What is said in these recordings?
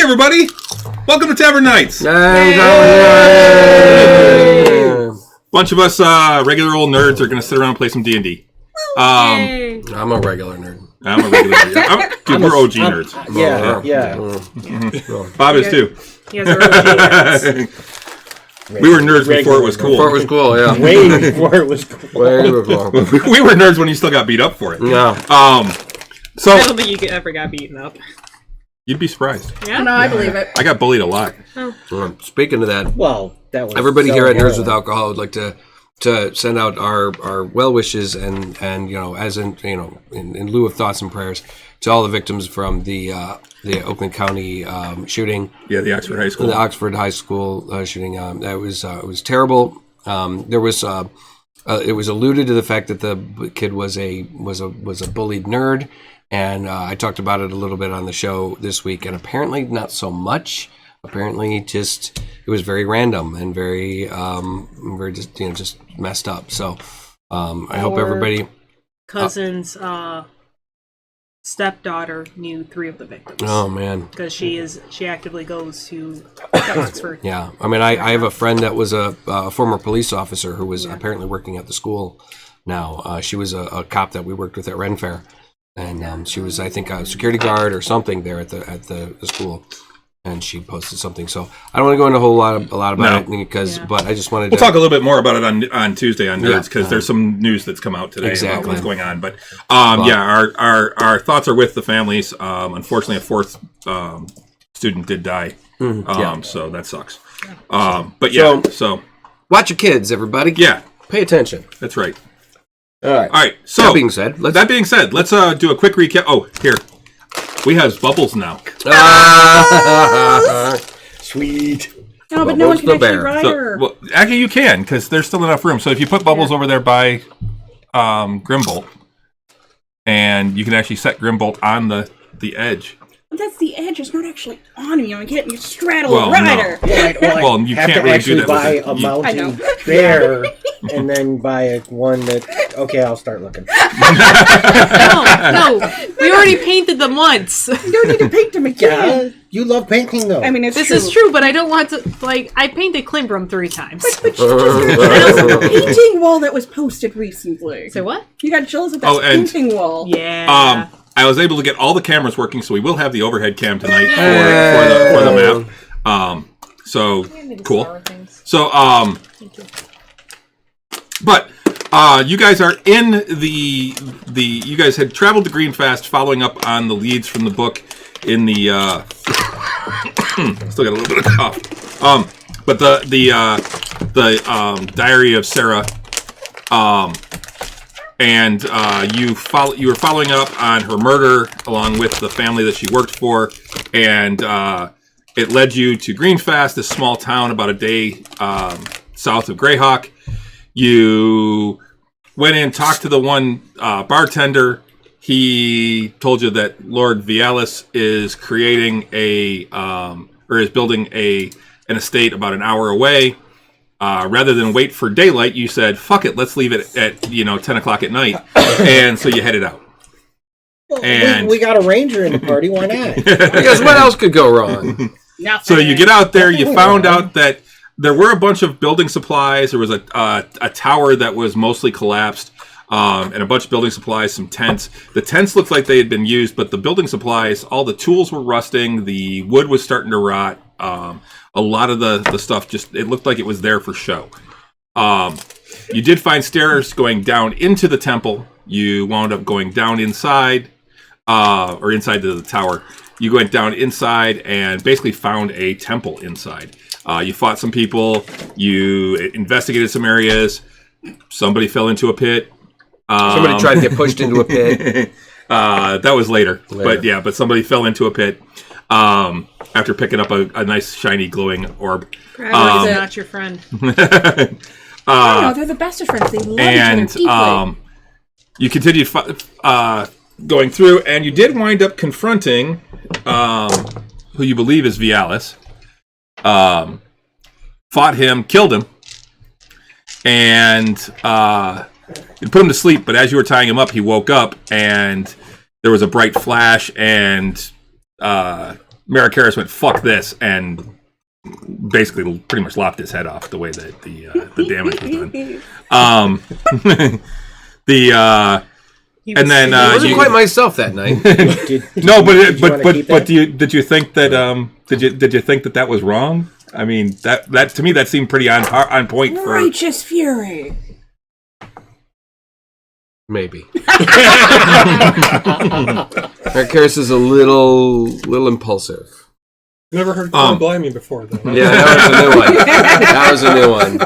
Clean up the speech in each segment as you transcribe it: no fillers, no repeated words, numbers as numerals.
everybody! Welcome to Tavern Nights! Yay! Bunch of us regular old nerds are going to sit around and play some D&D. I'm a regular nerd. I'm a regular nerd. Dude, we're OG nerds. Yeah. Bob is too. You guys are OG nerds. We were nerds before it was cool. Before it was cool, yeah. Way before it was cool. Way before. We were nerds when you still got beat up for it. Yeah. So I don't think you ever got beaten up. you'd be surprised. Yeah? No, I believe it. I got bullied a lot. Speaking of that, Well, that was everybody so here at Nerds horrible. with Alcohol would like to send out our well wishes and as in in lieu of thoughts and prayers to all the victims from the Oakland County shooting. Yeah, the Oxford High School. The Oxford High School shooting. That was it was terrible. There was it was alluded to the fact that the kid was a bullied nerd, and I talked about it a little bit on the show this week, and apparently not so much. Apparently, just it was very random and very just messed up. So I hope everybody. Cousin's stepdaughter knew 3 of the victims. Oh man, because she actively goes to Oxford. Yeah, I mean, I have a friend that was a former police officer who was apparently working at the school now. She was a cop that we worked with at Ren Fair, and she was, I think, a security guard or something there at the school. And she posted something, so I don't want to go into a lot about it because, but I just wanted to. We'll talk a little bit more about it on Tuesday on Nerds because there's some news that's come out today about what's going on. But our thoughts are with the families. Unfortunately, a 4th student did die, so that sucks. But so watch your kids, everybody. Yeah, pay attention. That's right. All right. So that being said, let's do a quick recap. Oh, here. We have bubbles now. Sweet. No, but no one can actually ride her. Well, actually, you can, because there's still enough room. So if you put bubbles over there by Grimbolt, and you can actually set Grimbolt on the edge. But that's the edge. It's not actually on you. You can't straddle a rider. No. Well, you have can't to really actually do that. buy a mountain bear and then buy one that. Okay, I'll start looking. No. We already painted them once. You don't need to paint them again. Yeah, you love painting though. I mean, This is true, but I don't want to. I painted Klimbrum 3 times. But you just got a painting wall that was posted recently. Say what? You got jealous of that painting wall. Yeah. I was able to get all the cameras working, so we will have the overhead cam tonight for the map. So cool. So Thank you. But you guys are in the you guys had traveled to Greenfast, following up on the leads from the book in the still got a little bit of cough. But the Diary of Sarah, and you were following up on her murder along with the family that she worked for, and it led you to Greenfast, this small town about a day south of Greyhawk. You went in, talked to the one bartender. He told you that Lord Vialis is creating is building an estate about an hour away. Rather than wait for daylight, you said, "Fuck it, let's leave it at 10 o'clock at night," and so you headed out. Well, and we got a ranger in the party. Why not? Because what else could go wrong? So you get out there. You found out that there were a bunch of building supplies. There was a tower that was mostly collapsed, and a bunch of building supplies, some tents. The tents looked like they had been used, but the building supplies, all the tools were rusting. The wood was starting to rot. A lot of the stuff it looked like it was there for show. You did find stairs going down into the temple. You wound up going down inside, or inside the tower. You went down inside and basically found a temple inside. You fought some people. You investigated some areas. Somebody fell into a pit. Somebody tried to get pushed into a pit. That was later. But somebody fell into a pit after picking up a nice, shiny, glowing orb. Probably not your friend. I know, they're the best of friends. They love each other deeply. You continued going through, and you did wind up confronting who you believe is Vialis. Fought him, killed him, and you put him to sleep. But as you were tying him up, he woke up, and there was a bright flash, and Marikaris went, "Fuck this," and basically pretty much lopped his head off the way that the damage was done. And then I wasn't quite myself that night. Did you think that did you think that was wrong? I mean, that to me that seemed pretty on point for Righteous fury. Maybe. Marikaris is a little impulsive. Never heard Corn blimey before, though. Yeah, that was a new one.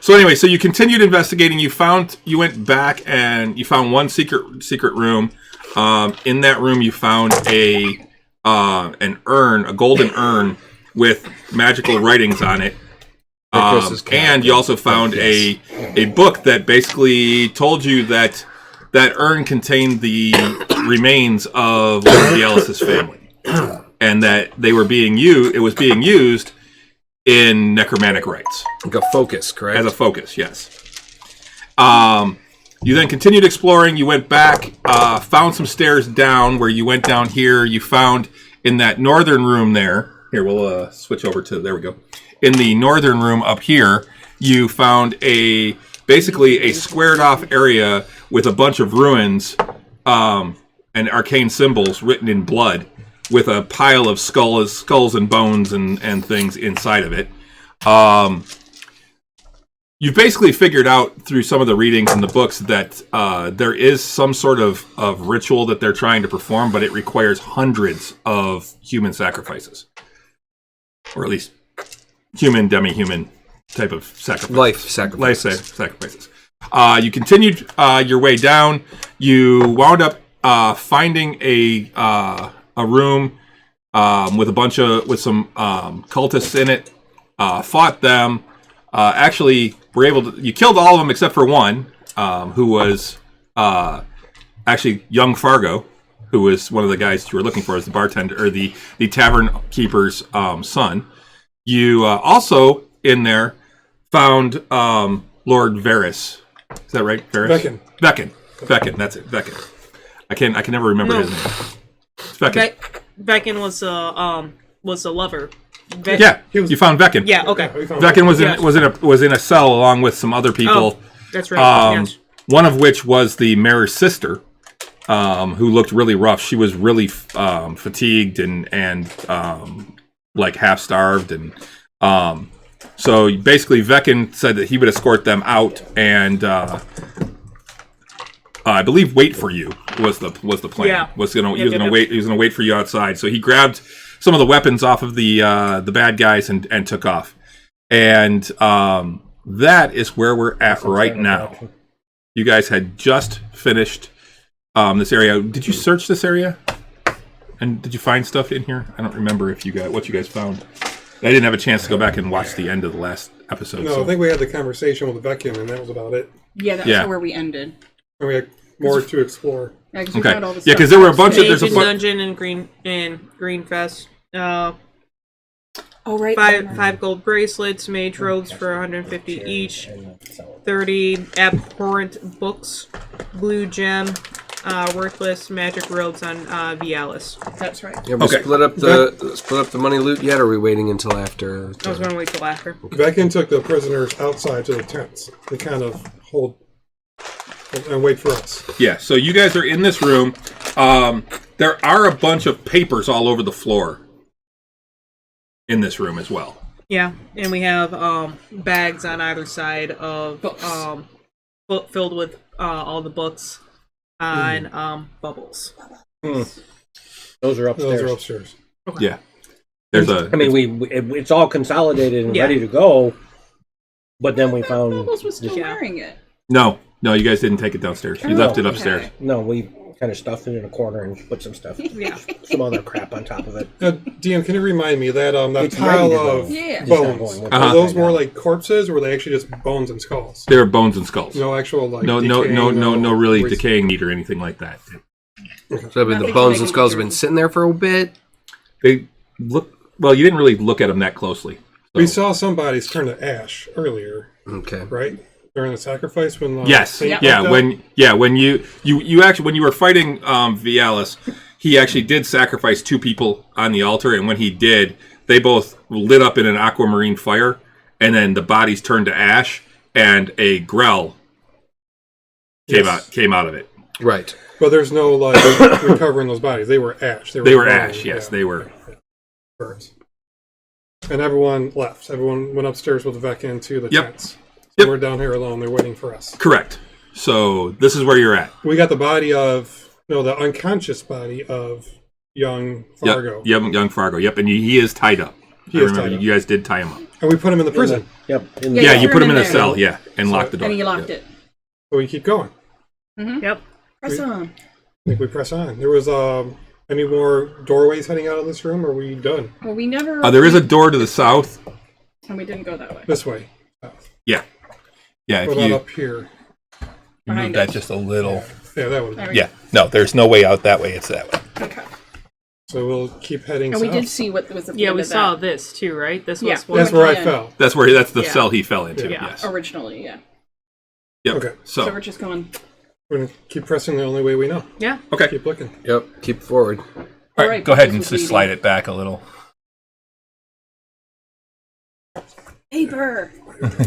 So anyway, so you continued investigating. You went back and you found one secret room. In that room, you found an urn, a golden urn with magical writings on it. And you also found a book that basically told you that urn contained the remains of one of the Ellis's family, and that it was being used in necromantic rites. Like a focus, correct? As a focus, yes. You then continued exploring. You went back, found some stairs down where you went down here. You found in that northern room there. Here, we'll switch over to, there we go. In the northern room up here, you found basically a squared off area with a bunch of ruins and arcane symbols written in blood, with a pile of skulls and bones and things inside of it. You've basically figured out through some of the readings in the books that there is some sort of ritual that they're trying to perform, but it requires hundreds of human sacrifices. Or at least human, demi-human type of sacrifice. Life sacrifices. You continued your way down. You wound up finding a room with some cultists in it. Fought them. Actually, you killed all of them except for one, who was actually young Fargo, who was one of the guys you were looking for as the bartender or the tavern keeper's son. You also in there found Lord Varys. Is that right? Varys? Vecin. That's it. Vecin. I can never remember his name. It's Vecin. Vecin was a lover. You found Vecin. Yeah. Okay. Vecin was in a cell along with some other people. Oh, that's right. Yes. One of which was the mayor's sister, who looked really rough. She was really fatigued and like half starved, and so basically Vecin said that he would escort them out and I believe wait for you was the plan. Yeah. He was gonna wait for you outside. So he grabbed some of the weapons off of the bad guys and took off. And that is where we're at right now. You guys had just finished this area. Did you search this area? And did you find stuff in here? I don't remember what you guys found. I didn't have a chance to go back and watch the end of the last episode. No, so. I think we had the conversation with Vecin, and that was about it. Yeah, that's where we ended. And we had more to explore. Yeah, okay. Because there were a bunch of there's a dungeon in Greenfest. Right. Five gold bracelets, mage robes for 150 each. 30 abhorrent books, blue gem, worthless magic robes on Vialis. That's right. Yeah, we split up the money loot yet, or are we waiting until after? I was going to wait till after. Vecin took the prisoners outside to the tents. They kind of hold and wait for us. Yeah, so you guys are in this room. There are a bunch of papers all over the floor in this room as well. Yeah, and we have bags on either side of filled with all the books and bubbles. Those are upstairs. Okay. Yeah. It's all consolidated and ready to go, but then we found... Bubbles was still wearing it. No, you guys didn't take it downstairs. You left it upstairs. Okay. No, we kind of stuffed it in a corner and put some stuff, some other crap on top of it. DM, can you remind me that pile of bones? Are those more like corpses, or were they actually just bones and skulls? They were bones and skulls. No actual no really decaying meat or anything like that. Okay. So the bones and skulls have been sitting there for a bit. They look well. You didn't really look at them that closely. So. We saw some bodies turn to ash earlier. Okay. Right. During the sacrifice, when when you were fighting Vialis, he actually did sacrifice 2 people on the altar, and when he did, they both lit up in an aquamarine fire, and then the bodies turned to ash, and a grell came out of it. Right. But there's no like recovering those bodies. They were ash. They were ash. Yes, they were. Burnt. And everyone left. Everyone went upstairs with Vec into the tents. So we're down here alone. They're waiting for us. Correct. So this is where you're at. We got the body of the unconscious body of young Fargo. Yep, young Fargo. Yep, and he is tied up. I remember you guys did tie him up. And we put him in the prison. You put him in a cell. Yeah, and locked the door. And he locked it. So we keep going. Mm-hmm. Yep. Press on. I think we press on. There was any more doorways heading out of this room, or are we done? Well, we never... There is a door to the south. And we didn't go that way. This way. Yeah. Yeah, what about up here? You move that just a little. Yeah, that one. Yeah. No, there's no way out that way. It's that way. Okay. So we'll keep heading And south. we did see what was at the Yeah, end we of saw that. this too, right? This Yeah. was That's where I fell. That's the cell he fell into. Yeah. Yes. Originally, yeah. Yep. Okay. So So we're just going... We're going to keep pressing the only way we know. Yeah. okay. Keep looking. Yep. Keep forward. All right, go ahead and this was just slide it back a little. Paper!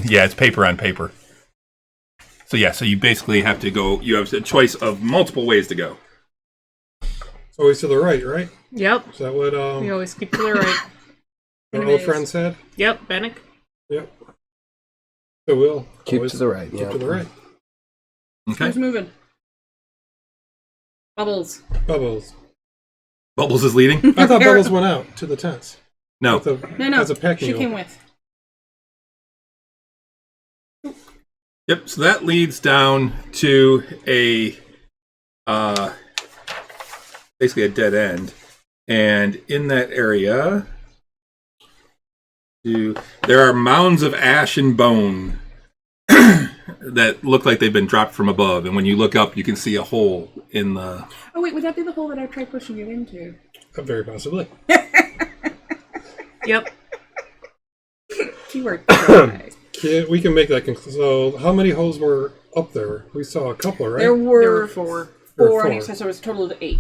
Yeah, it's paper on paper. So so you basically have to go. You have a choice of multiple ways to go. It's always to the right, right? Yep. Is that what We always keep to the right. our old friend said? Yep, Bennick. Yep. So we'll Keep always to the right. keep Yeah. to the right. Okay. Who's moving? Bubbles. Bubbles. Bubbles is leading. I thought Bubbles went out to the tents. No. No. As a pack She mule. came with. Yep. So that leads down to a basically a dead end, and in that area, there are mounds of ash and bone that look like they've been dropped from above. And when you look up, you can see a hole in the. Oh, wait, would that be the hole that I tried pushing you into? Very possibly. Yep. Keyword. Try. We can make that conclusion. So how many holes were up there? We saw a couple, right? There There were were 4. There were four on four. each side, so it was a total of 8.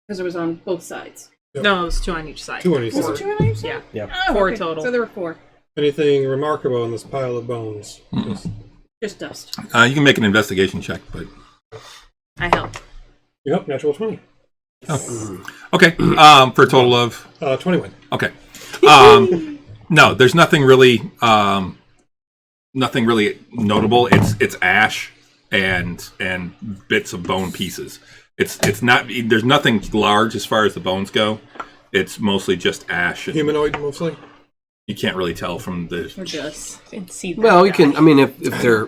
Because it was on both sides. Yep. No, it was 2 on each side. 2 on each Was side. it 2 on each side? Yeah. Oh, 4 okay. total. So there were 4. Anything remarkable in this pile of bones? Just dust. You can make an investigation check, but I helped. Yep, natural 20. okay. For a total of 21. okay. No, there's nothing really notable. It's ash and bits of bone pieces. It's not. There's nothing large as far as the bones go. It's mostly just ash. And Humanoid, mostly? you can't really tell from the. Or just. And see that Well, you guy. can. I mean, if they're.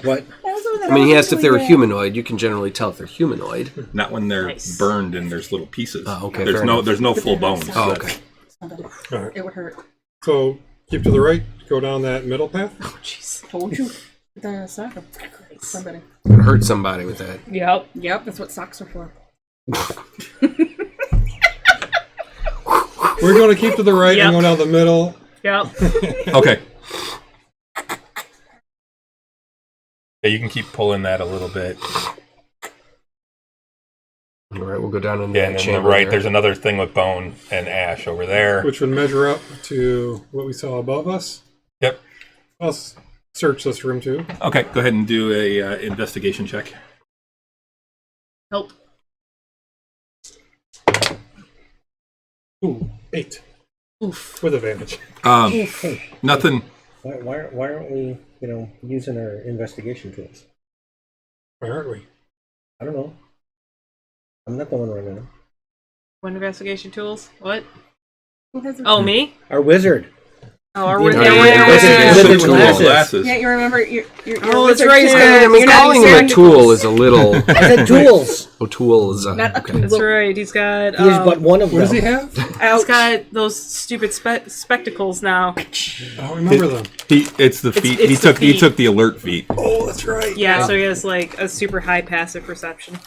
What? I mean, he asked if they were humanoid. You can generally tell if they're humanoid. Not when they're Nice. burned and there's little pieces. Oh, okay, There's fair no. enough. There's no full bones. Oh, okay. Somebody. All right. It would hurt. So keep to the right, go down that middle path. Oh, jeez. Told you. The soccer. Somebody. Gonna hurt somebody with that. Yep. Yep, that's what socks are for. We're going to keep to the right Yep. and go down the middle. Yep. Okay. Yeah, you can keep pulling that a little bit. All right, we'll go down in Yeah, that and then chamber. the right, there. there's another thing with bone and ash over there. Which would measure up to what we saw above us. Yep. I'll search this room too. Okay, go ahead and do a investigation check. Help. Ooh, 8. Oof. With advantage. Hey, Nothing. why aren't we, using our investigation tools? Where aren't we? I don't know. I'm not the one running them. One investigation tools? What? Who has a- Oh, me? Our wizard. Oh, our Yeah, wizard. yeah, Investigation yeah. tool, Glasses. Yeah, you remember your Oh, that's wizard right, he's too. got- I mean, You're not calling him a using tool is a little. I said tools. Oh, tool is a. Not a Okay. tool. That's right. He's got. He is but one of What does he them. have? He's got those stupid spectacles now. I don't remember them. It's the feet. it's He the took he feet. took the alert feet. Oh, that's right. Yeah, so he has like a super high passive perception.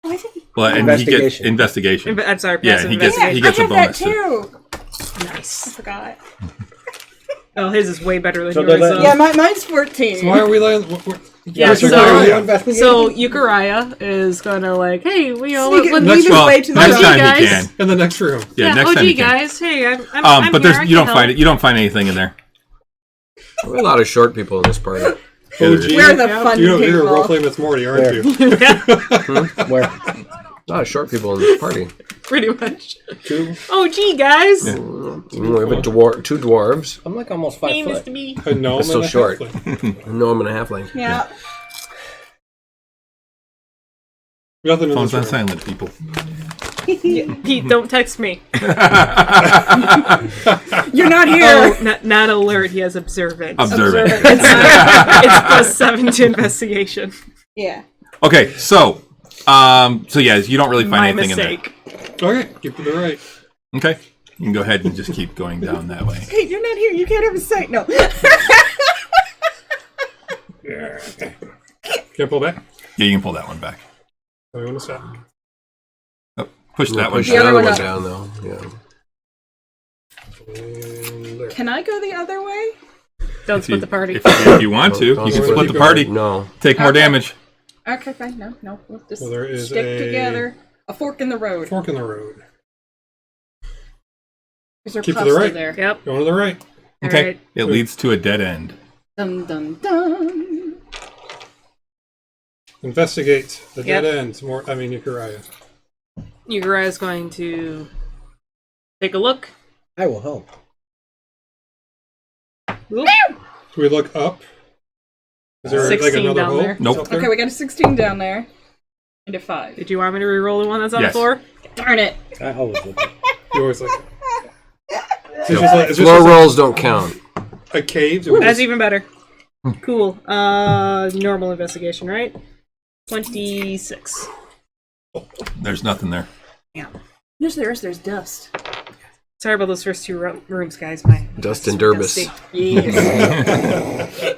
Oh, I think Well, and he gets Investigation. investigation. I'm sorry, Yeah, passive he gets- investigation. he gets I a have that bonus, too. I Nice. forgot. Oh, his is way better than So yours. they're though. Yeah, mine's 14. So why are we like? Yeah, So- so Euchariah is gonna like, hey, we all Sneak it- let lead me his way to the next road. time guys. you can. In the next room. Yeah, next OG time you can. guys, hey, I'm But here, there's I you don't can find help. it. You don't find anything in there. There were a lot of short people in this party. OG, We're the fun you're people. role-playing Miss Morty, aren't you? Where? A lot of short people in this party. Pretty much. 2? OG guys, Yeah. We have two dwarves, I'm like almost 5 famous foot. to me. A gnome That's so and a short. halfling. a gnome and a halfling. Yeah. Nothing in Phone's this on room. silent, people. Pete, don't text me. You're not here. Oh, not alert. He has observance. Observant. It's +7 to investigation. Yeah. Okay, so yeah, you don't really find My anything mistake. Okay, keep to the right. in there. Okay, you can go ahead and just keep going down that way. Hey, you're not here. You can't have a sight. No. Yeah. Can't pull back. Yeah, you can pull that one back. I want to stop. Oh, push that one Push The down. the other other one one up. down, though. Yeah. And there. Can I go the other way? Don't If you, split the party. if you want to, Don't you can split split the the party. No. Take more Okay. damage. Okay, fine. No. We'll just Well, there is stick a- together. A fork in the road. Fork in the road. Is there Keep to the pasta right. there? Yep. Going to the right. Okay, Alright. it leads to a dead end. Dun dun dun. Investigate the Yep. dead end. Euchariah. Euchariah is going to take a look. I will help. Do we look up? Is there like 16 another down hole? there. Nope. Up there? Okay, we got a 16 down there. And a 5. Did you want me to re-roll the one that's on Yes. the floor? Darn it. I always look. You always look. So it's just like, it's Floor just rolls don't count. a cave. So we That's just- even better. Cool. Normal investigation, right? 26. There's nothing there. Yes, there's dust. Sorry about those first two rooms, guys. My Dust and Durbus. dusty. Yes.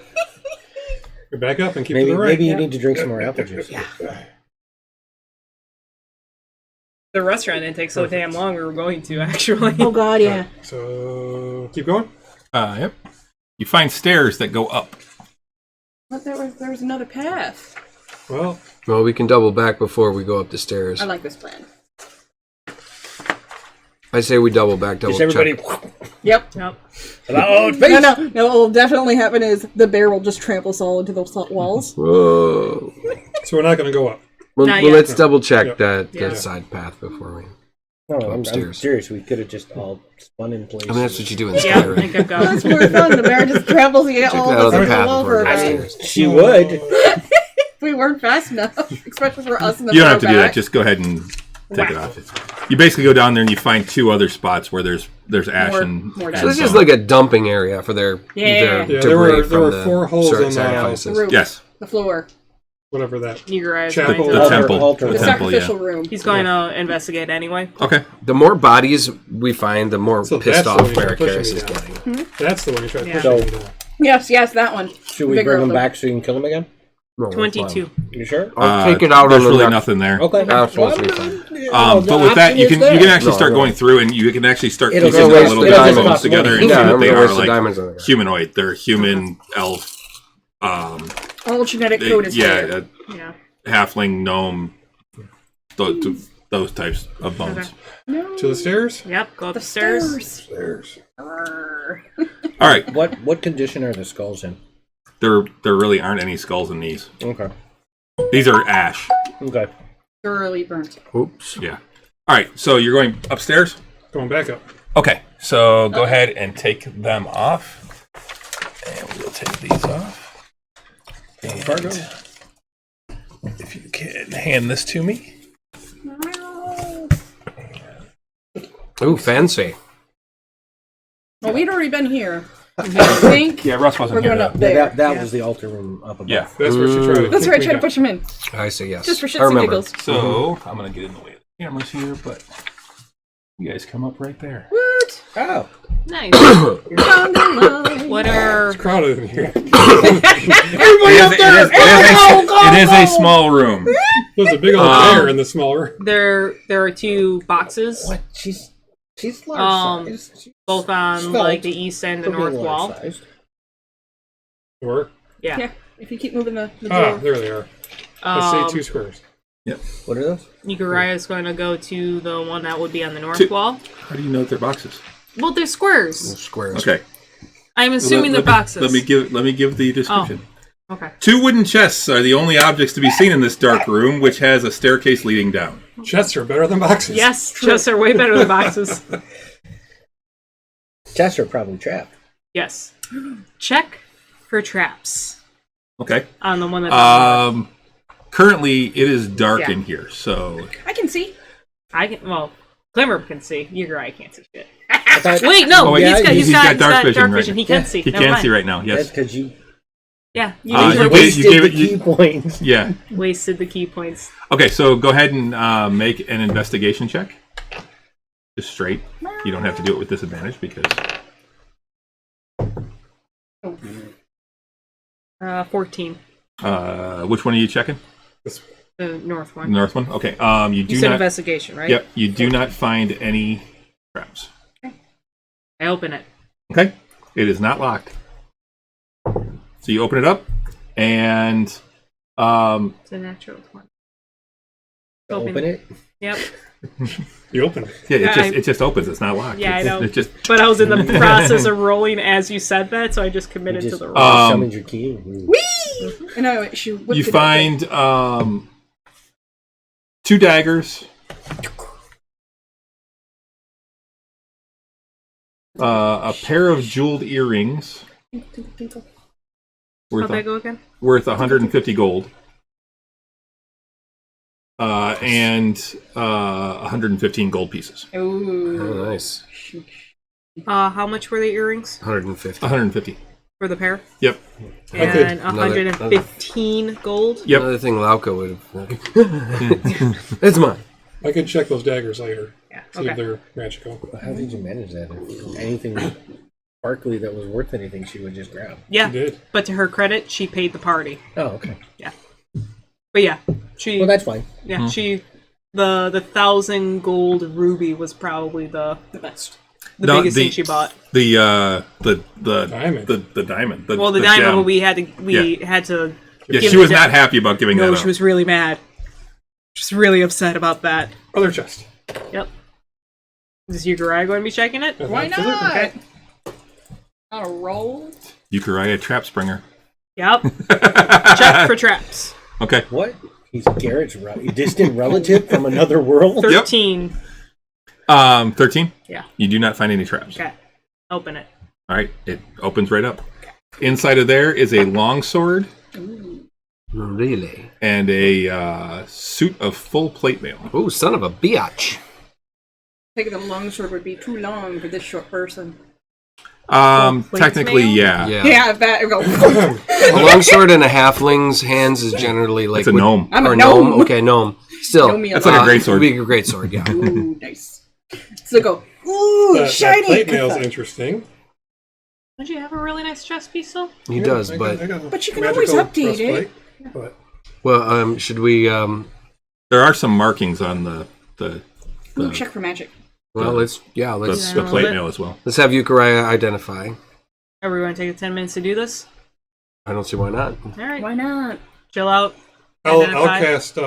we back up and keep Maybe to the right. maybe you need to drink some more apple juice. Yeah. The restaurant didn't take so damn long. We were going to actually. Oh God, yeah. So keep going. Yep. You find stairs that go up. But there was another path. Well, Well, we can double back before we go up the stairs. I like this plan. I say we double back, double Just everybody. check. Yep. Nope. Loud face. No. What will definitely happen is the bear will just trample us all into those walls. Whoa. so we're not going to go up. Well, Not well yet. let's double check Yeah. that Yeah. side path before we. No, I'm Upstairs. serious. We could have just all spun in place. I mean, that's what you do in Yeah, I Skyrim. think I've got That's more fun. The bear just tramples and get Check all that of us other path all before over. we go Right? upstairs. She would. If we weren't fast enough, especially for us in the You don't have to do that. throwback. Just go ahead and take it Wow. off. You basically go down there and you find two other spots where there's ash More- and. more and So this is bone. like a dumping area for their Yeah. Yeah, debris there were from four the holes in the sacrifices. roof, Yes. the floor, Whatever that. Euchariah's Chapel. going The to. temple. altar. the The temple, yeah. sacrificial room. He's going to investigate anyway. Okay. The more bodies we find, the more So pissed that's the off one you're pushing Barakaris me is down. getting. That's the one you tried Yeah. pushing me So- down. Yes, that one. Should we Bigger bring of him them. back so you can kill him again? No, that's 22. fine. You sure? I'll take it out There's on the really next- nothing there. Okay. That's supposed to be fine. But with that, you can actually No, start no. going through and you can actually start It'll piecing just a waste little the bit of diamonds. bones together and Yeah, see I'm that they gonna are waste the like diamonds on it. humanoid. They're human, elf, All genetic code is there. Yeah. halfling, gnome, those types of bones. No. To the stairs? Yep. Go up The the stairs. Stairs. Arr. All right. What condition are the skulls in? There really aren't any skulls in these. Okay. These are ash. Okay. Thoroughly burnt. Oops. Yeah. All right. So you're going upstairs? Going back up. Okay. So go ahead and take them off. And we'll take these off. And if you can hand this to me. Ooh, fancy. Well, we'd already been here. I think Yeah, Russ wasn't we're here. going up Yeah, there. that was the altar room up above. Yeah. That's where she tried to That's kick right. me Try to down. push him in, I say yes. just for I shits and remember. giggles. So I'm going to get in the way of the cameras here, but you guys come up right there. What? Oh. Nice. Found the line. What are? It's crowded in here. It is a small room. There's a big old bear in the small room. There are two boxes, What? She's large size. She's both on Svelte. like the east and the could be north large wall. sized. Or Yeah. Yeah. If you keep moving the Ah, door. there they are. Let's say 2 squares. What are those? Uriah is going to go to the one that would be on the north 2. wall. How do you know that they're boxes? Well, they're squares. Squares. Okay. I'm assuming they're boxes. Let me give the description. Okay. 2 wooden chests are the only objects to be seen in this dark room, which has a staircase leading down. Chests are better than boxes. Yes, chests are way better than boxes. Chests are probably trapped. Yes. Check for traps Okay. on the one that's Currently, it is dark Yeah. in here, so I can see. I can. Well, Glimmer can see. Uriah can't see shit. I thought, Wait, no, Oh, wait, he's got dark vision, right. He can see. he Never can't mind. see right now. that's Yes. because you Yeah, you you wasted gave the it- key points. Yeah. wasted the key points. Okay, so go ahead and make an investigation check. Just straight. You don't have to do it with disadvantage because 14. which one are you checking? The north The one. north one. Okay. You You do said not. investigation, right? Yep. You do not find any traps. I open it. Okay. It is not locked. So you open it up, and It's a natural one. Open it. Yep. You open it. yeah, it just opens. It's not locked. Yeah, I know. It just But I was in the process of rolling as you said that, so I just You committed just to the roll. summoned your key. Whee! And I she whipped you it find 2 daggers. A pair of jeweled earrings open. Tinkle, tinkle. worth How'd that go again? worth 150 gold. And 115 gold pieces. Ooh. Oh, nice. How much were the earrings 150. 150. for the pair? Yep. And Another- 115 gold. Yep. Another thing Lauka would have. It's mine. I could check those daggers later. Yeah. See if Okay. they're magical. How did you manage that? If anything sparkly that was worth anything, she would just grab. You Yeah. did. But to her credit, she paid the party. Oh, okay. But yeah, she. Well, that's fine. Yeah, she. The 1,000 gold ruby was probably the best. No, biggest thing she bought. The Diamond. The diamond. Well, the the diamond gem. we had to. Yeah, give she the was gem. not happy about giving that No, up. she was really mad. She was really upset about that. Other chest. Yep. Is Uriah going to be checking it? Why Absolutely. not? Okay. On a roll. Uriah Trap Springer. Yep. Check for traps. Okay. What? He's Garrett's distant relative from another world? 13. 13. Yeah. You do not find any traps. Okay. Open it. All right. It opens right up. Inside of there is a long sword Really? and a suit of full plate mail. Oh, son of a biatch. Taking the longsword would be too long for this short person. Full plate Technically, mail? yeah. Yeah, that go. A longsword in a halfling's hands is generally like It's a gnome. I'm a or gnome. Okay, gnome. Still, Gnome That's like a great sword. Would be a great sword. Yeah. Ooh, nice. So go. Ooh, That shiny. plate mail's interesting. Don't you have a really nice chest piece, though? He does, I but got a But you can always magical update it. breastplate, But well, should we? There are some markings on the Ooh, check for magic. Well, let's the plate mail as well. let's have Uriah identify. Are we going to take 10 minutes to do this? I don't see why not. All right. Why not? Chill out. I'll Identify. cast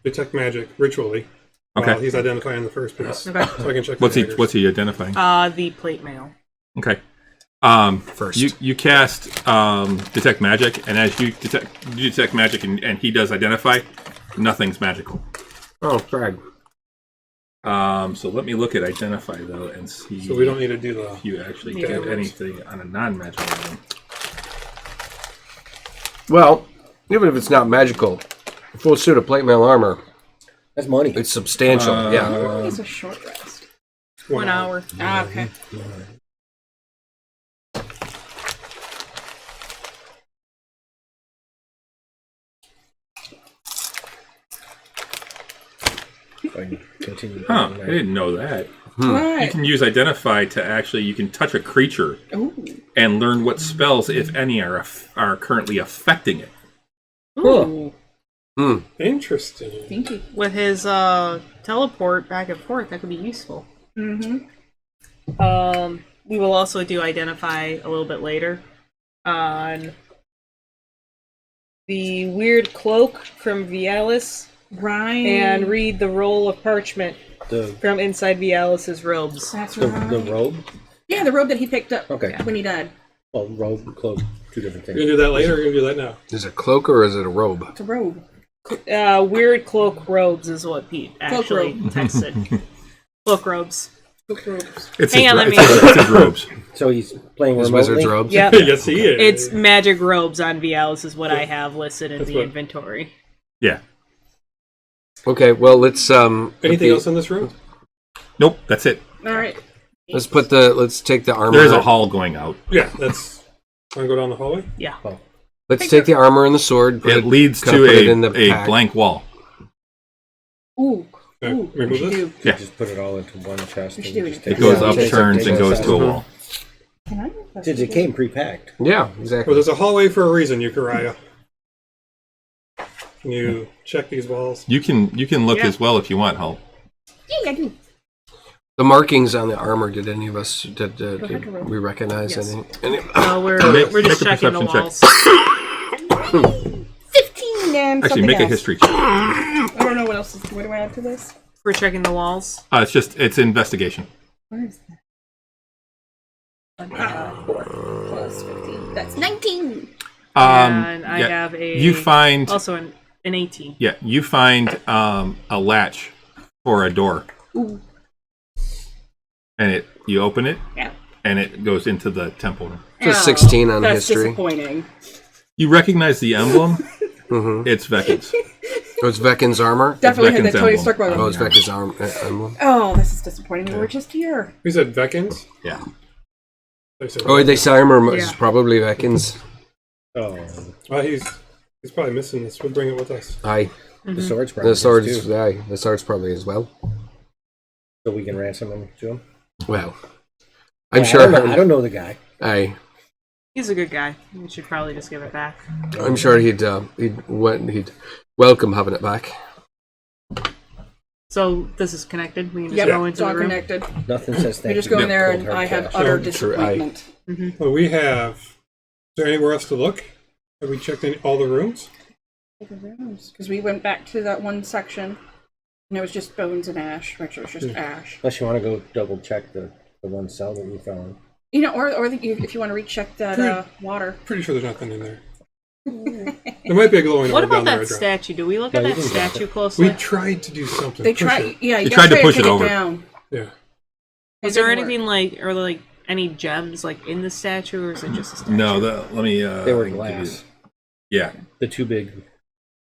detect magic ritually. Okay. While he's identifying the first piece. Okay. So I can check. What's the he daggers. What's he identifying? The plate mail. Okay. First. You cast detect magic, and as you detect magic, and he does identify, nothing's magical. Oh, Craig. So let me look at identify though and see. So we don't need to do the. if you actually Yeah. get anything on a non-magical item. Well, even if it's not magical, a full suit of plate mail armor, That's money. it's substantial. yeah. It's a short rest. 1 hour. Ah, okay. I can continue. Huh? doing I that. didn't know that. Hmm. You Right. can use identify to actually you can touch a creature Ooh. and learn what spells, if any, are currently affecting it. Ooh. Hmm. Interesting. Thank you. With his teleport back and forth, that could be useful. Mm-hmm. We will also do identify a little bit later on the weird cloak from Vialis Right. and read the roll of parchment The from inside Vialis's robes. That's the, right. the robe. Yeah, the robe that he picked up Okay. when he died. Well, robe, cloak, two different You're things. gonna do that later, or you're gonna do that now? Is it a cloak or is it a robe? It's a robe. Weird cloak robes is what Pete Cloak actually robe. texted. Cloak robes. Book robes. It's Hang his, on, let me- it's his robes. So he's playing His remotely. wizard's robes? Yep. Yes, he is. It's magic robes on Vialis is what I have listed in That's the what- inventory. Yeah. Okay, well, let's... Anything else in this room? Nope, that's it. All right. Let's take the armor... There's a hall going out. Yeah, that's. Want to go down the hallway? Yeah. Let's take the armor and the sword. It leads kinda to put it in the a pack. blank wall. Ooh. Okay, Ooh. remove We should this? do. Yeah. Just put it all into one chest. We should and do just it. take It goes yeah, up, take- turns, take and the goes chest. to a wall. Can I? Since it came pre-packed. Yeah, Well, exactly. there's a hallway for a reason, Euchariah. Can you check these walls? You can look Yeah. as well if you want, Hull. Yeah, I do. The markings on the armor, did any of us... Did ahead, Carol. we recognize Yes. any? No, we're Make just a checking the perception check. walls. 15 and Actually, something make a else. history check. I don't know what else is. What do I add to this? We're checking the walls. It's investigation. Where is that? 4 plus 15. That's 19. And I yeah, have a You find also an 18. you find a latch for a door, Ooh. and you open it, Yeah. and it goes into the temple room. So 16 on That's history. disappointing. You recognize the emblem. Mm-hmm. It's Vekins. Oh, it's Vekkin's armor? Definitely had Vekkin's that Tony emblem. Stark logo. Oh, it's Vekkin's emblem. Oh, this is disappointing. We were just here. We said Vekins? Yeah. They said Oh, they say armor is Yeah. probably Vekkin's. Oh, Well, he's probably missing this. We'll bring it with us. Aye. the sword's probably The sword's, too, aye. The sword's probably as well. so we can ransom him to him. Well, I'm Yeah, sure. I don't know the guy. Aye. He's a good guy. We should probably just give it back. I'm sure he'd welcome having it back. So this is connected. We can just Yep, go it's into all the room. connected. Nothing says We thank just you. go in there Cold and hard I have cash. utter Sure, aye. disappointment. Well, we have. Is there anywhere else to look? Have we checked in all the rooms? Because we went back to that one section and it was just bones and ash. Actually, it was just ash. Unless you want to go double check the one cell that we found. You know, if you want to recheck that water. Pretty sure there's nothing in there. There might be a glowing What orb down about there. that I dropped. statue? Do we look No, at you that didn't drop statue it. closely? We tried to do something. They Push try. it. Yeah, you tried to gotta push take it over. down. Yeah. Is there anything like any gems like in the statue, or is it just a statue? No, let me. They were I can give glass. you- Yeah. The two big.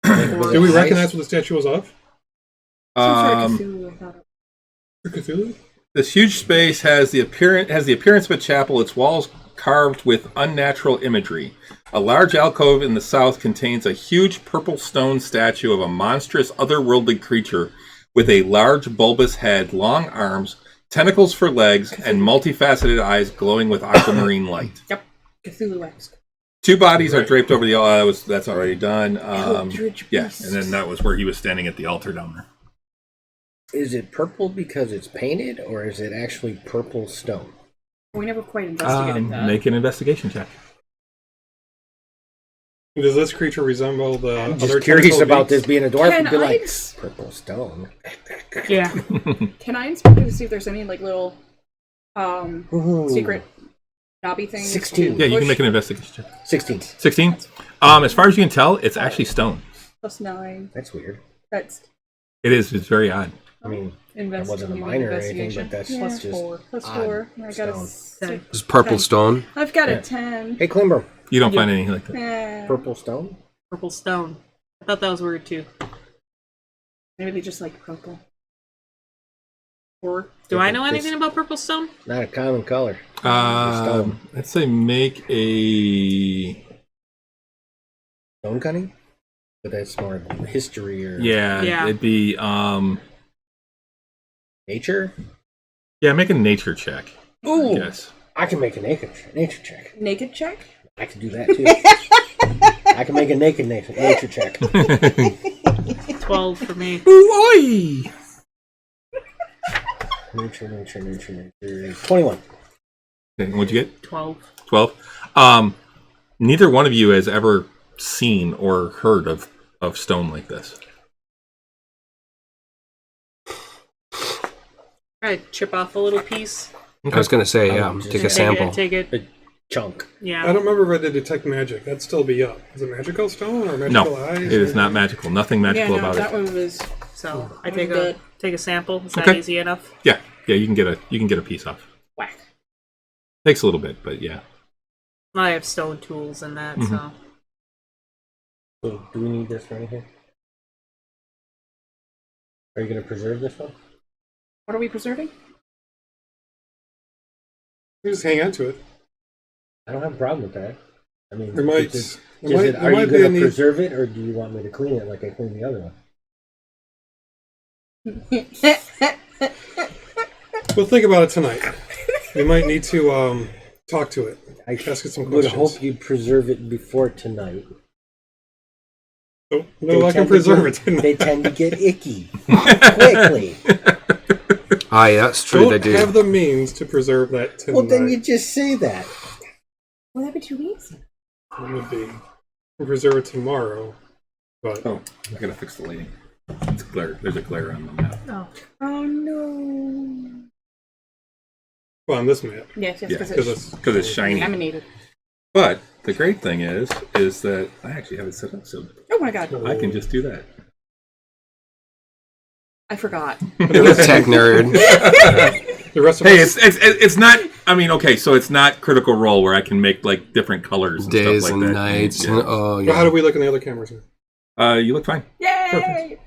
Do we recognize what the statue was of? Some sort of Cthulhu, I thought it For Cthulhu? This huge space has the appearance of a chapel. Its walls carved with unnatural imagery. A large alcove in the south contains a huge purple stone statue of a monstrous otherworldly creature with a large bulbous head, long arms, tentacles for legs, and multifaceted eyes glowing with aquamarine light. Yep, Cthulhu-esque. Two bodies are draped over the that's already done. Eldritch Yeah, beast. and then that was where he was standing at the altar down there. Is it purple because it's painted, or is it actually purple stone? We never quite investigated that. Make an investigation check. Does this creature resemble the I'm other just curious tentacle about beasts? this being a dwarf. Can And be I like, ex- purple stone. Yeah. Can I inspect it to see if there's any like little Ooh. secret knobby things? 16. Yeah, you can Push? make an investigation check. 16. 16. As far as you can tell, it's actually stone. Plus 9. That's weird. That's It is. It's very odd. I mean, I Invest wasn't a in minor or anything, investigation. but that's Yeah. plus just 4. plus odd 4. I got a stone. 6. It's purple stone. I've got Yeah. a 10. Hey, Climber, You don't find anything like that. purple stone? Purple stone. I thought that was weird too. Maybe they just like purple. Or Do I know Just anything about purple stone? Not a common color. Stone. Let's say make a Stone cutting? But that's more history or Yeah. It'd be nature? make a nature check. Ooh, Yes. I can make a nature check. naked check? I can do that too. I can make a naked nature check. 12 for me. Oi! Nature. 21. Okay, what'd you get? 12. 12. Neither one of you has ever seen or heard of stone like this. I'd chip off a little piece. I was going to say, yeah, take a sample. Take it. A chunk. Yeah. I don't remember if I did detect magic. That'd still be up. Is it magical stone or magical No, eyes? it is not magical. Nothing magical about that it. one was. So I That take was good. a sample. Is that Okay. easy enough? Yeah, you can get a piece off. Whack. Takes a little bit, but yeah. I have stone tools and that, Mm-hmm. so. So, do we need this for anything? Are you going to preserve this one? What are we preserving? You just hang on to it. I don't have a problem with that. I mean, There might, just, there might, are there you might be going a to need. preserve it, or do you want me to clean it like I cleaned the other one? We'll think about it tonight. We might need to talk to it. I Ask it some would questions. hope you preserve it before tonight. Oh, They no, I can tend to preserve get- it tonight. They tend to get icky quickly. Ah, yeah, that's true. They Don't do. have the means to preserve that tonight. Well, then you just say that. Well, that'd be too easy. It would be. We'll preserve it tomorrow. But Oh, I gotta fix the lighting. It's glare. There's a glare on the map. Oh. Oh no. well, on this map, Yes, Yeah, because because it's shiny. laminated. But the great thing is that I actually have it set up so Oh my god, I can just do that. I forgot. Tech nerd. the rest of Hey, us. it's not. I mean, okay, so it's not Critical Role where I can make like different colors and Days stuff like and that. nights. Yeah. And, oh, Well, how yeah. do we look in the other cameras? Here? You look fine. Yay!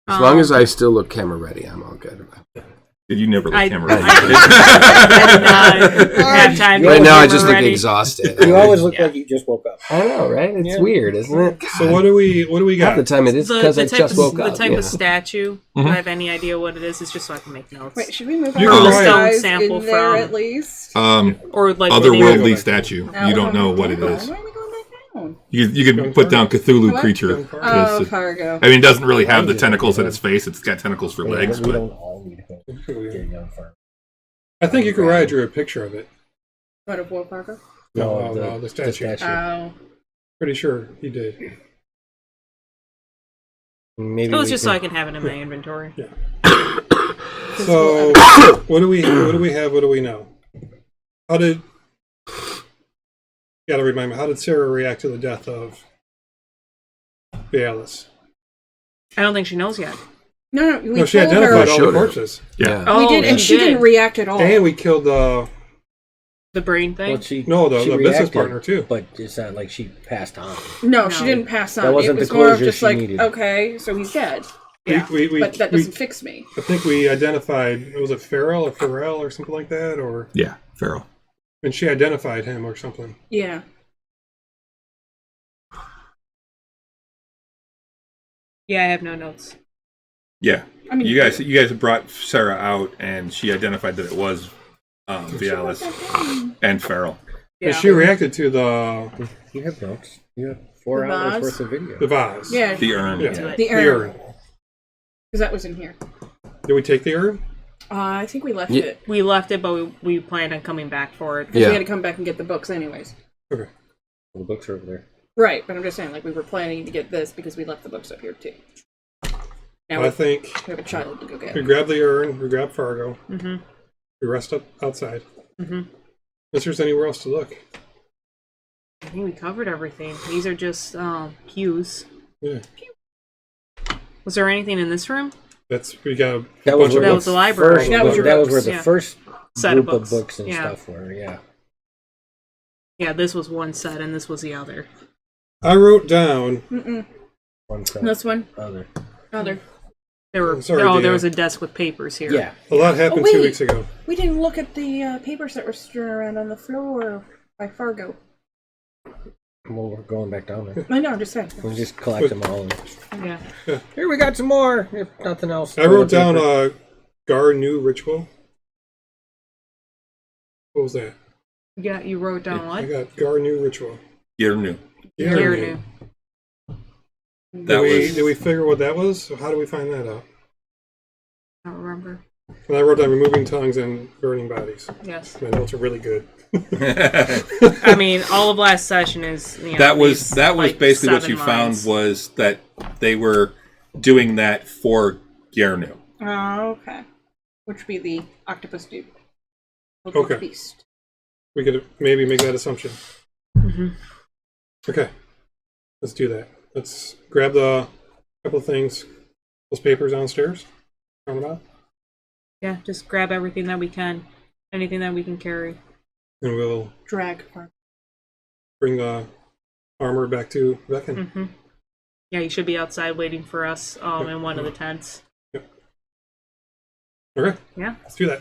As long as I still look camera ready, I'm all good. Did you never look I- camera? I did not have time to Right get now, I camera just look ready. exhausted. You always look Yeah. like you just woke up. I know, right? It's weird, isn't it? So what do we Half the got? time it is because I just woke up. The type yeah. of statue. Mhm. Do I have any idea what it is? It's just so I can make notes. Wait, should we move You our can stone write- sample in there from- at least? Or like Otherworldly Wait. statue. You don't know what it is. Why are we going back down? You can put down Cthulhu What? creature. Oh, It's- Fargo. I mean, it doesn't really have the tentacles in its face. It's got tentacles for Yeah, legs, we but don't all need help getting on fire. I think you could write drew a picture of it. What of Wolf Fargo? No, the statue. Oh. Pretty sure he did. Maybe It was we just so I can- can have it in my inventory. So what do we have? What do we know? How did? Gotta remind me. How did Sarah react to the death of Bialis? I don't think she knows yet. No, we No, she told identified her. all the Showed her. corpses, yeah. Oh, We did, and she didn't react at all. and we killed the The brain thing. Well, she business reacted, partner too. but it's not like she passed on. No, she No. didn't pass on. That wasn't it was the more of closure just she like, needed. okay, so he's dead. Yeah. But that doesn't fix me. I think we identified. Was it Farrell or Farrell or something like that, or Yeah, Pharaoh. and she identified him or something. Yeah. Yeah, I have no notes. Yeah, I mean, you guys brought Sarah out, and she identified that it was Vialis and Farrell. Yeah. And she reacted to the You have notes. You have 4 The hours vase? worth of video. vase. Yeah, The urn. Yeah. To it. the The urn. urn. Because that was in here. Did we take the urn? I think we left Yeah. it. We left it, but we planned on coming back for it. Because Yeah. we had to come back and get the books anyways. Okay. The books are over there. Right, but I'm just saying, like, we were planning to get this because we left the books up here, too. Now I we think have a child to go get. we grab the urn. We grab Fargo. Mm-hmm. We rest up outside. Mm-hmm. Unless there's anywhere else to look. I think we covered everything. These are just cues. Yeah. Was there anything in this room? We got a That was bunch where of That the was the library. First, That was your that was books, where the yeah. first Set group of of books. books and Yeah. stuff were. Yeah. Yeah, this was one set, and this was the other. I wrote down. Mm-mm. One set. This one. Other. Other. There were I'm sorry, there Dia. was a desk with papers here. Yeah. A lot happened Oh, 2 wait. weeks ago. We didn't look at the papers that were strewn around on the floor by Fargo. Well, we're going back down there. I know, I'm just saying. We'll just collect them all. And... Yeah. Here, we got some more. If nothing else. I wrote down toilet a Gar new ritual. What was that? Yeah, you wrote down I what? got Gar new ritual. You're new. Yarnu. That Did we figure what that was? So how do we find that out? I don't remember. And I wrote down removing tongues and burning bodies. Yes. My notes are really good. I mean, all of last session is that was like basically what 7 you lines. found was that they were doing that for Gernu. Oh, okay. Which would be the octopus dude. Okay. Beast. We could maybe make that assumption. Mhm. Okay. Let's do that. Let's grab the couple of things, those papers downstairs. Roundabout. Yeah, just grab everything that we can. Anything that we can carry. And we'll Drag. bring the armor back to Vekin. Hmm. Yeah, you should be outside waiting for us in one of the tents. Okay. Yeah. Let's do that.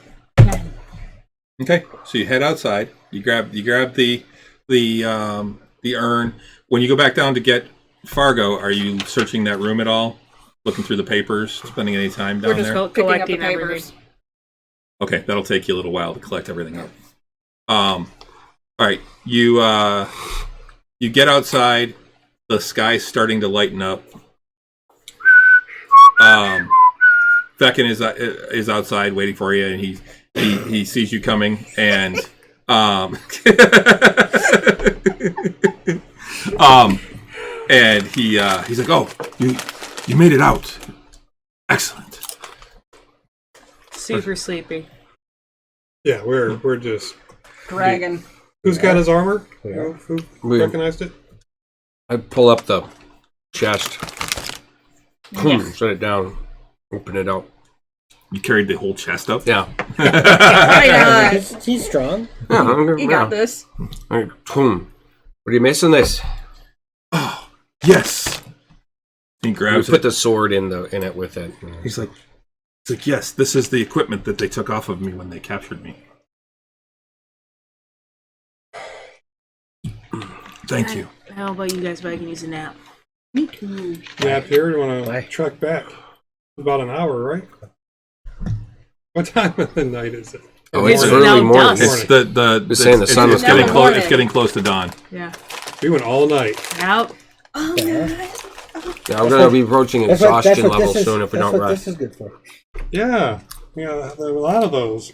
Okay, so you head outside. You grab the urn. When you go back down to get Fargo, are you searching that room at all? Looking through the papers, spending any time down We're just there? Picking up the collecting papers. everything. Okay, that'll take you a little while to collect everything up. All right, you get outside. The sky's starting to lighten up. Feckin is outside waiting for you, and he sees you coming, and and he's like, "Oh, you made it out! Excellent." Super sleepy. Yeah, we're just. Dragon. Who's got his armor? Yeah. Who We- recognized it? I pull up the chest, boom, set it down, open it up. You carried the whole chest up. Yeah. Why not? He's strong. Yeah, You got this. All right, boom. What are you missing? This? Oh, yes. He We grabs put it. the sword in it with it. He's like, yes, this is the equipment that they took off of me when they captured me. Thank you. How about you guys, but I can use a nap. Me too. Nap here. You want Bye. to trek back? About an hour, right? What time of the night is it? Oh, it's It's early now morning. dusk. It's the saying the sun it's was getting coming. close. It's getting close to dawn. Yeah. We went all night. Out. Oh, Yeah. Yeah, we're gonna be approaching exhaustion level soon if we don't rest. This is good for. Yeah, there are a lot of those.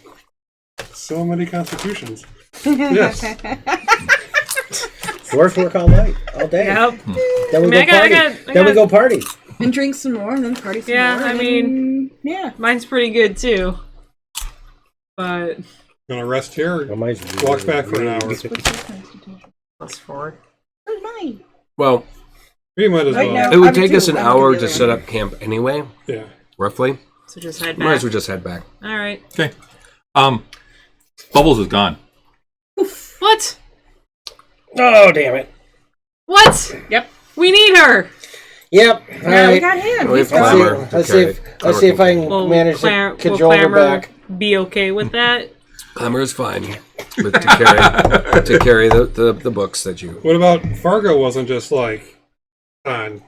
So many constitutions. Yes. Dwarves work all night, all day. Yep. Then we I mean, go party. Then we go party. and drink some more, and then party some Yeah, more. I and mean- then- yeah. Mine's pretty good too. But Gonna rest here. Oh, mine's Walk back for an hour. What's your constitution? +4. Where's mine? Well, We might as Right well. now. it would I'm take too. us an I'm hour gonna to be set there. up camp anyway, Yeah. roughly. So just head Might back. as well just head back. All right. Okay. Bubbles is gone. What? Oh, damn it. What? Yep. We need her. Yep. All Now we right. got him. We He's have gone. Clamor. Let's to see carry. if let's see if I can Will manage Will to cajole her Clamor back. be okay with that? Clamor is fine, but to carry the books that you. What about Fargo? Wasn't just like on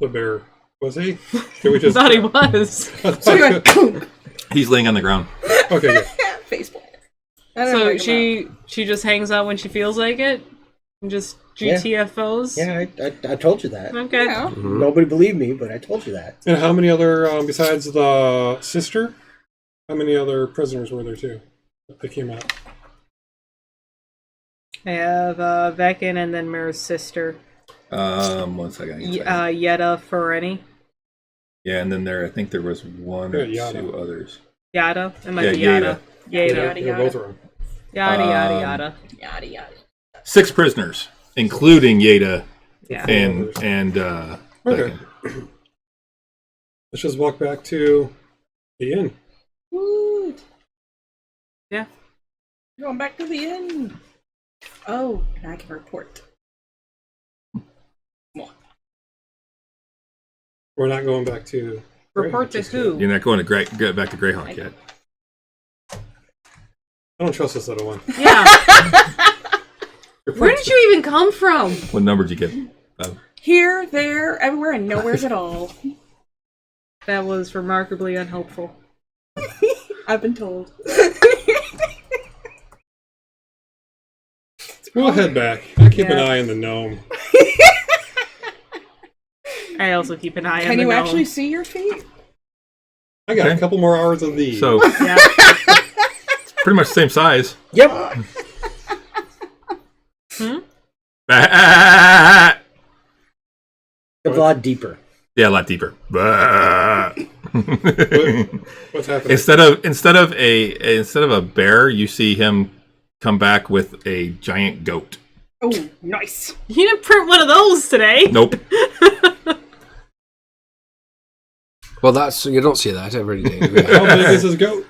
the bear, was he? Did we just? Thought he was. So he went boom. He's laying on the ground. Okay, good. Face plant. I don't know So what she just hangs out when she feels like it, and just GTFOs. Yeah, I told you that. Okay. Yeah. Nobody believed me, but I told you that. And how many other, besides the sister, how many other prisoners were there too that came out? I have Vekin and then Mira's sister, 1 second. I can tell you. Yetta Fereni. Yeah, and then I think there was one Yeah, or Yada. two others. Yada. It might Yeah, be Yada. Yada. Yada. Yada. Yeah, both of them. Yada yada yada. Yada yada. 6 prisoners, including Yeda Yeah. and Okay. Beckon. Let's just walk back to the inn. Woo. Yeah. We're going back to the inn. Oh, and I can report. We're not going back to. Report to Greyhawk just yet. who? You're not going to get back to Greyhawk yet. I don't trust this little one. Yeah. Where did you even come from? What number did you get? Here, there, everywhere, and nowhere's at all. That was remarkably unhelpful. I've been told. We'll head back. I keep an Yeah. eye on the gnome. I also keep an eye on Can the you gnome. actually see your feet? I got Okay. a couple more hours of these. So Yeah. pretty much the same size. Yep. Yeah, A lot deeper. a lot deeper. What's happening? Instead of a bear, you see him come back with a giant goat. Oh, nice. You didn't print one of those today. Nope. Well, that's you don't see that every day. How big is his goat?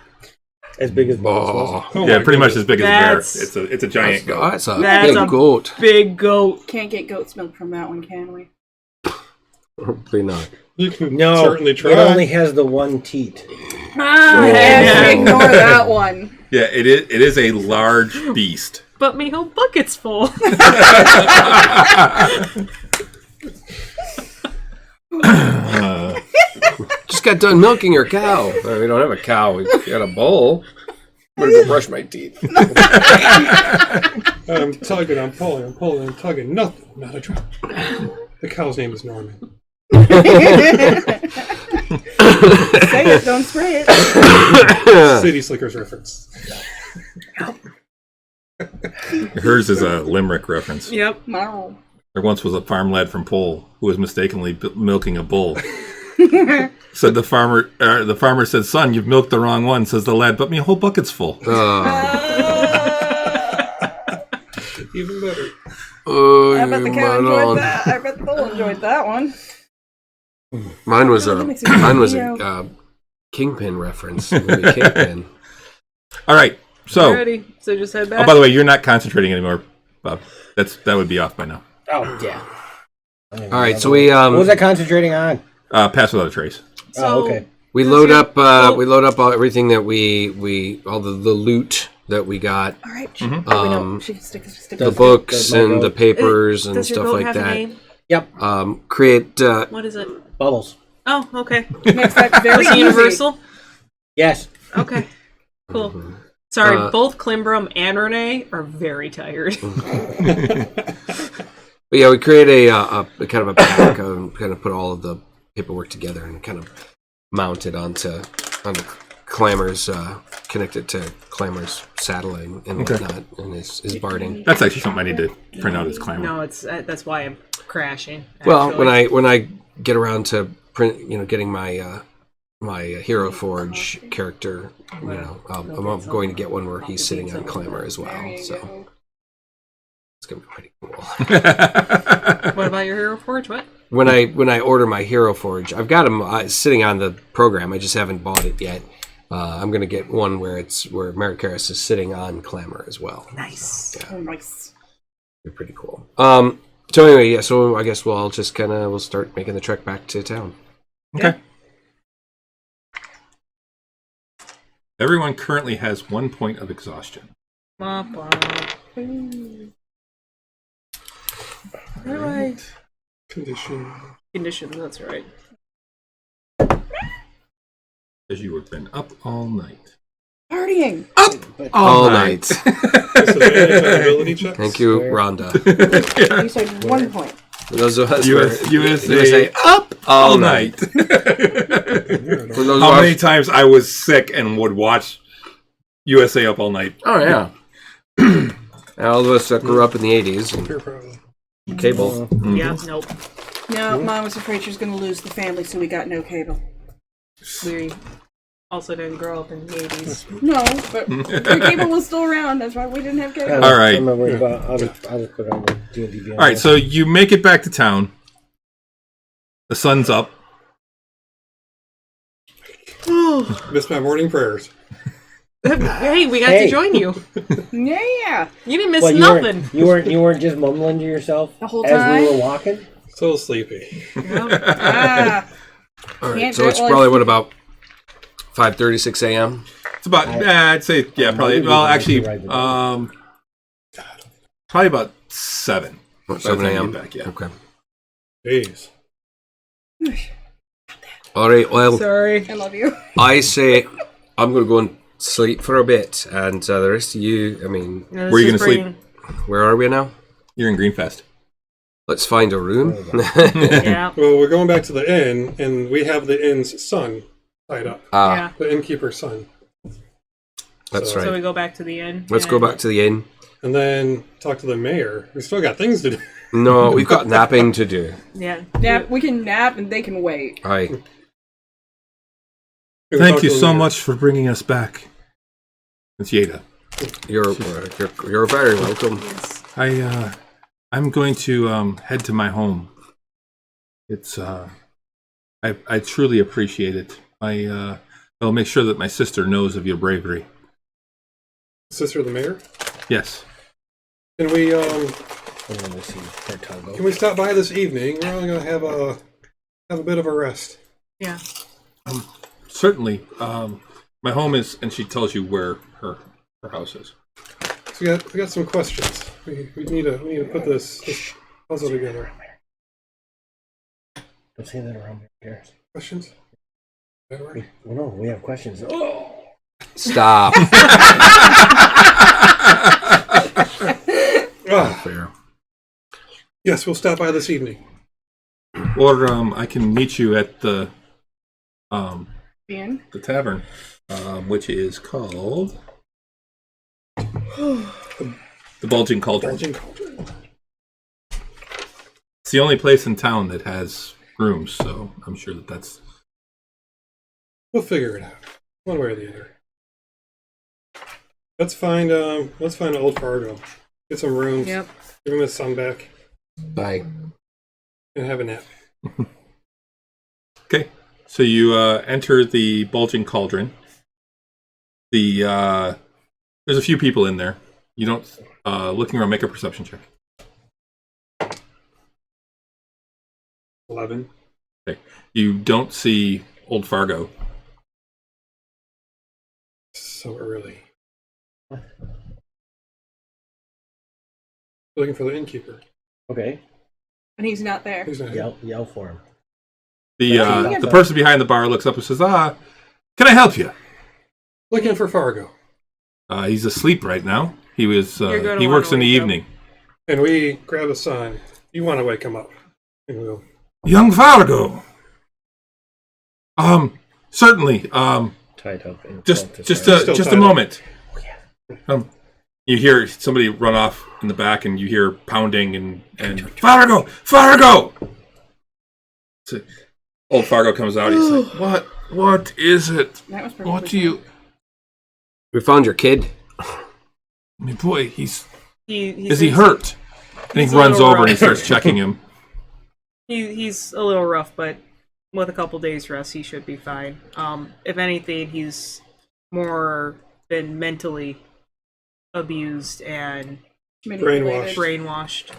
As big as Bones was. Oh, Oh Yeah, my pretty much goodness. as big as That's- a bear. It's a giant goat. that's a That's big a- goat. Big goat. Can't get goat's milk from that one, can we? Probably not. You can No, certainly try. it only has the one teat. Ah, Yeah. ignore that one. Yeah, it is a large beast. But my whole bucket's full. Just got done milking your cow. We don't have a cow. We got a bowl. I'm gonna go brush my teeth. I'm tugging, I'm pulling, I'm tugging. Nothing, not a drop. The cow's name is Norman. Say it, don't spray it. City Slickers reference. Hers is a limerick reference. Yep. Marl. There once was a farm lad from Pole who was mistakenly milking a bull. Said the farmer. The farmer said, "Son, you've milked the wrong one." Says the lad, "But me whole bucket's full." Even better. Oh, I bet the cow right enjoyed on. that. I bet the bull enjoyed that one. Mine was That makes it a video. Kingpin reference. Movie Kingpin. All right. So, Ready. So just head oh, back. by the way, you're not concentrating anymore, Bob. That would be off by now. Oh, yeah. All right, so we What was I concentrating on? Pass without a trace. Oh, okay. we load up all everything that we all the loot that we got, All right. Mhm. Oh, we know. She can stick the Does- books does my and goat- the papers and Does your stuff goat like have a that. name? Yep. Create What is it? Bubbles. Oh, okay. Makes that very Was it easy. universal? Yes. Okay. Cool. Sorry, Uh, both Klimbrum and Renee are very tired. But yeah, we create a kind of a pack, kind of put all of the paperwork together and kind of mount it onto Clamor's, connect it to Clamor's saddling and whatnot, and his barding. That's actually something I need to print out as clamor. No, it's that's why I'm crashing. Well, actually. when I get around to print, getting my my Hero Forge character, I'm going to get one where he's sitting on Clamor as well. There you So go. it's gonna be pretty cool. What about your Hero Forge? What? When I order my Hero Forge, I've got him sitting on the program. I just haven't bought it yet. I'm gonna get one where Marikaris is sitting on Clamor as well. Nice. Oh, nice. It'd be pretty cool. So anyway, yeah. So I guess we'll start making the trek back to town. Okay. Everyone currently has 1 point of exhaustion. Womp womp. Alright. Condition. Conditions, that's right. As you have been up all night. Partying. All night. Disadvantage on ability checks. Thank you, Rhonda. You said 1 point. For those of us USA up all night. For those How of many us, times I was sick and would watch USA Up All Night? oh yeah. All of us that grew up in the '80s and Pure problem. cable. Yeah, nope. No, Mom was afraid she was going to lose the family, so we got no cable. We also didn't grow up in the 80s. No, but the cable was still around. That's why we didn't have cable. All right. I'm not worried about. I'll just put it on the D&D Beyond. All right, so you make it back to town. The sun's up. Missed my morning prayers. Hey, we got Hey. to join you. Yeah. You didn't miss What, nothing. You weren't just mumbling to yourself The whole as time? we were walking. So sleepy. Ah. All right, Can't so do it it's while probably it's- what about 5:36 a.m. It's about, I'd say, yeah, probably. Well, actually, probably about 7. by the 7 time you a.m. get back, yeah. Okay. Jeez. All right. Well, Sorry. I love you. I say I'm going to go and sleep for a bit, and the rest of you. I mean, Where are you gonna sleep? where are we now? You're in Greenfest. Let's find a room. Yeah. Well, we're going back to the inn, and we have the inn's son tied up. Ah, Yeah. The innkeeper's son. that's So- right. So we go back to the inn. Let's go back to the inn. and then talk to the mayor. We still got things to do. No, we've got napping to do. Yeah. Nap. We can nap, and they can wait. Aye. Thank you so much for bringing us back. It's Yeda. You're very welcome. I'm going to head to my home. It's I truly appreciate it. I'll make sure that my sister knows of your bravery. Sister of the mayor. Yes. Can we Let me see her tongue. can we stop by this evening? We're only gonna have a bit of a rest. Yeah. Certainly. My home is, and she tells you where her house is. So we got some questions. We need to put this puzzle together. Don't say that around my ears. Questions? Is that right? Well, no, we have questions. Oh! Stop. Fair. Yes, we'll stop by this evening. Or I can meet you at the Ian? tavern, which is called the Bulging Cauldron. Bulging Cauldron. It's the only place in town that has rooms, so I'm sure that's. We'll figure it out, one way or the other. Let's find Old Fargo. Get some rooms. Yep. Give him his son back, Bye. and have a nap. Okay, so you enter the Bulging Cauldron. There's a few people in there. You don't looking around. Make a perception check. 11. Okay, you don't see Old Fargo. So early. Looking for the innkeeper. Okay. And he's not there. He's not. Yell for him. The person behind the bar looks up and says, can I help you?" Looking for Fargo. He's asleep right now. He was. You're gonna He wanna works in the wake up. evening. And we grab his son. You want to wake him up. And we'll. Young Fargo. Certainly. Tied up. In Just Still a tied up. moment. You hear somebody run off in the back, and you hear pounding and Fargo. So, Old Fargo comes out. He's like, What is it? That was probably What do you? We found your kid. My boy, is he He's hurt? And he's he a runs little over and he rough. starts checking him. He's a little rough, but with a couple days rest, he should be fine. If anything, he's more been mentally abused and manipulated. brainwashed,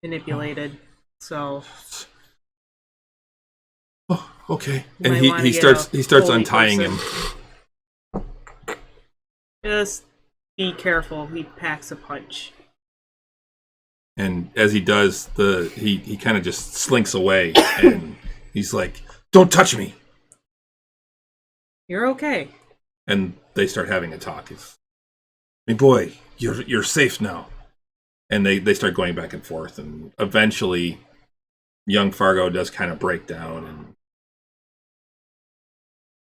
manipulated. So Oh, okay. You And might wanna he get starts a holy untying person. him. just be careful. He packs a punch. And as he does, he kind of just slinks away, and he's like, "Don't touch me!" You're okay. And they start having a talk. "My boy, you're safe now." And they start going back and forth, and eventually, young Fargo does kind of break down,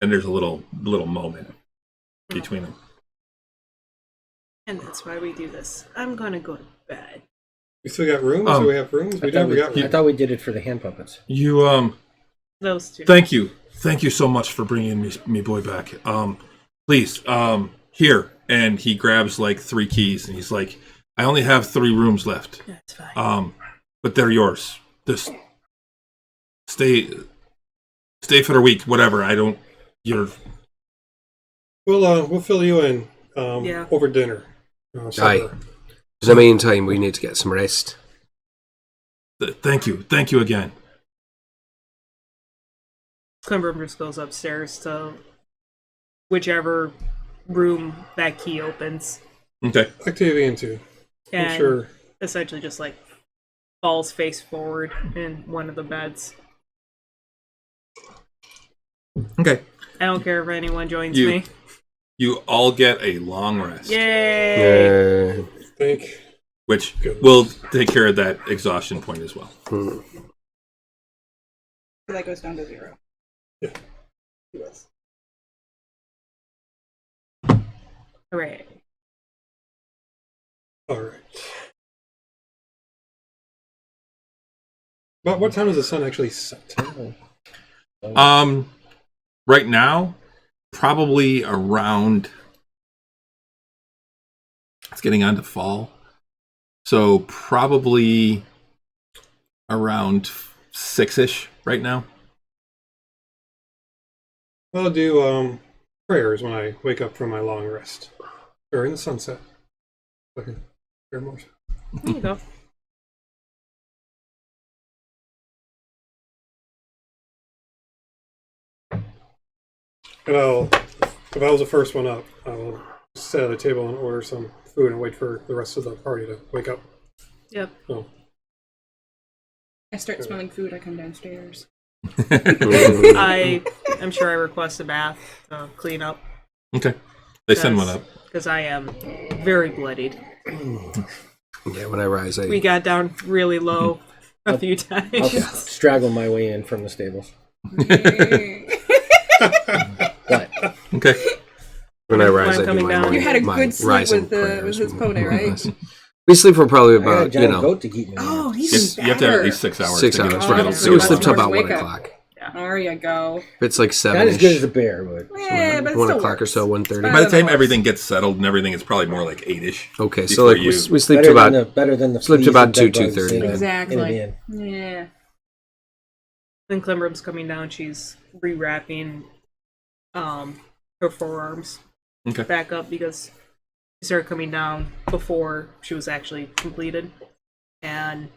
and there's a little moment between them. And that's why we do this. I'm gonna go to bed. We still got rooms? Do we have rooms? We never got I rooms. thought we did it for the hand puppets. You Those two. Thank you so much for bringing me boy back. Please, here. And he grabs like 3 keys, and he's like, "I only have 3 rooms left. That's fine. But they're yours. Just stay for a week, whatever. You're We'll fill you in Yeah. over dinner. Supper. In the meantime, we need to get some rest. Thank you again." Climbrum just goes upstairs to whichever room that key opens. Okay. Octavian too. I'm And sure. essentially just like falls face forward in one of the beds. Okay. I don't care if anyone joins You- me. You all get a long rest, Yay! Think. which will take care of that exhaustion point as well. So that goes down to 0. Yeah. Yes. Hooray. All right. But what time does the sun actually set? Right now, probably around. It's getting on to fall, so probably around 6-ish right now. I'll do prayers when I wake up from my long rest during the sunset. Okay. Very much. There you go. And if I was the first one up, I'll sit at the table and order some food and wait for the rest of the party to wake up. Yep. So, I start smelling food. I come downstairs. I am sure I request a bath to clean up. Okay, they send one up. Because I am very bloodied. Yeah, when I rise, We got down really low a few times. I'll straggle my way in from the stables. What? Okay. when I rise, I'm I do coming my down. morning, You had a my good sleep rising with prayers. his pony, right? We sleep for probably I got a about giant goat to keep me. Oh, You he's have to have at least 6 hours. 6 to get hours, to right? get So we to sleep till about Wake 1 up. o'clock. There you go. If it's like 7 Not as good as a bear, but Yeah, but it 1 still o'clock or works. so, 1:30. By the time Horse. everything gets settled and everything, it's probably more like 8-ish. Okay, so Before like you- we sleep to about better than the sleep to fleas about and 2, bed bugs 2:30. in a- Exactly. in a bin. Yeah. Then Clembrum's coming down. She's rewrapping her forearms Okay. back up because she started coming down before she was actually completed. And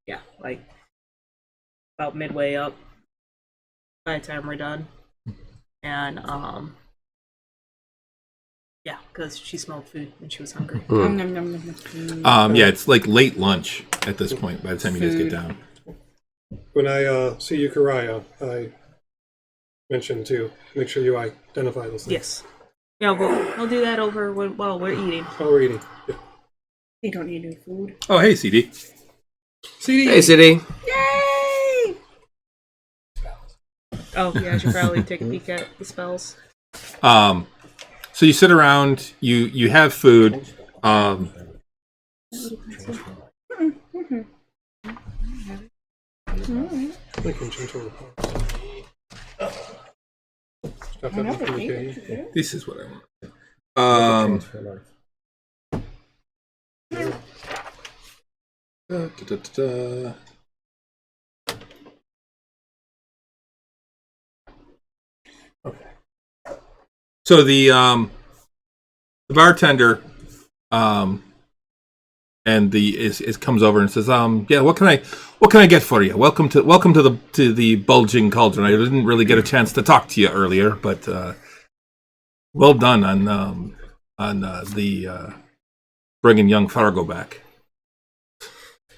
yeah, like about midway up by the time we're done. And yeah, because she smelled food and she was hungry. Nom, nom, nom, nom, nom. Yeah, it's like late lunch at this point by the time you guys get down. When I see Eukaraya, I mentioned to make sure you identify those things. Yes. Yeah, we'll do that over while we're eating. While we're eating. Yeah. They don't need new food. Oh, hey, CD. CD! Hey, City. Yay! Oh, yeah, I should probably take a peek at the spells. So you sit around, you have food. Like in gentle repose. Stop that with communicating. This is what I want. Da, da, da, da. Okay. So the bartender and is comes over and says, yeah, what can I get for you? Welcome to the Bulging Cauldron. I didn't really get a chance to talk to you earlier, but well done on the bringing young Fargo back.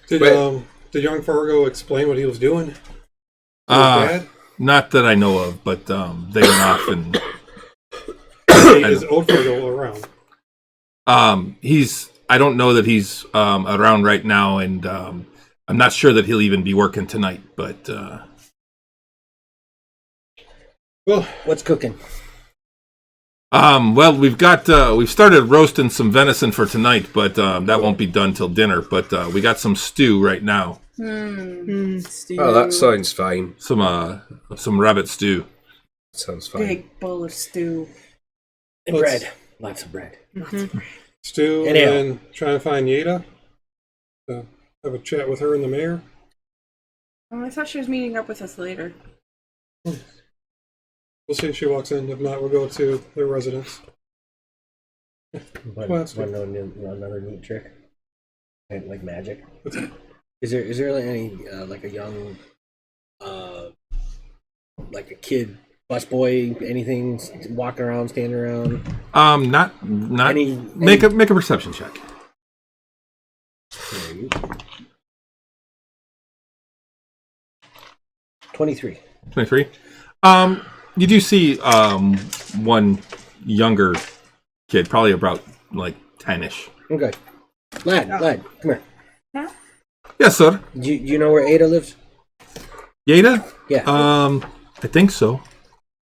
Did young Fargo explain what he was doing? To his dad? Not that I know of, but they went off and Is old Fargo around? I don't know that he's around right now, and I'm not sure that he'll even be working tonight. But Well, What's cooking? well, we've started roasting some venison for tonight, but that won't be done till dinner. But we got some stew right now, Oh, that sounds fine. some rabbit stew. Sounds fine. Big bowl of stew. And Let's- bread. Lots of bread. stew And and ale. then try and find Yeda. Have a chat with her and the mayor. Oh, I thought she was meeting up with us later. We'll see if she walks in. If not, we'll go to their residence. But Well, that's want to know another neat trick? Like magic? What's that? Is there like any like a young like a kid busboy, anything walking around, standing around? Not make a perception check. 23. 23. You do see one younger kid, probably about like 10-ish. Okay. Lad, come here. Yes, sir. Do you know where Ada lives? Yeda? Yeah. I think so.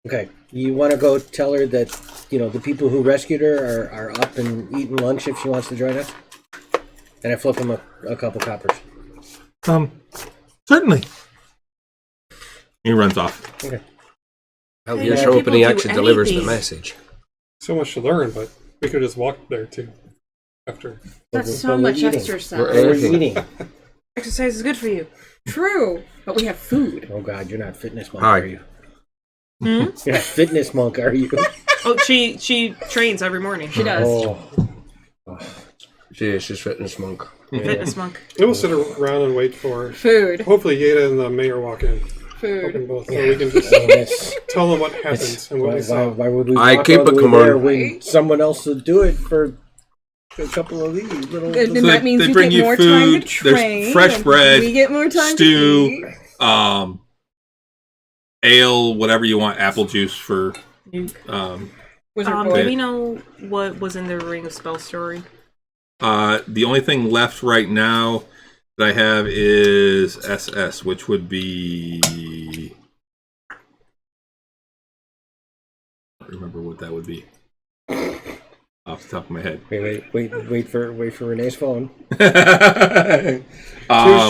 Okay. You want to go tell her that, the people who rescued her are up and eating lunch if she wants to join us? And I flip him a couple coppers. Certainly. He runs off. Okay. Well, Hey, you yeah, show up people and he do actually delivers the anything. message. So much to learn, but we could just walk there too. After. That's so But we're much eating. exercise. We're eating. Exercise is good for you. True, but we have food. Oh, God, you're not fitness monk, Hi. are you? Hmm? You're not fitness monk, are you? Oh, she trains every morning. She does. Oh. She's fitness monk. Fitness monk. And we'll sit around and wait for. Food. Hopefully, Yeda and the mayor walk in. Food. Open both, so we can just Yes. tell them what happens and what we saw. Why would we I walk keep all the it way coming. there when someone else would do it for a couple of these little... And So that means they we bring get you more food, time to there's train. fresh and bread, We get more time stew, to eat. Ale, whatever you want, apple juice for. Wizard Do boy. we know what was in the Ring of Spell story? The only thing left right now that I have is SS, which would be. I don't remember what that would be off the top of my head. Wait for Renee's phone. Two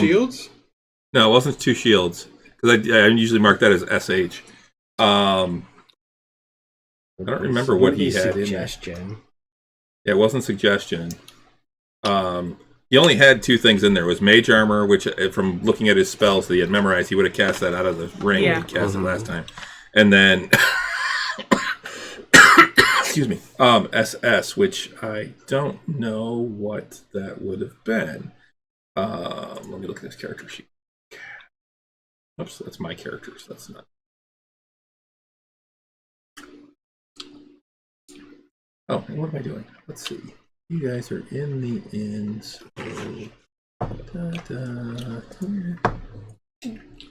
shields? No, it wasn't two shields because I usually mark that as SH. I don't remember what he had in there. Suggestion. Yeah, it wasn't suggestion. He only had two things in there. It was mage armor, which from looking at his spells that he had memorized, he would have cast that out of the ring when he cast it last time. And then excuse me, SS, which I don't know what that would have been. Let me look at this character sheet. Oops, that's my characters. That's not. Oh, and what am I doing? Let's see. You guys are in the inn. So...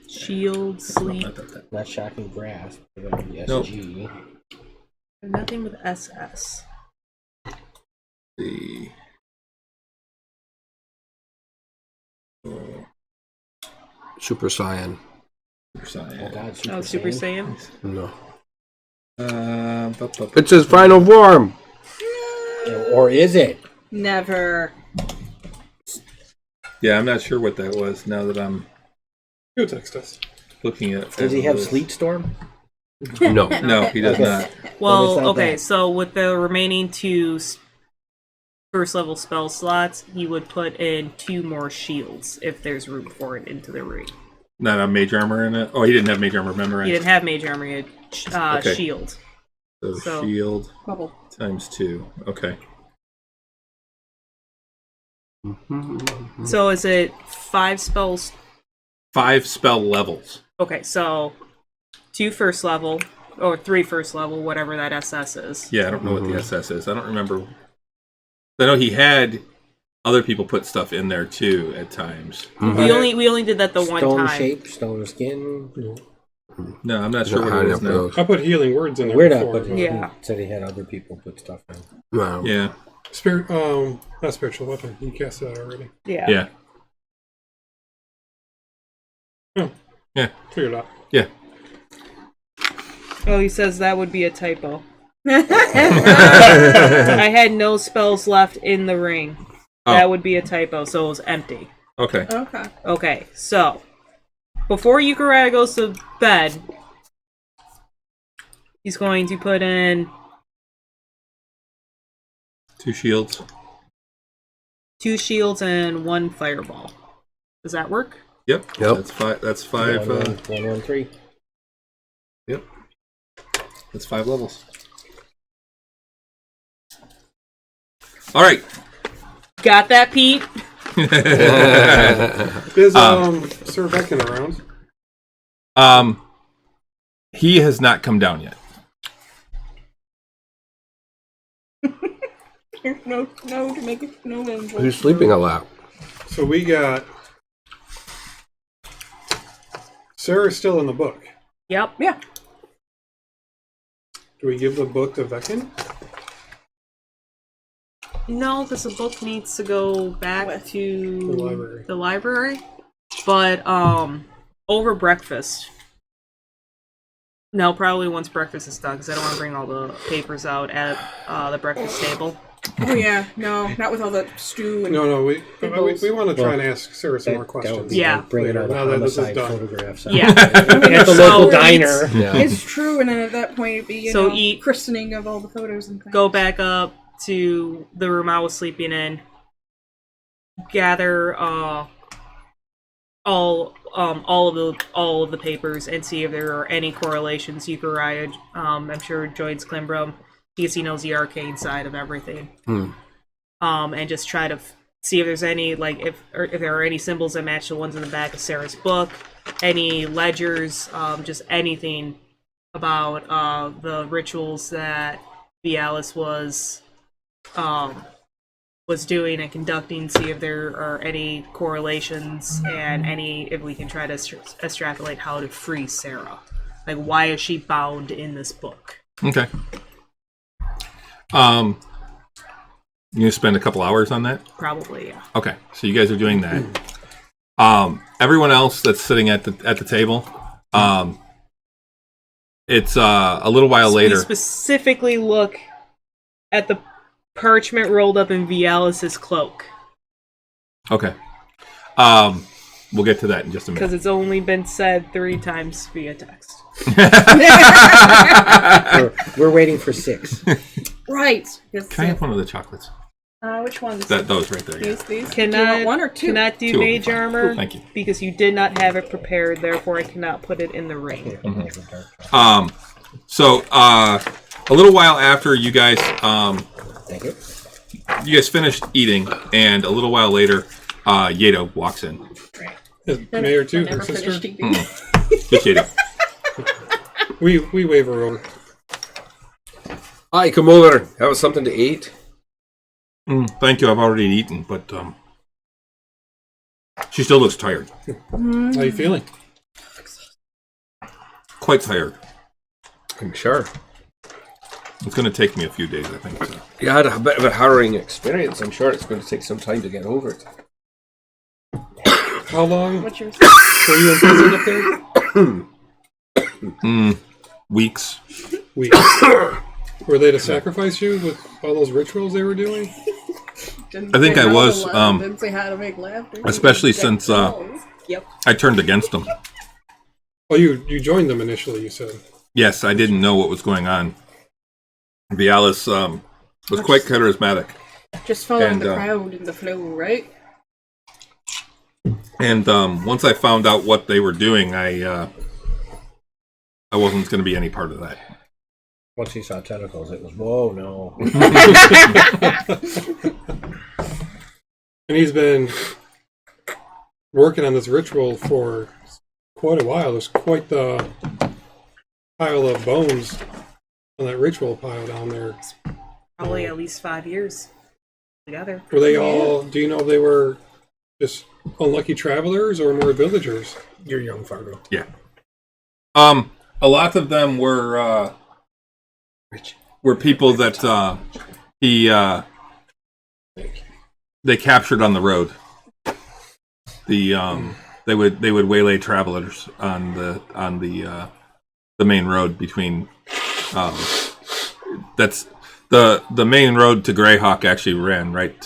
Shield, sleep. Not shocking grasp. But that'd be Nope. SG. Nothing with SS. See. Oh, Super Saiyan. Super Saiyan. Oh, God, Super Oh, Super Saiyan. Saiyan. No. But It's his final form. Or is it? Never. yeah, I'm not sure what that was now that I'm Go text us. looking at. Does he have this. Sleet Storm? No. No, he does Okay. not. Then it's Well, not okay, that. so with the remaining two first level spell slots, he would put in 2 more shields if there's room for it into the ring. Not a mage armor in it. Oh, he didn't have mage armor memorized. He didn't have mage armor, he had Okay. shield. So shield Bubble. times 2. Okay. So is it 5 spells? 5 spell levels. Okay, so 2 first level, or 3 first level, whatever that SS is. Yeah, I don't know what the SS is. I don't remember. I know he had other people put stuff in there too at times. We only did that the one Stone time. shape, stone skin. No, I'm not sure Not what high it enough is for now. those. I put healing words in there We're not, before. but Yeah. he said he had other people put stuff in. No. Yeah, Spirit, not spiritual weapon. You cast that already. Yeah. yeah, Yeah, figured it out. yeah. Oh, he says that would be a typo. I had no spells left in the ring. Oh. That would be a typo, so it was empty. Okay. Okay. Okay, so before Yukarata goes to bed, he's going to put in 2 shields. 2 shields and 1 fireball. Does that work? Yep. Yep. That's 5. That's 5. 113. Yep. That's 5 levels. All right. Got that, Pete? Is Sir Becken around? He has not come down yet. No, to make it no angel. He's sleeping a lot. So we got. Sarah's still in the book. Yep. Yeah. Do we give the book to Becken? No, because the book needs to go back What? to The library. the library. But over breakfast, No, probably once breakfast is done, because I don't want to bring all the papers out at the breakfast table. Oh yeah, no, not with all the stew and No, we Pimples. want to try and ask Sarah some more That would questions. be Yeah. like bringing all the Now that this is homicide done. photographs out. Yeah. At the So local it's- diner. Yeah. It's true, and then at that point it'd be you So know eat- christening of all the photos and things. Go back up to the room I was sleeping in. Gather all of the papers and see if there are any correlations. Euchariah, I'm sure joins Climbrum because he knows the arcane side of everything. And just try to see if there's any if there are any symbols that match the ones in the back of Sarah's book, any ledgers, just anything about the rituals that Vialis was doing and conducting, see if there are any correlations and if we can try to extrapolate how to free Sarah. Like, why is she bound in this book? Okay. You spend a couple hours on that? Probably, yeah. Okay, so you guys are doing that. Everyone else that's sitting at the table, it's a little while We later. specifically look at the parchment rolled up in Vialis's cloak, Okay. We'll get to that in just a minute. because it's only been said 3 times via text. We're waiting for 6. Right. Can I have one of the chocolates? Which ones? Those right there. Yeah. These. Do you Cannot want one or two? Cannot do Two will be mage fine. armor. Thank you. Because you did not have it prepared, therefore I cannot put it in the ring. So a little while after you guys Thank you. finished eating, and a little while later, Yedo walks in. Is Mayor too, her Never sister. finished eating. Just Yedo. We wave her over. Hi, come over. Have something to eat. Thank you. I've already eaten, but she still looks tired. How you feeling? Quite tired. I'm sure. It's going to take me a few days, I think. So. You had a bit of a harrowing experience. I'm sure it's going to take some time to get over it. How long What's yours? were you in prison up there? Weeks. Weeks. Were they to sacrifice you with all those rituals they were doing? Didn't I think say I how to was, laugh, didn't say how to make laughter. especially since Yep. I turned against them. Oh, you joined them initially, you said. Yes, I didn't know what was going on. Vialis was quite charismatic. Just following and, the crowd and the flow, right? And once I found out what they were doing, I wasn't going to be any part of that. Once he saw tentacles, it was, whoa, no. And he's been working on this ritual for quite a while. There's quite the pile of bones on that ritual pile down there. Probably at least 5 years together. Were they all, do you know if they were just unlucky travelers or more villagers? You're young, Fargo. Yeah. A lot of them were people that they captured on the road. They would waylay travelers on the main road between that's the main road to Greyhawk actually ran right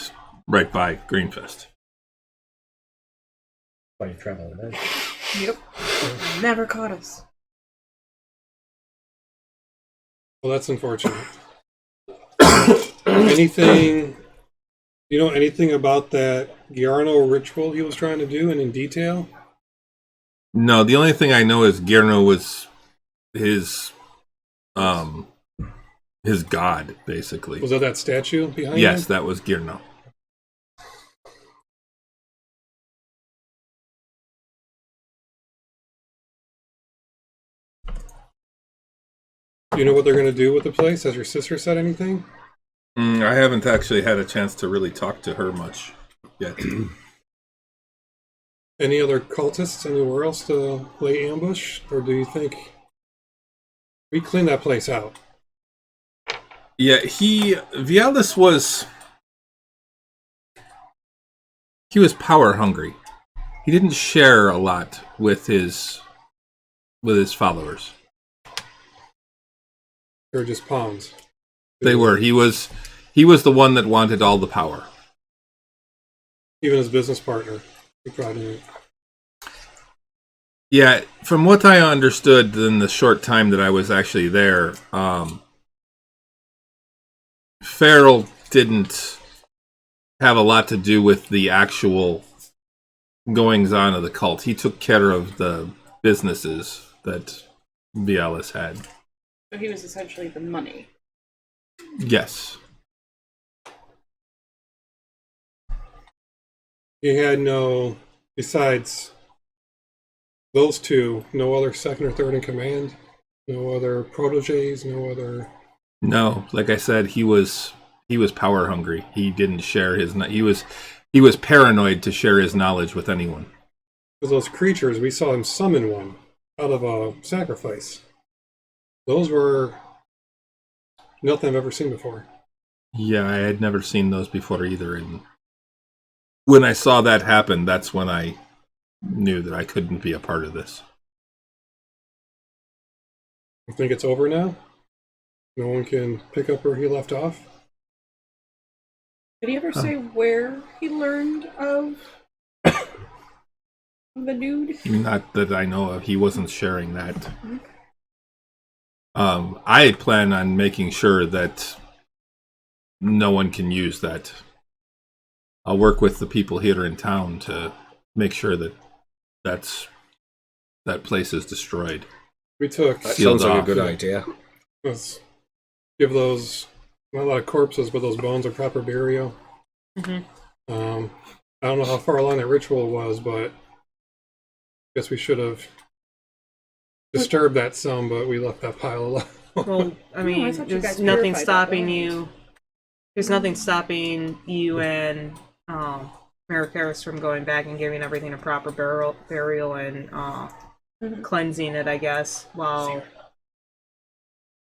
by Greenfest. Why you traveling then? Yep. Never caught us. Well, that's unfortunate. Anything, you know anything about that Giarno ritual he was trying to do and in detail? No, the only thing I know is Gierno was his god, basically. Was that statue behind Yes, him? that was Gierno. Do you know what they're going to do with the place? Has your sister said anything? I haven't actually had a chance to really talk to her much yet. Any other cultists anywhere else to lay ambush? Or do you think we clean that place out? Yeah, Vialis was power hungry. He didn't share a lot with his followers. They were just pawns. They were. He was the one that wanted all the power. Even his business partner. He probably didn't. Yeah, from what I understood in the short time that I was actually there, Farrell didn't have a lot to do with the actual goings on of the cult. He took care of the businesses that Vialis had. So he was essentially the money. Yes. He had no, besides those two, no other second or third in command, no other proteges, no other. No, like I said, he was power hungry. He didn't share his. He was paranoid to share his knowledge with anyone. Because those creatures, we saw him summon one out of a sacrifice. Those were nothing I've ever seen before. Yeah, I had never seen those before either. And when I saw that happen, that's when I knew that I couldn't be a part of this. I think it's over now. No one can pick up where he left off. Did he ever say where he learned of the dude? Not that I know of. He wasn't sharing that. I plan on making sure that no one can use that. I'll work with the people here in town to make sure that that place is destroyed. We took. That Sealed sounds like off. a good idea. Let's give those, not a lot of corpses, but those bones a proper burial. Mm-hmm. I don't know how far along that ritual was, but I guess we should have disturbed that some, but we left that pile alone. Well, I I mean, thought you there's guys nothing purified that stopping bones. you. There's nothing stopping you and Maricaris from going back and giving everything a proper burial and cleansing it, I guess, while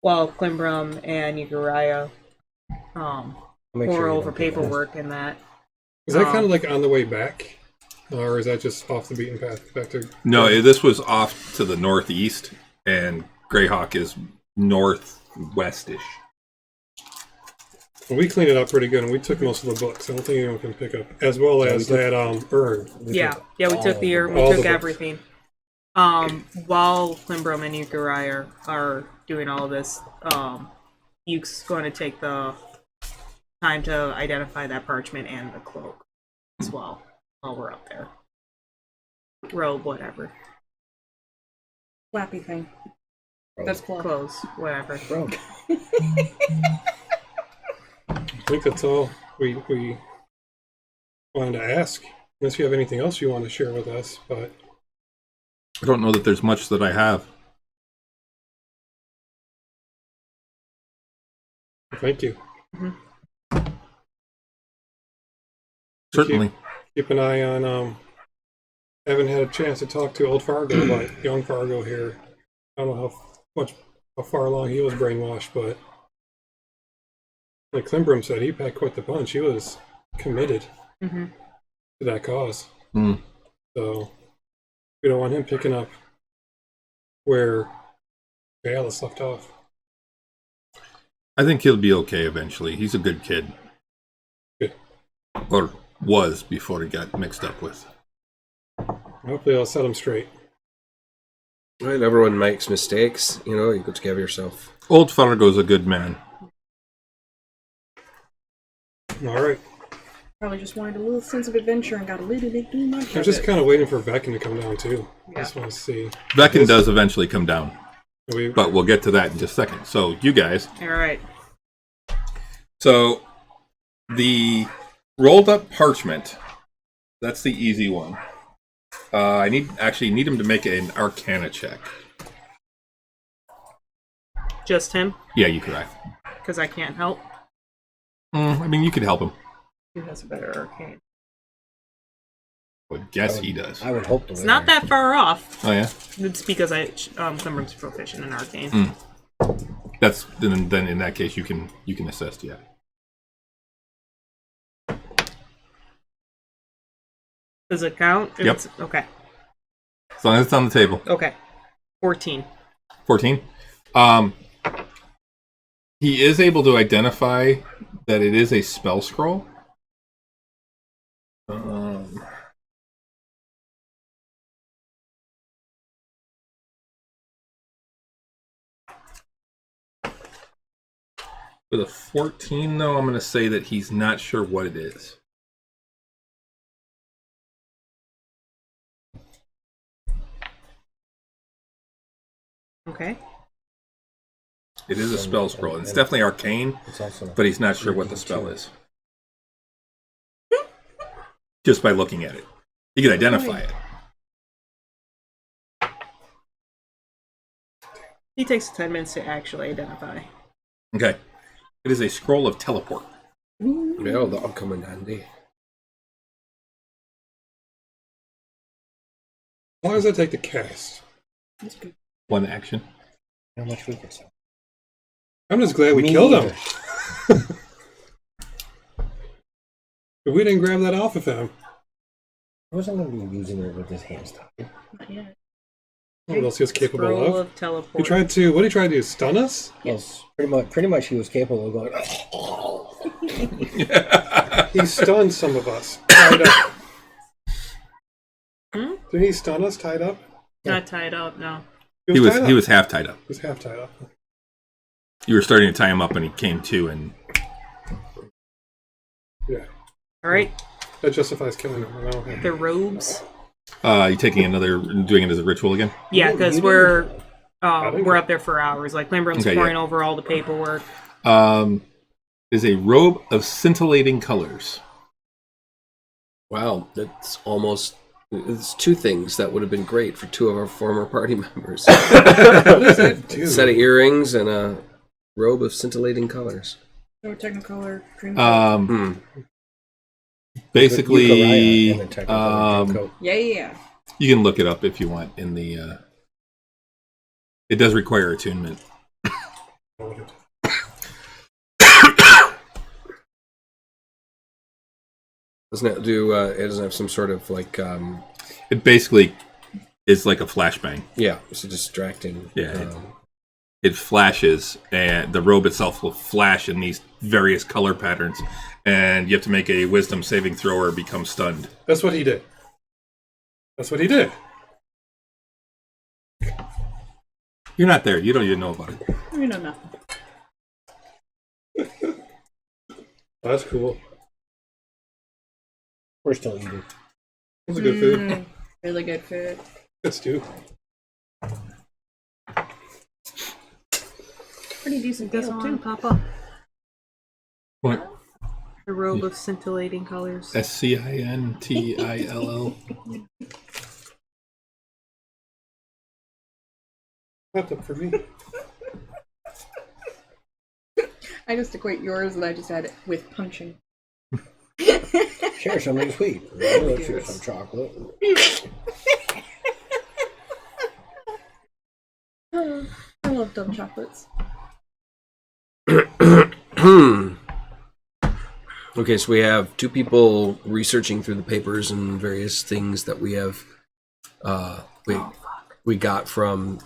Klimbrum and Uriah pour over paperwork and that. Is that kind of like on the way back? Or is that just off the beaten path back to... No, this was off to the northeast, and Greyhawk is northwestish. Well, we cleaned it up pretty good, and we took most of the books. I don't think anyone can pick up. As well as that urn. Yeah, we took the urn, we all the took books. everything. While Klimbrum and Uriah are doing all of this, Yuke's going to take the time to identify that parchment and the cloak as well while we're up there. Robe, whatever. Flappy thing. That's close. Clothes, whatever. Bro, I think that's all we wanted to ask. Unless you have anything else you want to share with us, but... I don't know that there's much that I have. Thank you. Certainly. Keep an eye on, haven't had a chance to talk to old Fargo, but young Fargo here. I don't know how far along he was brainwashed, but like Klimbrum said, he packed quite the punch. He was committed to that cause. Mm. So we don't want him picking up where Alice left off. I think he'll be okay eventually. He's a good kid. Good. Or was before he got mixed up with. Hopefully I'll set him straight. Right, everyone makes mistakes. You know, you go together yourself. Old Fargo's a good man. All right. Probably just wanted a little sense of adventure and got a little bit too much. I'm just kind of waiting for Veckin to come down too. Just want to see. Veckin does eventually come down, We, but we'll get to that in just a second. So, you guys. All right. So, the rolled up parchment, that's the easy one. I need him to make an Arcana check. Just him, Yeah, you could. because I can't help. I mean, you could help him. Who has a better arcane? Would guess he does. I would hope to. It's not that far off. Oh yeah, It's because Clembrum's proficient in arcane. that's then in that case you can assist. Yeah. Does it count? Yep. Okay. As long as it's on the table. Okay. 14. 14. He is able to identify that it is a spell scroll. With a 14, though, I'm going to say that he's not sure what it is. Okay. It is a spell scroll. It's definitely arcane, but he's not sure what the spell is. Just by looking at it. He can identify it. He takes 10 minutes to actually identify. Okay. It is a scroll of teleport. Yeah, that'll come in handy. How long does that take to cast? One action. How much we can sell? I'm just glad we killed him. But we didn't grab that off of him. I wasn't going to be using it with his hands tied. Not yet. What else he was capable Scroll of? of teleport. He tried to. What did he try to do? Stun us? Yes. Pretty much he was capable of going, He stunned some of us. Tied up. Didn't he stun us tied up? Not tied up, no. He tied up. was half tied up. He was half tied up. You were starting to tie him up and he came to and... Yeah. Alright. That justifies killing him. I don't have The robes. you taking doing it as a ritual again? Yeah, because we're up there for hours. Like, Limbrum's pouring over all the paperwork. Is a robe of scintillating colors. Wow, that's almost... It's two things that would have been great for two of our former party members. What does that do? A set of earrings and a robe of scintillating colors. No Technicolor dream. Basically, Yeah. you can look it up if you want in the... it does require attunement. Doesn't it do? It doesn't have some sort of like. It basically is like a flashbang. Yeah, it's a distracting. Yeah, it flashes, and the robe itself will flash in these various color patterns, and you have to make a wisdom saving throw or become stunned. That's what he did. That's what he did. You're not there. You don't even know about it. We know nothing. That's cool. we're still eating. That's a good food. Really good food. Good stew. Pretty decent This deal, one, too. Papa. What? A robe of scintillating colors. SCINTILL. Not up for me. I just equate yours and I just add it with punching. Share something sweet. Let's share some chocolate. I love dumb chocolates. Okay, so we have two people researching through the papers and various things that we have. We got from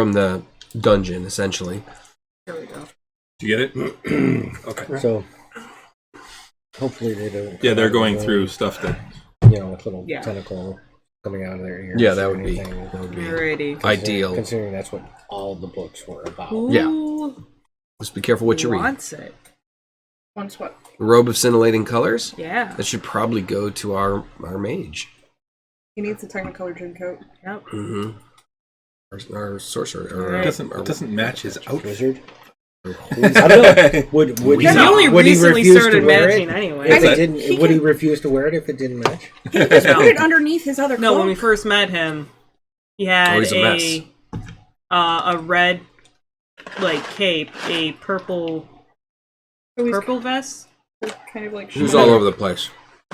the dungeon, essentially. There we go. Did you get it? Okay. So hopefully they don't. Yeah, they're going through stuff that... with little Yeah. tentacle coming out of their ears. Yeah, that or would be anything. Alrighty. ideal. Considering that's what all the books were about. Who Just be careful what you read. wants it? Once what? Robe of scintillating colors. Yeah. That should probably go to our mage. He needs a Technicolor dream coat. Yep. Mm-hmm. Our sorcerer. Or, Right. It doesn't match his outfit. Wizard. I don't know. Would He only would he recently refuse started to wear matching it? anyway. If mean, it didn't, he would he can- refuse to wear it if it didn't match? Put it underneath his other No, cloak. when we first met him, he had he's a mess. a red like cape, a purple So he's vest. kind of like He was all over the place.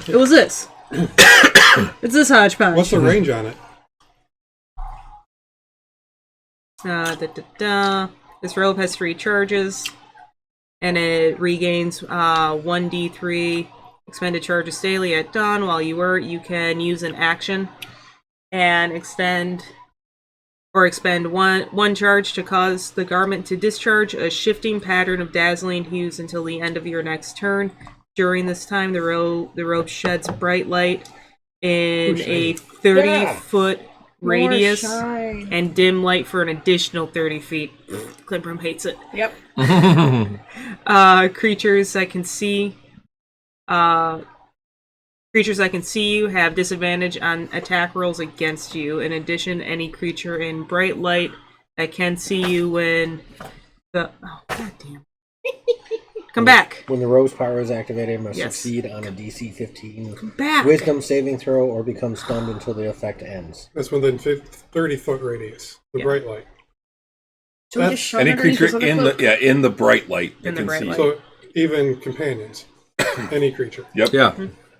It was this. It's this hodgepodge. What's the range on it? This robe has 3 charges, and it regains 1d3 expended charges daily at dawn. While you can use an action and extend or expend one charge to cause the garment to discharge a shifting pattern of dazzling hues until the end of your next turn. During this time, the robe sheds bright light in a 30-foot radius and dim light for an additional 30 feet. Climbroom hates it. Yep. Creatures that can see you have disadvantage on attack rolls against you. In addition, any creature in bright light that can see you when the goddamn come back. When the robe's power is activated, must Yes. succeed on a DC 15 Back. Wisdom saving throw or become stunned until the effect ends. That's within 30-foot radius. The bright light. So we just shove Any underneath creature his other cloak? in the bright light In the can bright see. light. So even companions, any creature. Yep. Yeah.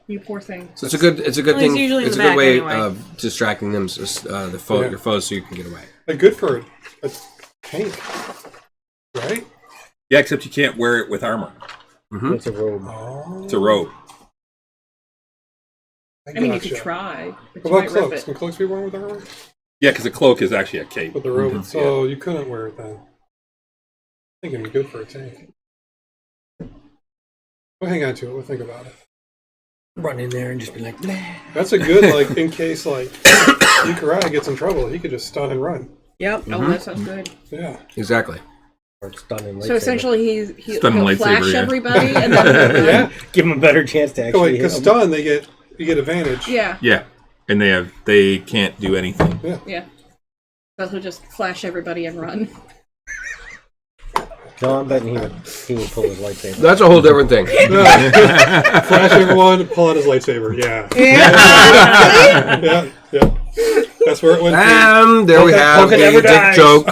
You poor thing. So it's a good Well, thing. he's usually in It's a the good back way anyway. of distracting them, your foes, so you can get away. Good for a tank, right? Yeah, except you can't wear it with armor. Mm-hmm. It's a robe. Oh, It's a robe. I mean, you could try. But you What might about rip cloaks? it. Can cloaks be worn with armor? Yeah, because a cloak is actually a cape. With the robe, so you couldn't wear it then. I think it'd be good for a tank. We'll hang on to it. We'll think about it. Run in there and just be like, nah. That's a good, like, in case, like, Yukaraya gets in trouble, he could just stun and run. Yep. Oh, that sounds good. Yeah. Exactly. Or stun and So essentially, he'll Stun and flash lightsaber, yeah. everybody, and then Yeah. give him a better chance to Oh, actually wait, hit because him. stun, you get advantage. yeah, Yeah, and they can't do anything. yeah. So he'll just flash everybody and run. No, I'm betting he would pull his lightsaber. That's a whole different thing. Flash everyone, pull out his lightsaber. Yeah. Yeah. Yeah. That's where it went. There we have Poke it never the dick dies. joke.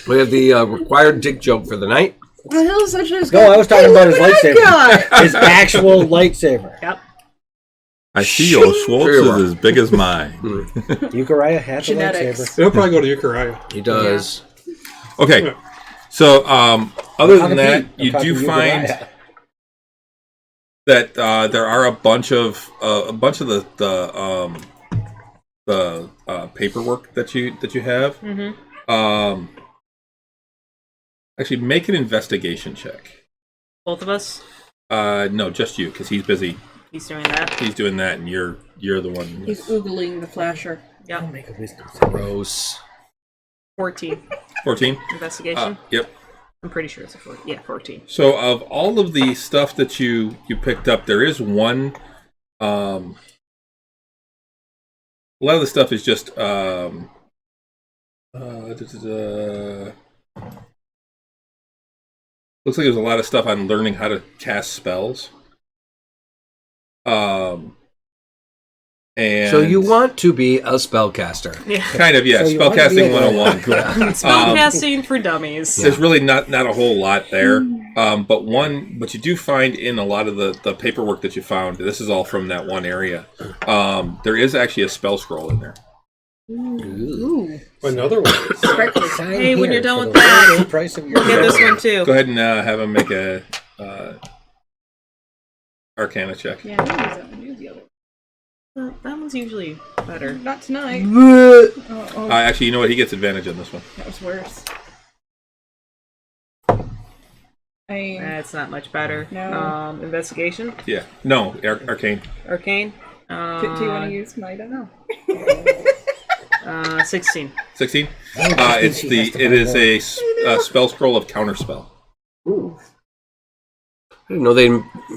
We have the required dick joke for the night. What the hell is such a No, I was talking about his Look at that lightsaber. His actual lightsaber. Yep. I see your Schwartz Sure you is as big as mine. Yukaraya had the Genetics. lightsaber. He'll probably go to Yukaraya. He does. Okay, so other I'm than that, talking you do Yukaraya. find that there are a bunch of the paperwork that you have. Mm-hmm. Actually, make an investigation check. Both of us. No, just you, because he's busy. He's doing that. He's doing that, and you're the one. He's oogling the flasher. Yep. Make a wisdom save. Gross. 14 14. investigation. Yep. I'm pretty sure it's a 14. Yeah, 14. So, of all of the stuff that you picked up, there is one. A lot of the stuff is just looks like there's a lot of stuff on learning how to cast spells. And So you want to be a spellcaster. Yeah. kind of, yeah, So you want to be spellcasting a- 101. Spellcasting for dummies. There's really not a whole lot there, but you do find in a lot of the paperwork that you found. This is all from that one area. There is actually a spell scroll in there. Ooh. Another one. Sign Hey, when here you're done for with the that, full price of your Get this one too. Go ahead and have him make a Arcana check. Yeah, I didn't use that one. Use the other one. That one's usually better. Not tonight. Oh, Actually, you know what? He gets advantage on this one. that was worse. That's not much better. No. Investigation. Yeah. No, Arcane. Arcane. Do you want to use my? I don't know. 16. 16. Oh, It is a spell scroll of counterspell. Ooh. I didn't know they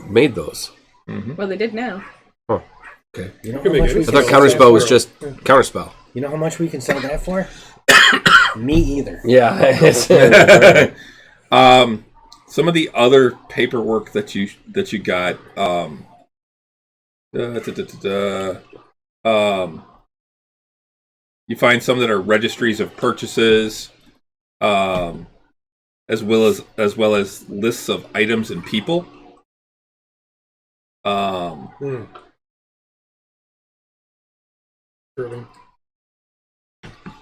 made those. Well, they did now. Oh, okay. You know Can how make much it. we I can thought sell that counterspell was for? just counterspell. You know how much we can sell that for? Me either. Yeah. Some of the other paperwork that you got. You find some that are registries of purchases, as well as lists of items and people. True.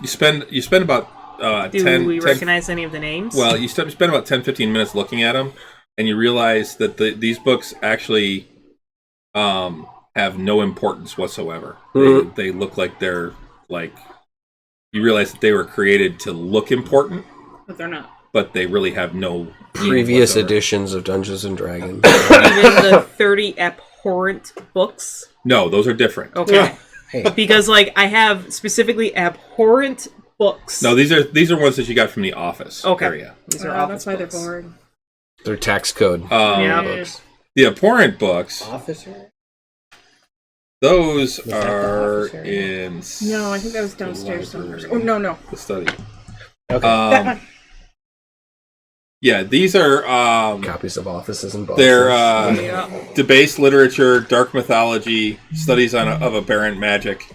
You spend about Do 10 we 10 recognize any of the names? Well, you spend about 10-15 minutes looking at them, and you realize that these books actually have no importance whatsoever. They look like they're like you realize that they were created to look important, But they're not. but they really have no meaning Previous whatsoever. editions of Dungeons and Dragons. Even the 30 abhorrent books. No, those are different. Okay. Hey, Because like I have specifically abhorrent books. No, these are ones that you got from the office Okay. area. These are Oh, office that's why books. they're boring. Their tax code. Yeah. Books. The abhorrent books, officer? those Was that the are office area? in No, I think that was downstairs somewhere. library. Oh, no. the study. Okay. That one. Yeah, these are Copies of offices and boxes. they're Yeah. debased literature, dark mythology, studies of aberrant magic,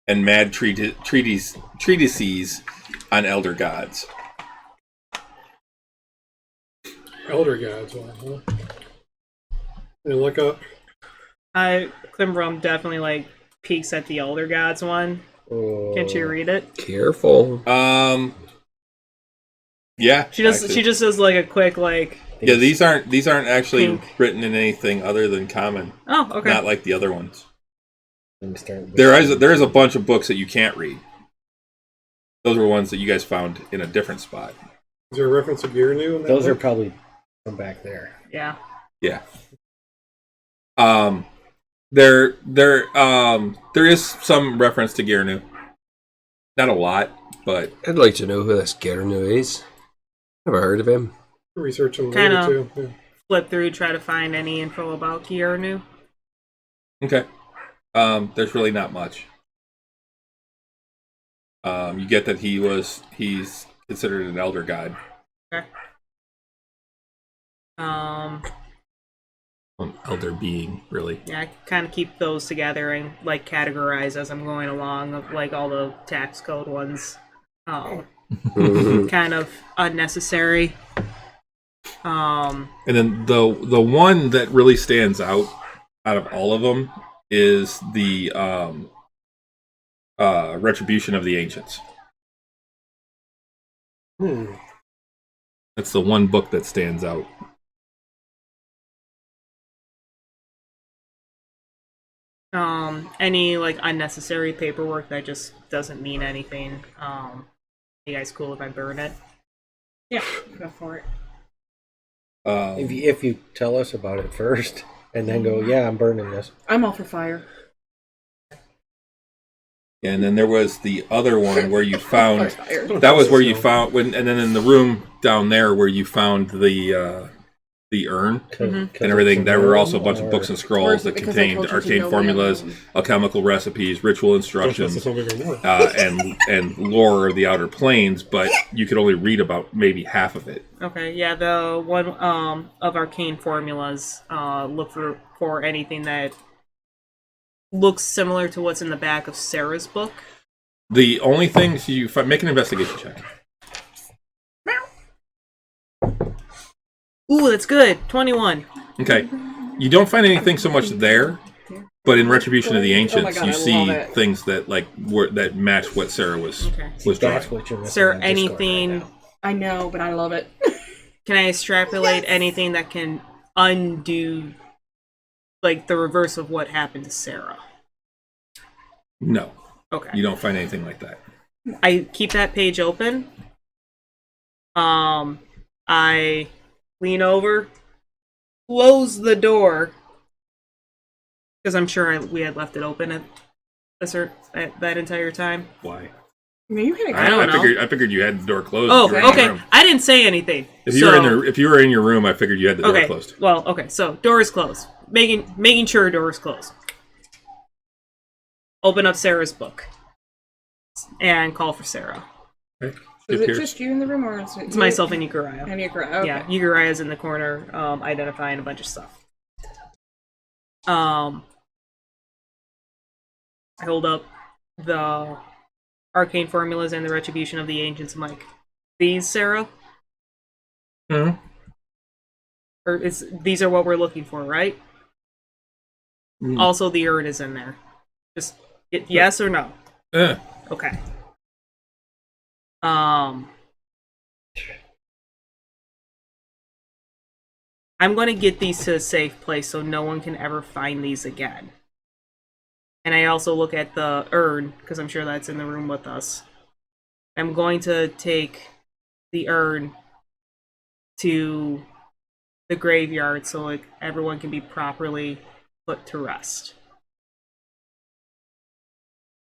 and mad treatises on elder gods. Elder gods, huh? And look up. Klimbrum definitely like peeks at the Elder Gods one. Can't you read it? Careful. Yeah, She just actually. does like a quick like. Yeah, these aren't actually Pink. written in anything other than common, Oh, okay. not like the other ones. There There is a bunch of books that you can't read. Those were ones that you guys found in a different spot. Is there a reference to Gear New in that Those are book? probably from back there. Yeah. Yeah. There is some reference to Girnu. Not a lot, but I'd like to know who this Gernu is. Never heard of him. Research them Kinda. later, too. Yeah. Flip through, try to find any info about Giornu. okay. There's really not much. You get that he's considered an elder god. Okay. An elder being, really. Yeah, I kind of keep those together and like categorize as I'm going along, of like all the tax code ones. Kind of unnecessary. And then the one that really stands out of all of them is the Retribution of the Ancients. That's the one book that stands out. Any like unnecessary paperwork that just doesn't mean anything. You guys cool if I burn it? Yeah, go for it. If you tell us about it first, and then go, yeah, I'm burning this. I'm all for fire. And then there was the other one where you found Fire. that was where you found and then in the room down there where you found the urn and everything. There were also a bunch of books and scrolls that Because I contained told you to arcane know formulas, when- alchemical recipes, ritual instructions, That's even more. and lore of the outer planes. But you could only read about maybe half of it. Okay, yeah, the one of arcane formulas. Look for anything that looks similar to what's in the back of Sarah's book. The only things you find, make an investigation check. Ooh, that's good. 21. Okay, you don't find anything so much there, but in Retribution of the Ancients, God, you I see love it. things that that match what Sarah was Okay. was drawing. That's what you're missing. Is there on Discord anything? right now. I know, but I love it. Can I extrapolate anything that can undo, like the reverse of what happened to Sarah? No, Okay. you don't find anything like that. I keep that page open. I lean over, close the door, because I'm sure we had left it open at that entire time. Why? I mean, you had I don't know. I figured you had the door closed. Oh, if you were in your okay. room. I didn't say anything. If you were in your room, I figured you had the door Okay. closed. Well, okay. So door is closed. Making sure door is closed. Open up Sarah's book and call for Sarah. Okay. Is It it appears- just you in the room, or is it It's myself and Ugariah. And okay. Yeah, Ugariah's in the corner, identifying a bunch of stuff. I hold up the arcane formulas and the retribution of the ancients. I'm like, these, Sarah? Mhm. Or these are what we're looking for, right? Also, the urn is in there. Just yes or no? Okay. I'm going to get these to a safe place so no one can ever find these again. And I also look at the urn, because I'm sure that's in the room with us. I'm going to take the urn to the graveyard so like everyone can be properly put to rest.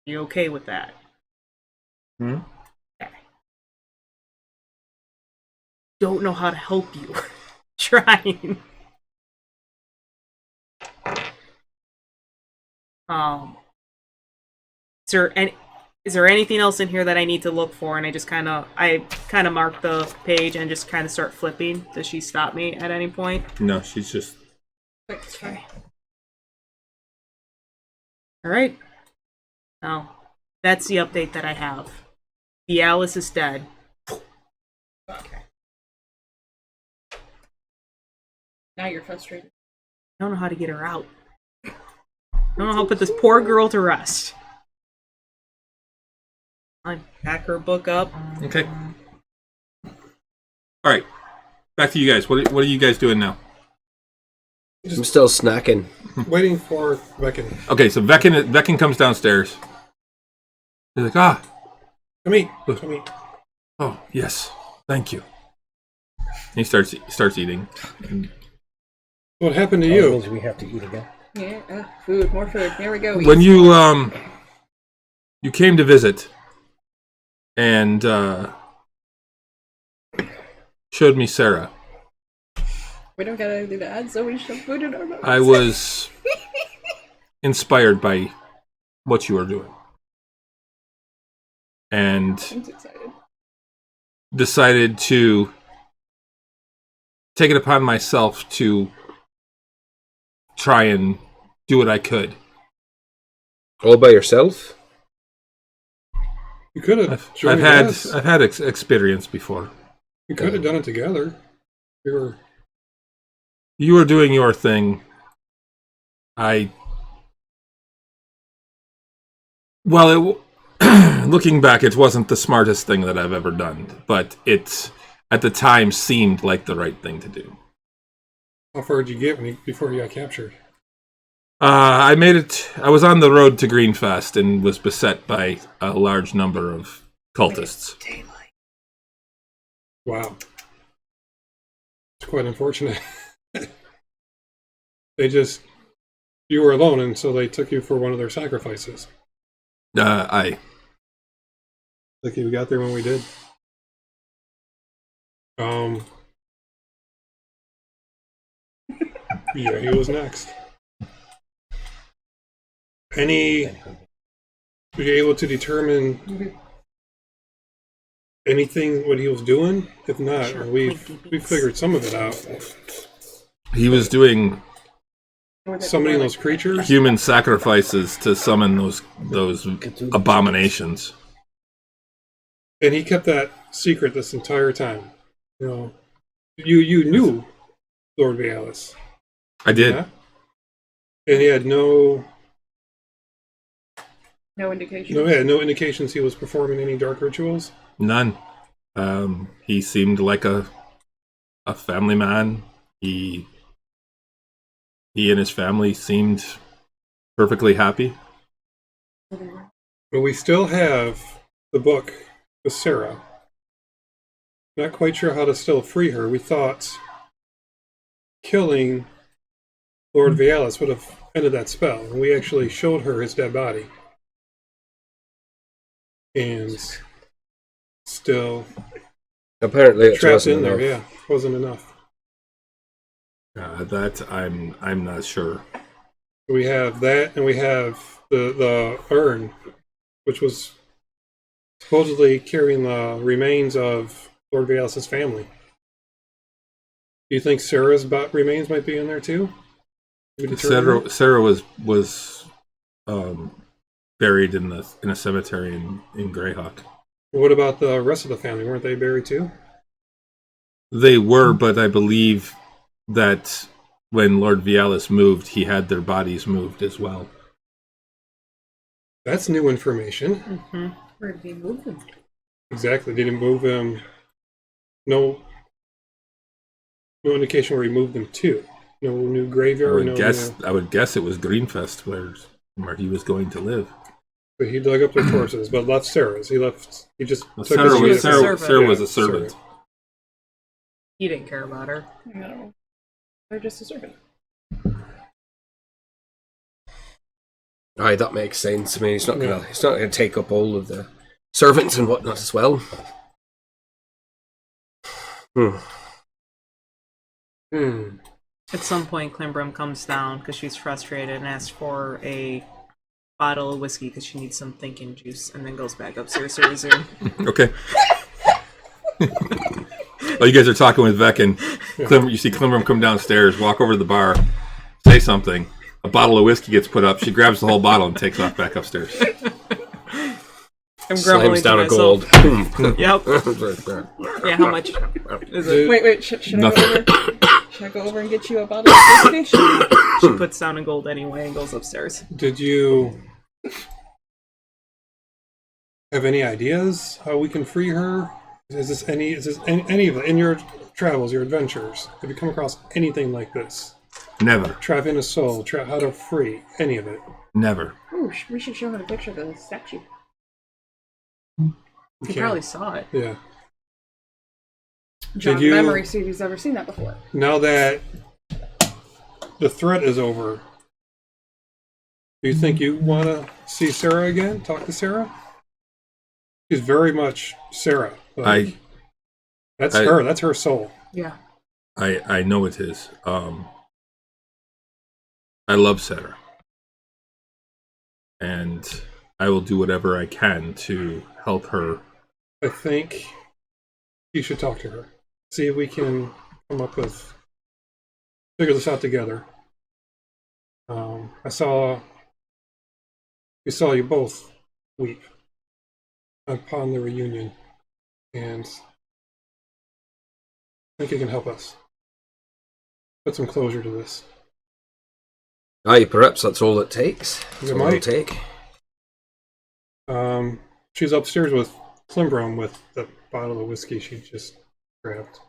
You okay with that? Hmm? Okay. Don't know how to help you. Trying. Is there anything else in here that I need to look for? And I kind of mark the page and just kind of start flipping. Does she stop me at any point? No, she's just. Okay. All right. Now, that's the update that I have. The Alice is dead. Okay. Now you're frustrated. I don't know how to get her out. I don't know how to put this poor girl to rest. I pack her book up. Okay. All right. Back to you guys. What are you guys doing now? I'm still snacking. Waiting for Beckon. Okay, so Veckin comes downstairs. He's like, Come eat. Come eat. oh yes, thank you. And he starts eating. And What happened to That you? means we have to eat again. Yeah, food, more food. Here we go. when you came to visit and showed me Sarah, We don't got anything to add, so we shove food in our mouths. I was inspired by what you were doing. And I'm excited. decided to take it upon myself to try and do what I could. All by yourself? You could have I've had experience before. You could have done it together. You were doing your thing. Looking back, it wasn't the smartest thing that I've ever done, but it at the time seemed like the right thing to do. How far did you get before you got captured? I made it. I was on the road to Greenfest and was beset by a large number of cultists. Wow. It's quite unfortunate. You were alone, and so they took you for one of their sacrifices. I Lucky we got there when we did. Yeah, he was next. Were you able to determine anything what he was doing? If not, Sure. we figured some of it out. he was doing Summoning those creatures. human sacrifices to summon those abominations. And he kept that secret this entire time. You knew Lord Vialis. I did. Yeah? And he had no indication. no indications he was performing any dark rituals. None. He seemed like a family man. He and his family seemed perfectly happy. But we still have the book with Sarah. Not quite sure how to still free her. We thought killing Lord Vialis would have ended that spell. And we actually showed her his dead body. And still Apparently it trapped wasn't in there. enough. Yeah, wasn't enough. That I'm not sure. We have that, and we have the urn, which was supposedly carrying the remains of Lord Vialis' family. Do you think Sarah's remains might be in there too? Sarah was buried in a cemetery in Greyhawk. What about the rest of the family? Weren't they buried too? They were, but I believe that when Lord Vialis moved, he had their bodies moved as well. That's new information. Mm-hmm. Where did he move them? Exactly. Did he move them? No indication where he moved them to. No new graveyard. I would guess it was Greenfest where he was going to live. But he dug up their corpses, but left Sarah's. He just Well, took Sarah, his Sarah was a Yeah, servant. He didn't care about her. No. They're just a servant. Aye, that makes sense. I mean, he's not gonna take up all of the servants and whatnot as well. At some point, Klimbrum comes down because she's frustrated and asks for a bottle of whiskey because she needs some thinking juice, and then goes back upstairs to resume. Okay. Well, you guys are talking with Vec, and you see Klimbrum come downstairs, walk over to the bar, say something. A bottle of whiskey gets put up. She grabs the whole bottle and takes off back upstairs. I'm grumbling Slams down to a gold. myself. Yep. Yeah, how much is it? Wait, should I Nothing. go over? Should I go over and get you a bottle of whiskey? She puts down a gold anyway and goes upstairs. Did you have any ideas how we can free her? Is this any of it in your travels, your adventures? Have you come across anything like this? Never. Trapping a soul, how to free any of it? Never. Ooh, we should show him a picture of the statue. He probably saw it. Yeah. Jog you- memory, see if he's ever seen that before. Now that the threat is over, do you think you want to see Sarah again? Talk to Sarah? She's very much Sarah. Like, that's her. That's her soul. Yeah. I know it is. I love Sarah. And I will do whatever I can to help her. I think you should talk to her. See if we can figure this out together. We saw you both weep upon the reunion, and I think you can help us put some closure to this. Aye, perhaps that's all it takes. That's It all it'll might. take. She's upstairs with Klimbrum with the bottle of whiskey she just grabbed.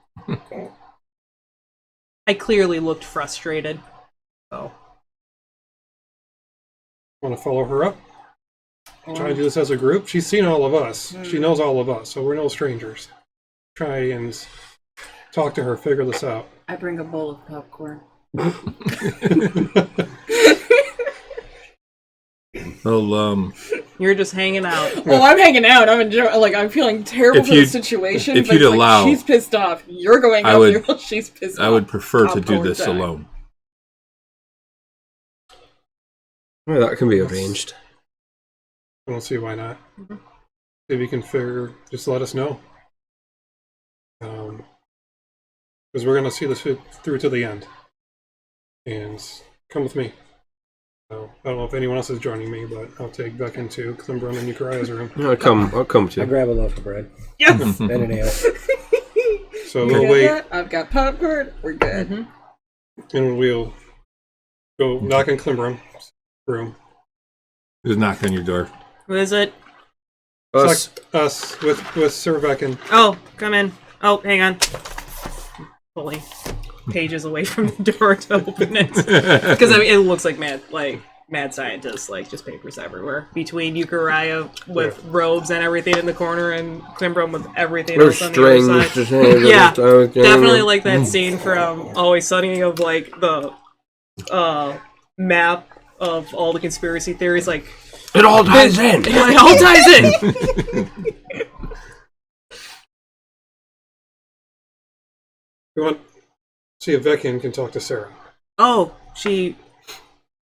I clearly looked frustrated. So. Want to follow her up? Try and do this as a group. She's seen all of us. She knows all of us, so we're no strangers. Try and talk to her, figure this out. I bring a bowl of popcorn. Well, You're just hanging out. Oh, I'm hanging out. I'm enjoying. Like, I'm feeling terrible for the situation. if but you'd it's like, allow- she's pissed off. You're going I out would- there. She's pissed off. I would prefer to do Popcorn this time. alone. Well, that can be arranged. I don't see why not. See if you can figure. Just let us know. Because we're gonna see this through to the end. And come with me. So, I don't know if anyone else is joining me, but I'll take Beck into Klimbrum and Euchariah's room. I'll come I to. grab a loaf of bread Yes! and an ale. So You we'll got wait, that? I've got popcorn. We're good. and we'll go knock on Klimbrum's room. Just knock on your door. Who is it? Us. It's like us with Sir Becken. Oh, come in. Oh, hang on. Pulling pages away from the door to open it. Because I mean, it looks like mad scientist, like just papers everywhere. Between Euchariah with robes and everything in the corner, and Klimbrum with everything There's else on the other strings. side. Yeah, definitely like that scene from Always Sunny of like the map of all the conspiracy theories. Like It all ties in. it all ties in. We want to see if Becken can talk to Sarah. Oh, she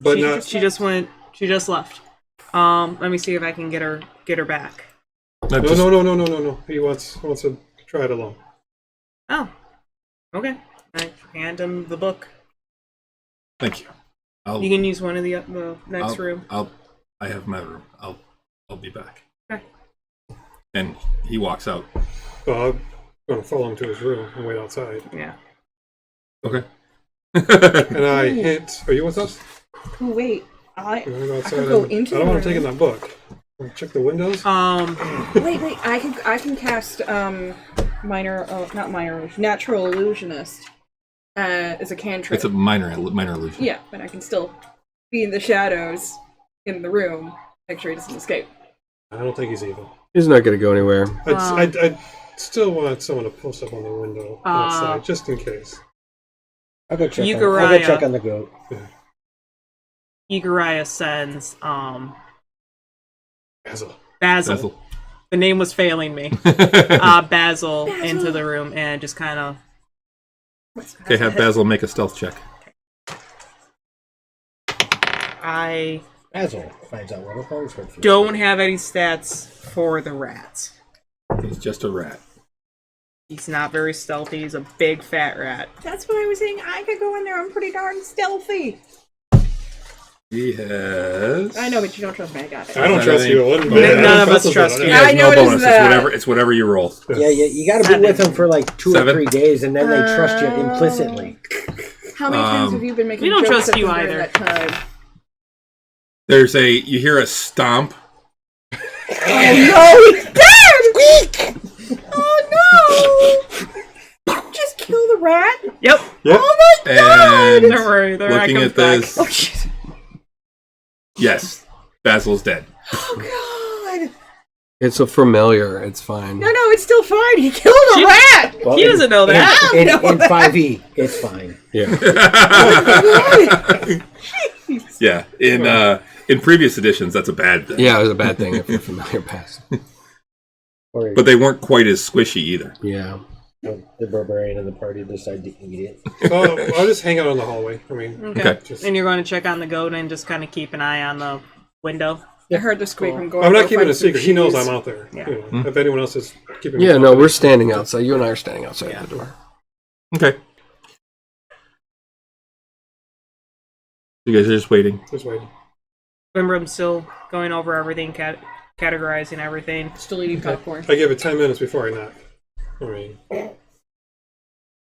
But she just went. She just left. Let me see if I can get her back. No. He wants to try it alone. Oh, okay. I hand him the book. Thank you. You can use one of the next room. I have my room. I'll be back. Okay. And he walks out. Well, I'm going to follow him to his room and wait outside. Yeah. Okay. And I hint, are you with us? Oh, wait. You want to go I outside? could go and- into I don't the want to take in room. that book. Want to check the windows? Wait. I can cast natural illusionist as a cantrip. It's a minor illusion. Yeah, but I can still be in the shadows in the room Make sure he doesn't escape. I don't think he's evil. He's not going to go anywhere. I'd still want someone to post up on the window outside, just in case. I'll go check. I'll Ugariah. go check on the goat. Ugariah sends Basil. The name was failing me. Basil into the room and just kind of. Okay, have Basil make a stealth check. I Basil finds out what a phone's for. don't have any stats for the rats. He's just a rat. He's not very stealthy. He's a big fat rat. That's what I was saying. I could go in there. I'm pretty darn stealthy. He has. I know, but you don't trust me. I got it. I don't trust you. None of us trust you. He has I no noticed bonus. that. It's whatever you roll. Yeah, you got to be with them for like 2 7. or 3 days, and then they trust you implicitly. How many times have you been making we don't jokes trust at you them during either. that time? You hear a stomp. Oh no, he's dead! Oh no! Just kill the rat? Yep. Oh my god! And Don't worry. The rat looking comes at back. this, Oh shit! yes, Basil's dead. Oh god! It's a familiar. It's fine. No, it's still fine. He killed a rat! Well, He doesn't know that. In know 5e, it's fine. Yeah. Yeah. In previous editions, that's a bad thing. Yeah, it was a bad thing if a familiar passed. Or But they weren't quite as squishy either. Yeah. the barbarian of the party decided to eat it. I'll just hang out in the hallway. I mean, Okay. just, And you're going to check on the goat and just kind of keep an eye on the window. I heard the squeak from going. I'm to not go keeping find a some secret. He knows cheese. I'm out there. Yeah. You know, if anyone else is keeping me Yeah, no, company. we're standing outside. You and I are standing outside the door. Okay. You guys are just waiting. Just waiting. Wimbrum's still going over everything, categorizing everything. Still eating popcorn. I give it 10 minutes before I knock. I mean,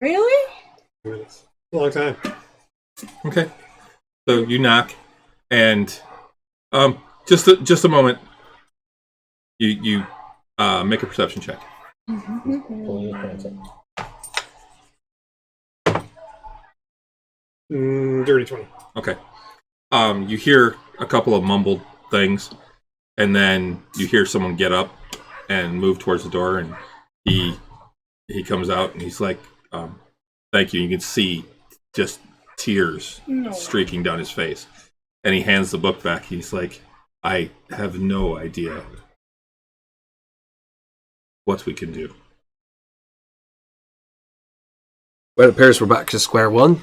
Really? 10 minutes. A long time. Okay. So you knock, and just a moment. You make a perception check. Pull his pants up. Dirty 20. Okay. You hear a couple of mumbled things, and then you hear someone get up and move towards the door, and he comes out and he's like, "Thank you." You can see just tears streaking down his face, and he hands the book back. He's like, "I have no idea what we can do." Well, it appears we're back to square one.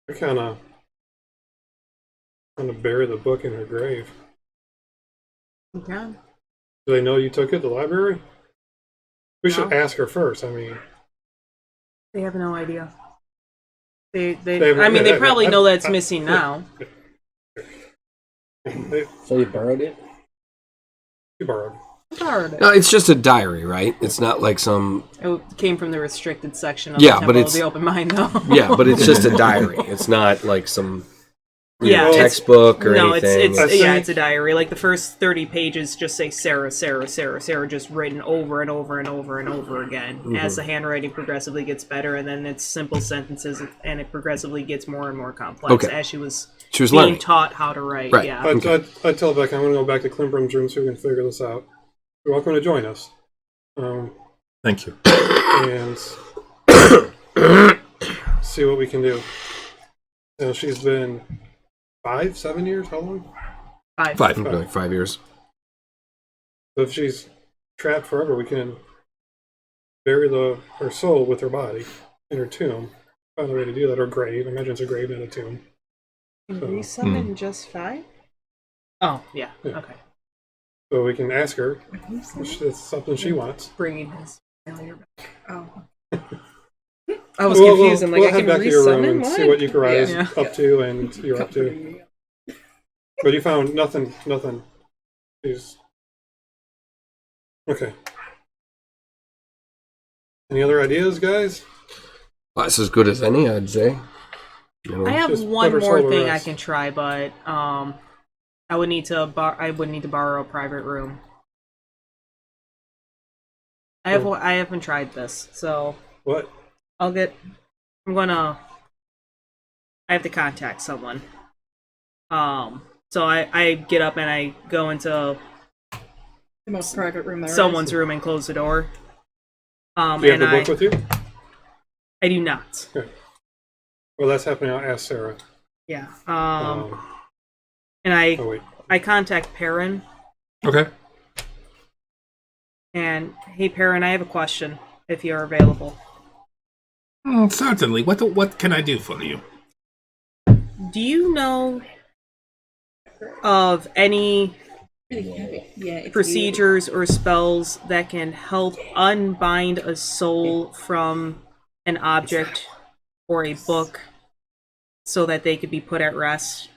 I kind of bury the book in her grave. Okay. Do they know you took it to the library? We should No. ask her first. I mean, They have no idea. They- They probably I- know that it's I- missing now. So you borrowed it? you borrowed. Borrowed it. No, it's just a diary, right? It's not like some. It came from the restricted section of Yeah, the but Temple it's- of the Open Mind, though. Yeah, but it's just a diary. It's not like some Yeah, it's- textbook or no, anything. it's a diary. Like the first 30 pages just say Sarah, Sarah, Sarah, Sarah, just written over and over and over and over again. As the handwriting progressively gets better, and then it's simple sentences, and it progressively gets more and more complex Okay. as she was She was being learning. taught how to write. Right. Yeah. I tell Beck I'm going to go back to Klimbrum's room so we can figure this out. You're welcome to join us. Thank you. And see what we can do. You know, she's been 7 years? How long? 5. Like 5 years. So if she's trapped forever, we can bury her soul with her body in her tomb. Find a way to do that, or grave. Imagine it's a grave, not a tomb. Resummon just 5? Oh, yeah. Yeah. Okay. So we can ask her if it's something she wants. Bringing his failure back. Oh. I was We'll- confused. I'm like, we'll I head can back to your room resummon and what? see what Ugariah is Yeah. up to and you're up to. But you found nothing. She's... Okay. Any other ideas, guys? Well, that's as good as any, I'd say. You know? I have Just one let her more soul thing I rest. can try, but I would need to borrow a private room. I haven't tried this, so What? I'll get I have to contact someone. So I get up and I go into The most private room there is. someone's room and close the door. Do you have and the book with you? I do not. Okay. Well, that's happening. I'll ask Sarah. Yeah. Oh, And wait. I contact Perrin. Okay. And hey, Perrin, I have a question. If you're available, Certainly. What can I do for you? do you know of any Really heavy. Yeah, it's procedures or spells that can help unbind a soul from an object or a book so that they could be put at rest?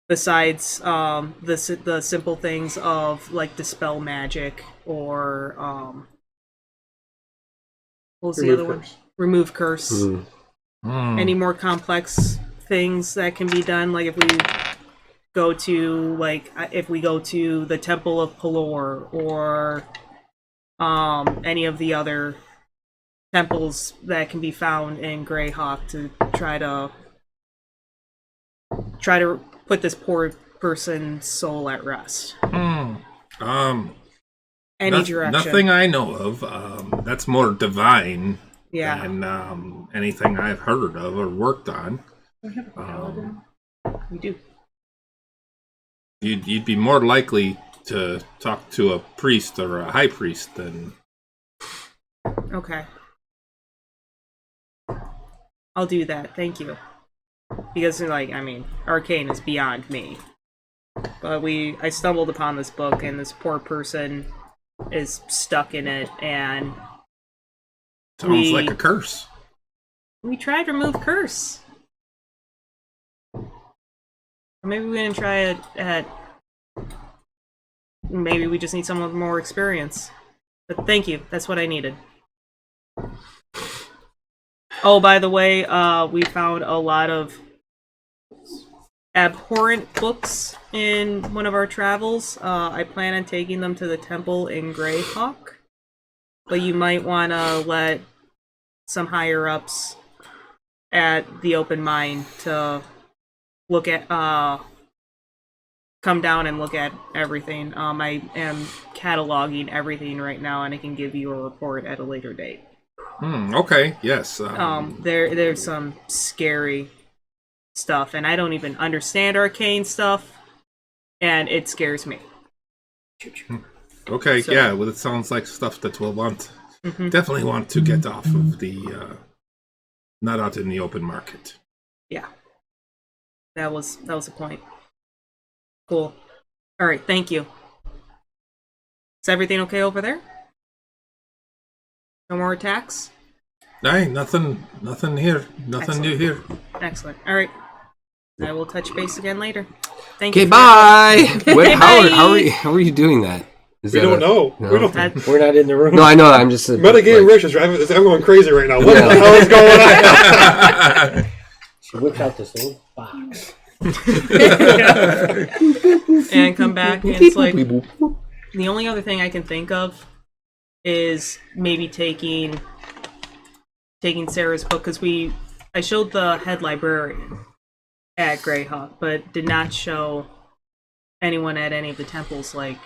Besides the simple things of like dispel magic or what was the Remove other one? curse. Remove curse. Any more complex things that can be done? Like if we go to the Temple of Pelor or any of the other temples that can be found in Greyhawk to try to put this poor person's soul at rest. Any direction. Nothing I know of. That's more divine Yeah. than anything I've heard of or worked on. We have a paladin. We do. You'd be more likely to talk to a priest or a high priest than. Okay. I'll do that. Thank you. Because, arcane is beyond me. But I stumbled upon this book, and this poor person is stuck in it, and Sounds like a curse. we tried to remove curse. Maybe we didn't try it at... Maybe we just need someone with more experience. But thank you. That's what I needed. Oh, by the way, we found a lot of abhorrent books in one of our travels. I plan on taking them to the temple in Greyhawk. But you might want to let some higher-ups at the open mine to look at, come down and look at everything. I am cataloging everything right now, and I can give you a report at a later date. Okay. Yes. There's some scary stuff, and I don't even understand arcane stuff, and it scares me. Okay. So- Yeah. Well, it sounds like stuff that we'll want. Definitely want to get off of the. Not out in the open market. Yeah. That was the point. Cool. All right. Thank you. Is everything okay over there? No more attacks? Aye, nothing here. Nothing new here. Excellent. All right. I will touch base again later. Thank Okay, you. bye. Okay, How are you doing that? Is We that don't know. no? We don't. We're not in the room. No, I know. I'm just Metagame Rich is driving. I'm going crazy right now. What the hell is going on? She whipped out this little box. And come back, and it's like the only other thing I can think of is maybe taking Sarah's book, because I showed the head librarian at Greyhawk, but did not show anyone at any of the temples, like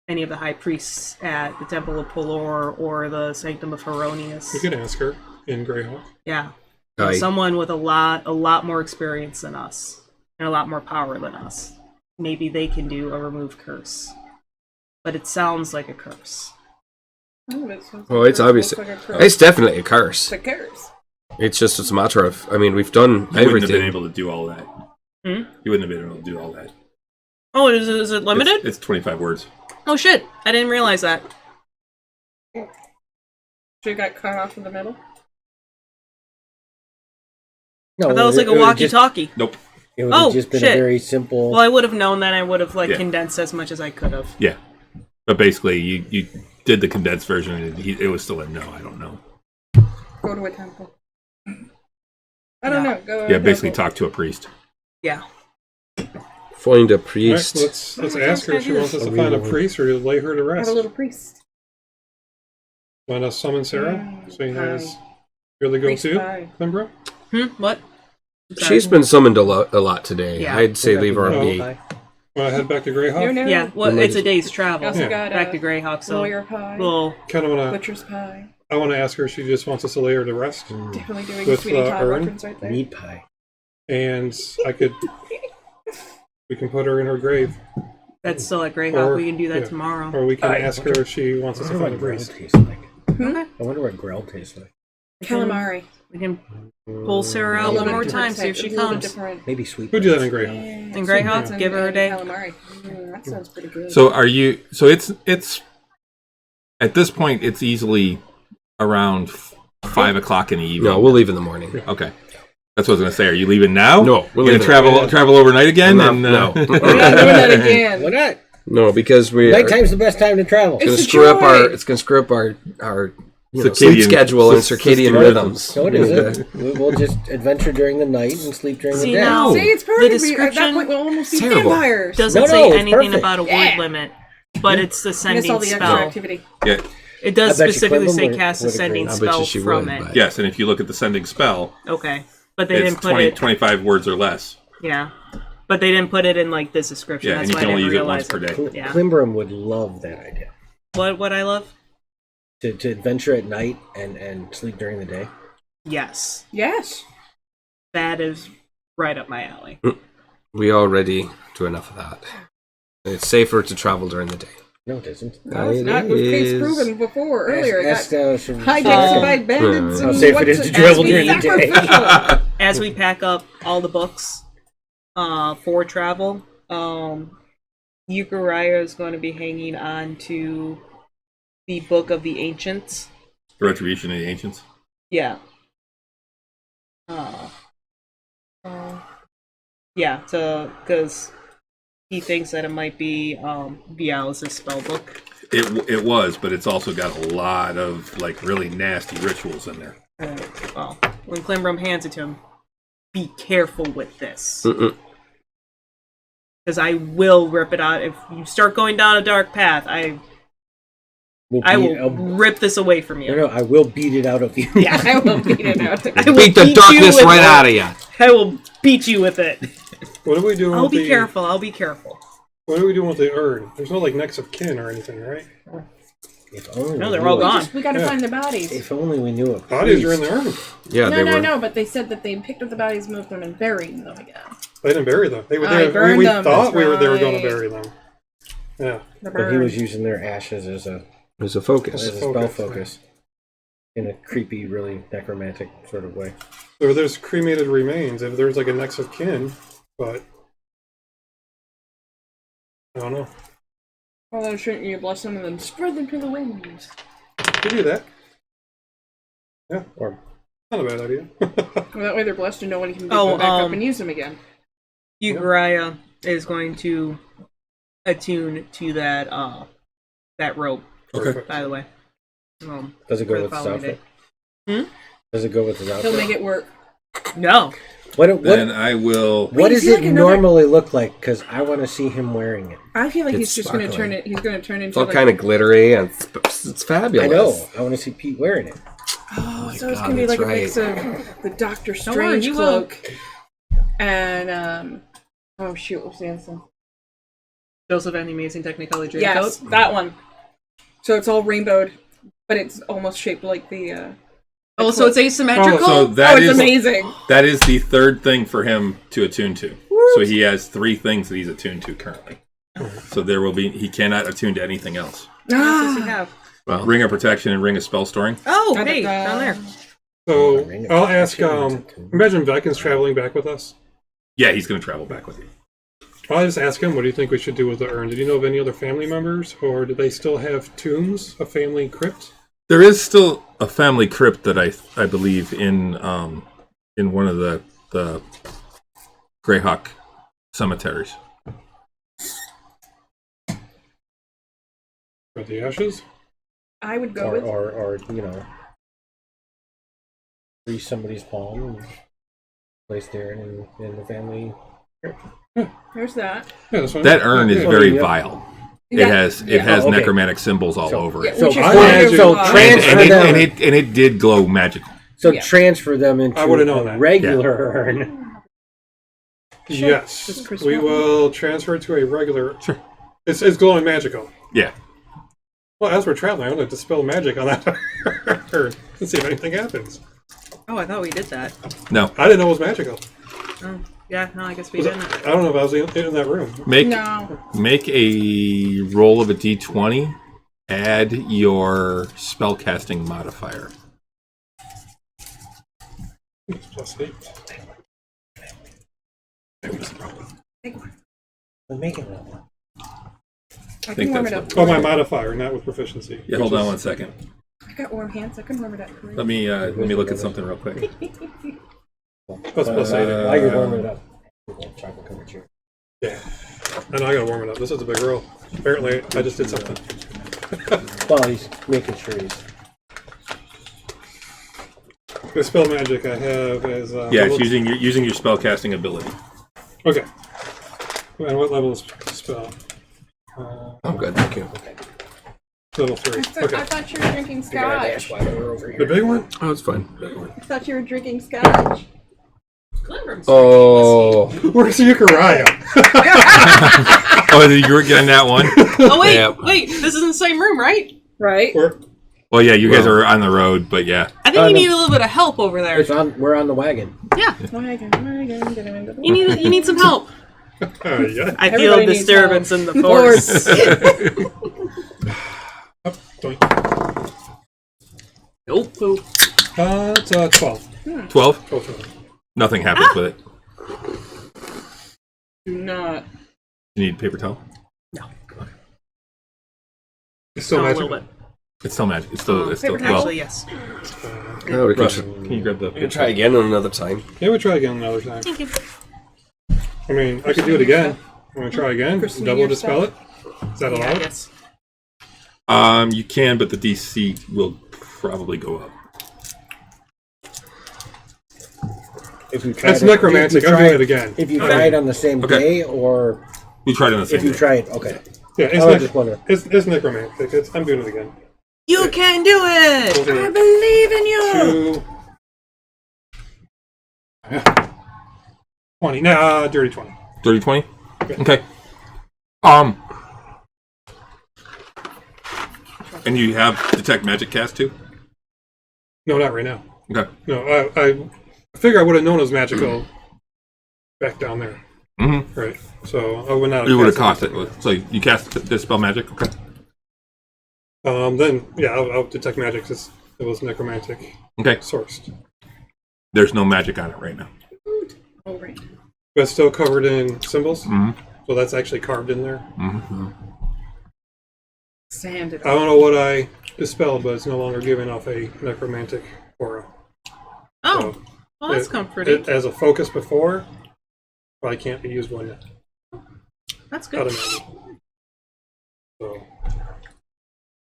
any of the high priests at the Temple of Pelor or the Sanctum of Heronius. You can ask her in Greyhawk. Yeah. Aye. Someone with a lot more experience than us and a lot more power than us. Maybe they can do a remove curse. But it sounds like a curse. Oh, it's obviously it's definitely a curse. It's a curse. It's just a matter of. I mean, we've done You wouldn't have everything. been able to do all that. You wouldn't have been able to do all that. Oh, is it limited? It's 25 words. Oh shit! I didn't realize that. So you got cut off in the middle? No, That was like a it would've just- walkie-talkie. Nope. It would have Oh, just been shit. a very simple. Well, I would have known that. I would have Yeah. condensed as much as I could have. Yeah. But basically, you did the condensed version, and it was still a no. I don't know. Go to a temple. I don't know. Go to Yeah, a basically temple. talk to a priest. Yeah. Find a All right, priest. let's ask her if she wants us to find a priest or to lay her to Have rest. a little priest. Want to summon Sarah? So he has You're the Priest go-to, pie. Kimbra? What? She's been summoned a lot today. Yeah. I'd say leave her on Oh. B. Want to head back to Greyhawk? No. Yeah, well, it's a day's travel. Also Yeah. got Back to Greyhawk, so lawyer pie, we'll Kind of want to. butcher's pie. I want to ask her if she just wants us to lay her to rest, Definitely doing With, Sweetie Todd Erin? reference right there. Meat pie. and I could. We can put her in her grave, that's still at Greyhawk. Or- We can do that yeah. tomorrow. or we can Alright, ask okay. her if she wants I us to wonder find what a grell priest. tastes like. Okay. I wonder what grell tastes like. Calamari. We can pull Sarah out A little one bit more different time, see if type- she a little bit comes. different. Maybe sweet. Who'd do that in potatoes. Greyhawk? In Greyhawk, give her a day. Calamari. That sounds pretty good. So are you? So it's at this point it's easily around 5 o'clock in the evening. No, we'll leave in the morning. Okay, that's what I was gonna say. Are you leaving now? No, we're we're gonna leaving. travel overnight again. No, and, no. We're not doing that again. Why not? No, because we Nighttime's the best time to travel. It's gonna It's a screw up joy. our. It's gonna screw up our sleep Circadian- schedule and circadian circadian rhythms. No, it isn't. We'll just adventure during the night and sleep during See, the day. now- See, it's The perfect. At description- that point, we'll almost be Terrible. vampires. Doesn't No, say it's anything perfect. about a word limit, but it's the Miss sending all the extra spell. activity. Yeah. It does I bet you specifically Clinton say would- cast a would agree. sending I bet you spell she from would, it. but- Yes, and if you look at the sending spell, Okay, but they it's didn't put 20, it. 25 words or less. Yeah, but they didn't put it in like this description. Yeah, That's and you why can I only didn't use it once realize per day. Yeah. Klimbram would love that idea. What I love? To adventure at night and sleep during the day. Yes, Yes. that is right up my alley. We already do enough of that. It's safer to travel during the day. No, it isn't. No, it's not. We've case proven before earlier. Ask, Hijacked by bandits. How and safe it what's is to travel during the day. sacrificial. As we pack up all the books for travel, Euchariah is going to be hanging on to the Book of the Ancients. Retribution of the Ancients. Yeah. Yeah, because he thinks that it might be Vialis' spell book. It was, but it's also got a lot of like really nasty rituals in there. Well, when Klimbram hands it to him, be careful with this. Mm-mm. Because I will rip it out. If you start going down a dark path, I will rip this away from you. No, I will beat it out of you. Yeah, I will beat it out. I will Beat the you darkness with right it. out of you. I will beat you with it. What are we doing? I'll with be the, careful. I'll be careful. What are we doing with the urn? There's no like next of kin or anything, right? If only No, we they're knew all it. gone. We gotta Yeah. find the bodies. If only we knew it. Bodies are in the urn. Yeah, they were. No, but they said that they picked up the bodies, moved them, and buried them again. They didn't bury them. They were. I burned we them, thought that's they were going right. to bury them. Yeah. The But he burn. was using their ashes as a There's a focus. spell focus. In a creepy, really necromantic sort of way. So there's cremated remains. If there's like a next of kin, but I don't know. Although shouldn't you bless them and then spread them to the winds? Could do that. Yeah, Or not a bad idea. Well, that way they're blessed and no one can pick Oh, them back up and use them again. Euchariah is going to attune to that rope, Okay. by the way. does it For go the with his following outfit? day. Does it go with his He'll outfit? make it work. No. Then I will. What Wait, does is he it like another- normally look like? Because I want to see him wearing it. I feel like It's he's just going to turn sparkling. it. He's going to turn It's into all like, kind of glittery and it's fabulous. I know. I want to see Pete wearing it. Oh, so it's God, going to be like that's a mix of the Doctor worry, Strange you will. cloak and oh shoot, what's the answer? Joseph and the Amazing Technicolor Dreamcoat. Yes, that one. So it's all rainbowed, but it's almost shaped like the. Oh, so it's asymmetrical? So that it's is amazing. that is the third thing for him to attune to. So he has 3 things that he's attuned to currently. So there will be he cannot attune to anything else. What else does he have? Well, Ring of protection and ring of spell storing. Oh, Da, da, hey, da. down there. So Ring of I'll ask. protection. Imagine Vekin's traveling back with us. Yeah, he's going to travel back with you. I'll just ask him. What do you think we should do with the urn? Did you know of any other family members, or do they still have tombs, a family crypt? There is still a family crypt that I believe in one of the Greyhawk cemeteries. Or the ashes? I would go Or, with. or freeze somebody's palm and place there in the family. There's that. Yeah, that's fine. That urn is Yeah. very yeah. vile. Yeah. It has Oh, okay. necromantic symbols all So- over Yeah, it. So, which is I why imagine- they're so wild. transfer them. And it did glow magical. So Yeah. transfer them into I would've known a that. regular urn. Yes, Just Chris we Walken. will transfer it to a regular. It's glowing magical. Yeah. Well, as we're traveling, I would like to dispel magic on that urn and see if anything happens. Oh, I thought we did that. No. I didn't know it was magical. Oh, yeah. No, I guess we Was didn't. I don't know if I was in that room. No. Make a roll of a d20. Add your spellcasting modifier. +8. Make it one. I think can warm that's it up. Oh, my modifier, not with proficiency. Yeah, hold on one second. I got warm hands. I can warm it up. Let me look at something real quick. That's +8. While you're warming it up. Chocolate covered chair. Yeah. I know I gotta warm it up. This is a big roll. Apparently, I just did something. Well, he's making sure he's. The spell magic I have is. Yeah, it's using your spellcasting ability. Okay. And what level is spell? I'm good, thank you. Level 3. I Okay. thought you were drinking scotch. Why we're over The here. big one? Oh, it's fine. I thought you were drinking scotch. Oh, Where's Euchariah? Oh, you were getting that one? Oh wait, Yeah. wait. This is in the same room, right? Right? Well, yeah, you guys are on the road, but yeah. I think you need a little bit of help over there. We're on the wagon. Yeah, Wagon. you need some help. Yeah. I feel Everybody needs disturbance help. in the force. Doink. Nope. Poop. It's 12. 12? 12. Nothing happens with it. Do not. You need paper towel? It's still Oh, a magical. little bit. It's still magic. It's still paper well. Actually, yes. no, we Russ, can can you grab the? try again another time. Yeah, we'll try again another time. Thank you. I mean, I could do it again. Want to try again? Christine, Double your dispel it? Is that Yeah, allowed? yes. You can, but the DC will probably go up. If you try That's necromantic. I'm doing it again. If you try it on the same Okay. day, or We tried it on the same if you day. try it, okay. Yeah, I was just wondering. it's necromantic. I'm doing it again. You can do it. We'll do I it. believe in you. 20. Nah, dirty 20. 30, 20? Okay. Okay. And you have detect magic cast too? No, not right now. Okay. No, I figure I would have known it was magical back down there. Mm-hmm. Right. So I would not have You would have cast cost it. So you cast dispel magic? Okay. Then, yeah, I'll detect magic since it was necromantic Okay. sourced. There's no magic on it right now. Oh, right. But it's still covered in symbols. Mm-hmm. So that's actually carved in there. Mm-hmm. Sanded. I don't know what I dispelled, but it's no longer giving off a necromantic aura. Oh, So well, that's it- comforting. It, as a focus before, probably can't be used one yet. That's I'd good. imagine. So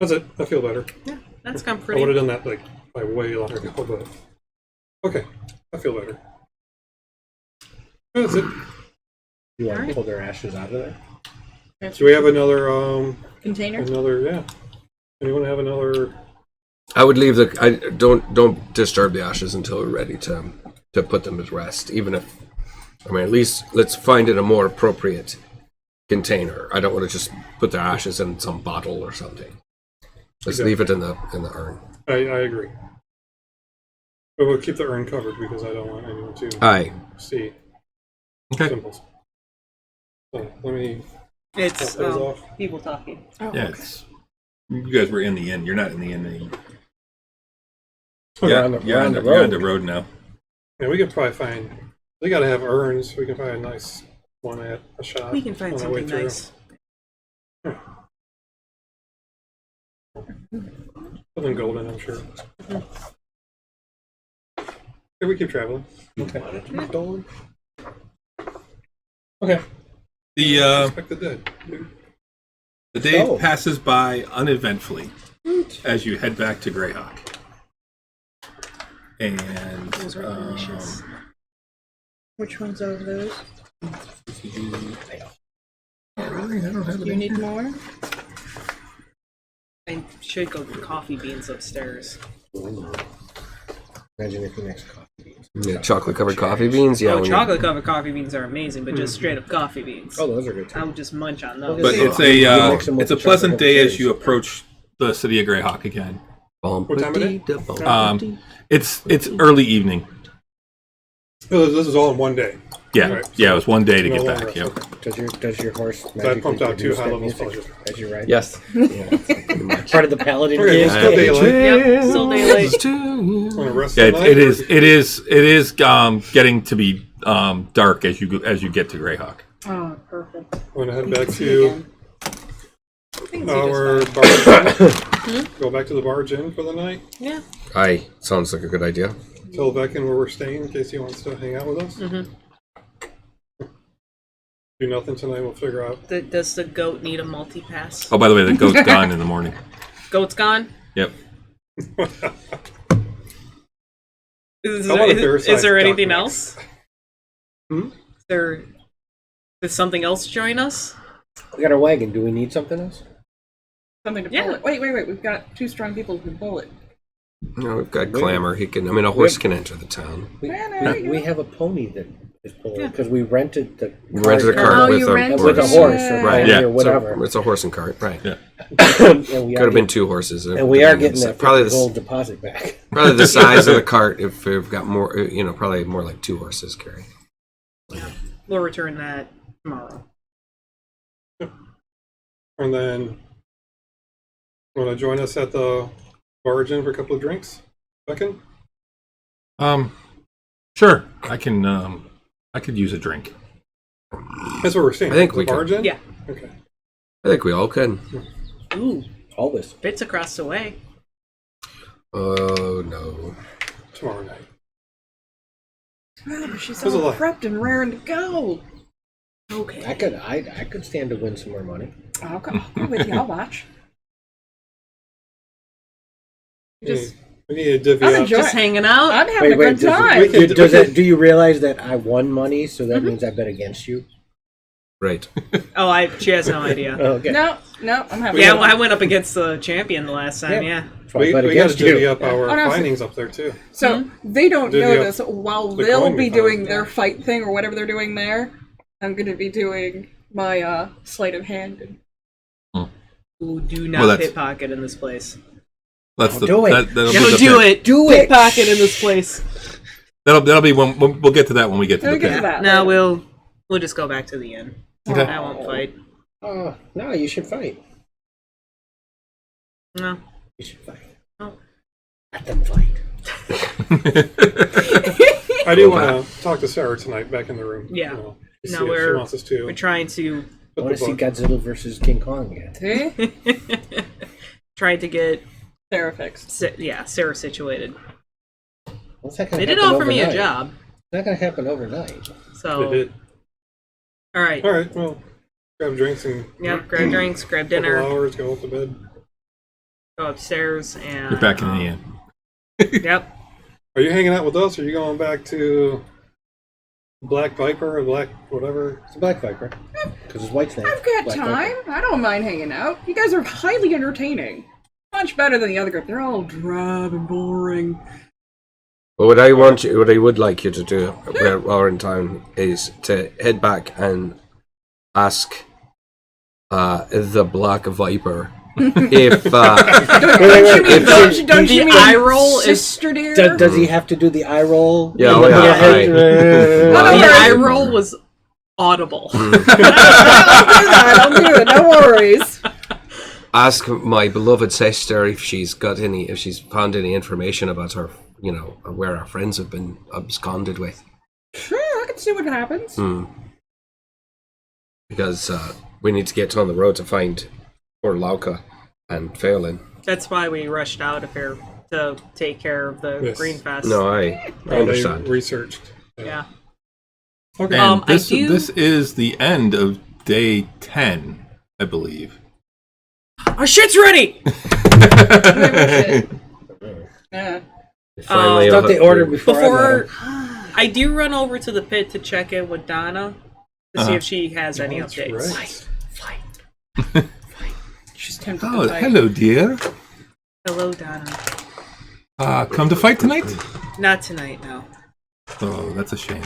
that's it. I feel better. Yeah, that's I would have comforting. done that like way long ago, but okay, I feel better. That's it. You want to Alright. pull their ashes out of there? Do we have another Container? yeah? Anyone have another? I would leave the. I don't disturb the ashes until we're ready to put them at rest. Even if, I mean, at least let's find it a more appropriate container. I don't want to just put their ashes in some bottle or something. Let's Okay. leave it in the urn. I agree. But we'll keep the urn covered because I don't want anyone to Aye. see Okay. symbols. So let me It's cut those off. people talking. Oh, Yeah, okay. it's, you guys were in the inn. You're not in the inn anymore. Okay. Yeah, on the- you're we're on on the the you're on road. the road now. Yeah, we could probably find. We gotta have urns. We can find a nice one at a shop. We can find on our way something through. nice. Something golden, I'm sure. Yeah, we keep traveling. Okay. Okay. The Expect the dead. the day Oh. passes by uneventfully as you head back to Greyhawk. And Those are delicious. Which ones are those? really, I don't have Do you need more? I should go get coffee beans upstairs. Imagine if he makes coffee beans. Yeah, chocolate-covered coffee beans. Yeah, Oh, chocolate-covered coffee beans are amazing, but just straight up coffee beans. Oh, those are good too. I would just munch on those. But You mix them with it's a the pleasant chocolate day covered as you cherries. approach the city of Greyhawk again. What time of day? It's early evening. Oh, this is all in one day. Yeah, Right. yeah. It was one day to No get longer. back. Yep. Does your horse So I magically pumped out 2 produce high that level music spells. as you ride? Yes. Yeah. Pretty much. Part of the paladin Okay, gig. it's still daylight. Yep, still daylight. Want to rest Yeah, the night, it or- is. It is getting to be dark as you get to Greyhawk. Oh, perfect. Want to head back See you to again. our barge inn? Go back to the barge inn for the night. Yeah. Aye, sounds like a good idea. Tell Becken where we're staying in case he wants to hang out with us. Mm-hmm. Do nothing tonight. We'll figure out. Does the goat need a multi-pass? Oh, by the way, the goat's gone in the morning. Goat's gone? Yep. Is I want a there, bear-sized is there duck anything next. else? Hmm? Does something else join us? We got our wagon. Do we need something else? Something to Yeah. pull it. Wait. We've got 2 strong people who can pull it. No, we've got Clamor. He can. I mean, a horse can enter the town. We have a pony that is pulling because we rented the We rented a cart Oh, with you a rented with a horse. horse or Right. pony Yeah. or whatever. So it's a horse and cart. Right. Yeah. And we Could are have been getting, 2 horses. and we are getting that probably gold the deposit back. probably the size of the cart. If we've got more, probably more like 2 horses carry. We'll return that tomorrow. And then, want to join us at the barge inn for a couple of drinks, Becken? Sure. I can. I could use a drink. That's where we're staying. I think the we can. barge inn? Yeah. Okay. I think we all can. Ooh, Always. bits across the way. Oh no. Tomorrow night. Oh, but she's There's a all lot. prepped and raring to go. Okay. I could stand to win some more money. I'll go with you. I'll watch. Just, We need to divvy I'm up. enjoying- Just hanging out. I'm having a good time. we can- Do you realize that I won money, so that means I bet against you? Right. Oh, she has no idea. Oh, okay. No, I'm having. Yeah, fun. well, I went up against the champion the last time. Yeah. So I We bet got to against divvy you. up our Oh, no, so- findings up there too. So they don't Divvy know up this. While the they'll coin be we doing found. their fight thing or whatever they're doing there, I'm going to be doing my sleight of hand. Ooh, do Well, not that's- pickpocket in this place. That's the. do it. That'll be No, the do pick. it. Do it. Pickpocket in this place. That'll be when we'll get to that when we get to We'll the get to pit. that. No, later. we'll just go back to the inn. Okay. I won't fight. No, you should fight. No. You should fight. No. Let them fight. I do want to talk to Sarah tonight back in the room. Yeah. To No, see if she we're- wants us to. We're trying to I put want the to see book. Godzilla versus King Kong again. See? trying to get Sarah fixed. Sarah situated. What's that gonna They did happen offer me a overnight? job, It's not going to happen overnight. They so did. all right. All right. Well, grab drinks and Yep, grab drinks, grab couple dinner, hours, go to bed. go upstairs, and You're back in the inn. Yep. Are you hanging out with us, or are you going back to Black Viper or Black whatever? It's a Black Viper. Because his wife's name. I've got Black time. Viper. I don't mind hanging out. You guys are highly entertaining. Much better than the other group. They're all drab and boring. Well, what I would like you to do while we're in town is to head back and ask the Black Viper if Don't you The mean eye roll is- sister dear? Does he have to do the eye roll? Yeah, oh, yeah, Hey, The Well, eye right. roll was audible. I'll do it. No worries. ask my beloved sister if she's found any information about her, where our friends have been absconded with. Sure, I can see what happens. Because we need to get on the road to find poor Lauka and Phelan. That's why we rushed out of here to take care of the Yes. Green Fest. No, I They understand. researched. Yeah. Okay. And I do- this is the end of day 10, I believe. Our shit's ready. Yeah. Finally, Thought they ordered before. I met Before him. I do run over to the pit to check in with Donna to see if she has any That's updates. right. She's tempted Oh, to fight. hello, dear. Hello, Donna. Come to fight tonight? Not tonight, no. Oh, that's a shame.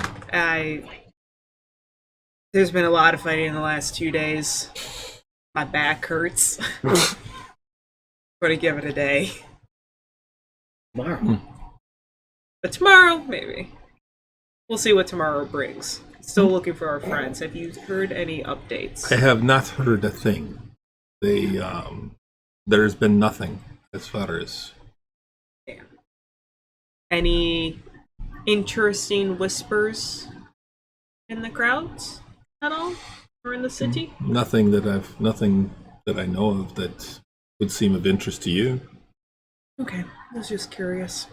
There's been a lot of fighting in the last 2 days. My back hurts. Gonna give it a day. Tomorrow. But tomorrow, maybe. We'll see what tomorrow brings. Still looking for our friends. Have you heard any updates? I have not heard a thing. There's been nothing as far as... Damn. Any interesting whispers in the crowds at all? Or in the city? Nothing that I know of that would seem of interest to you. Okay, I was just curious.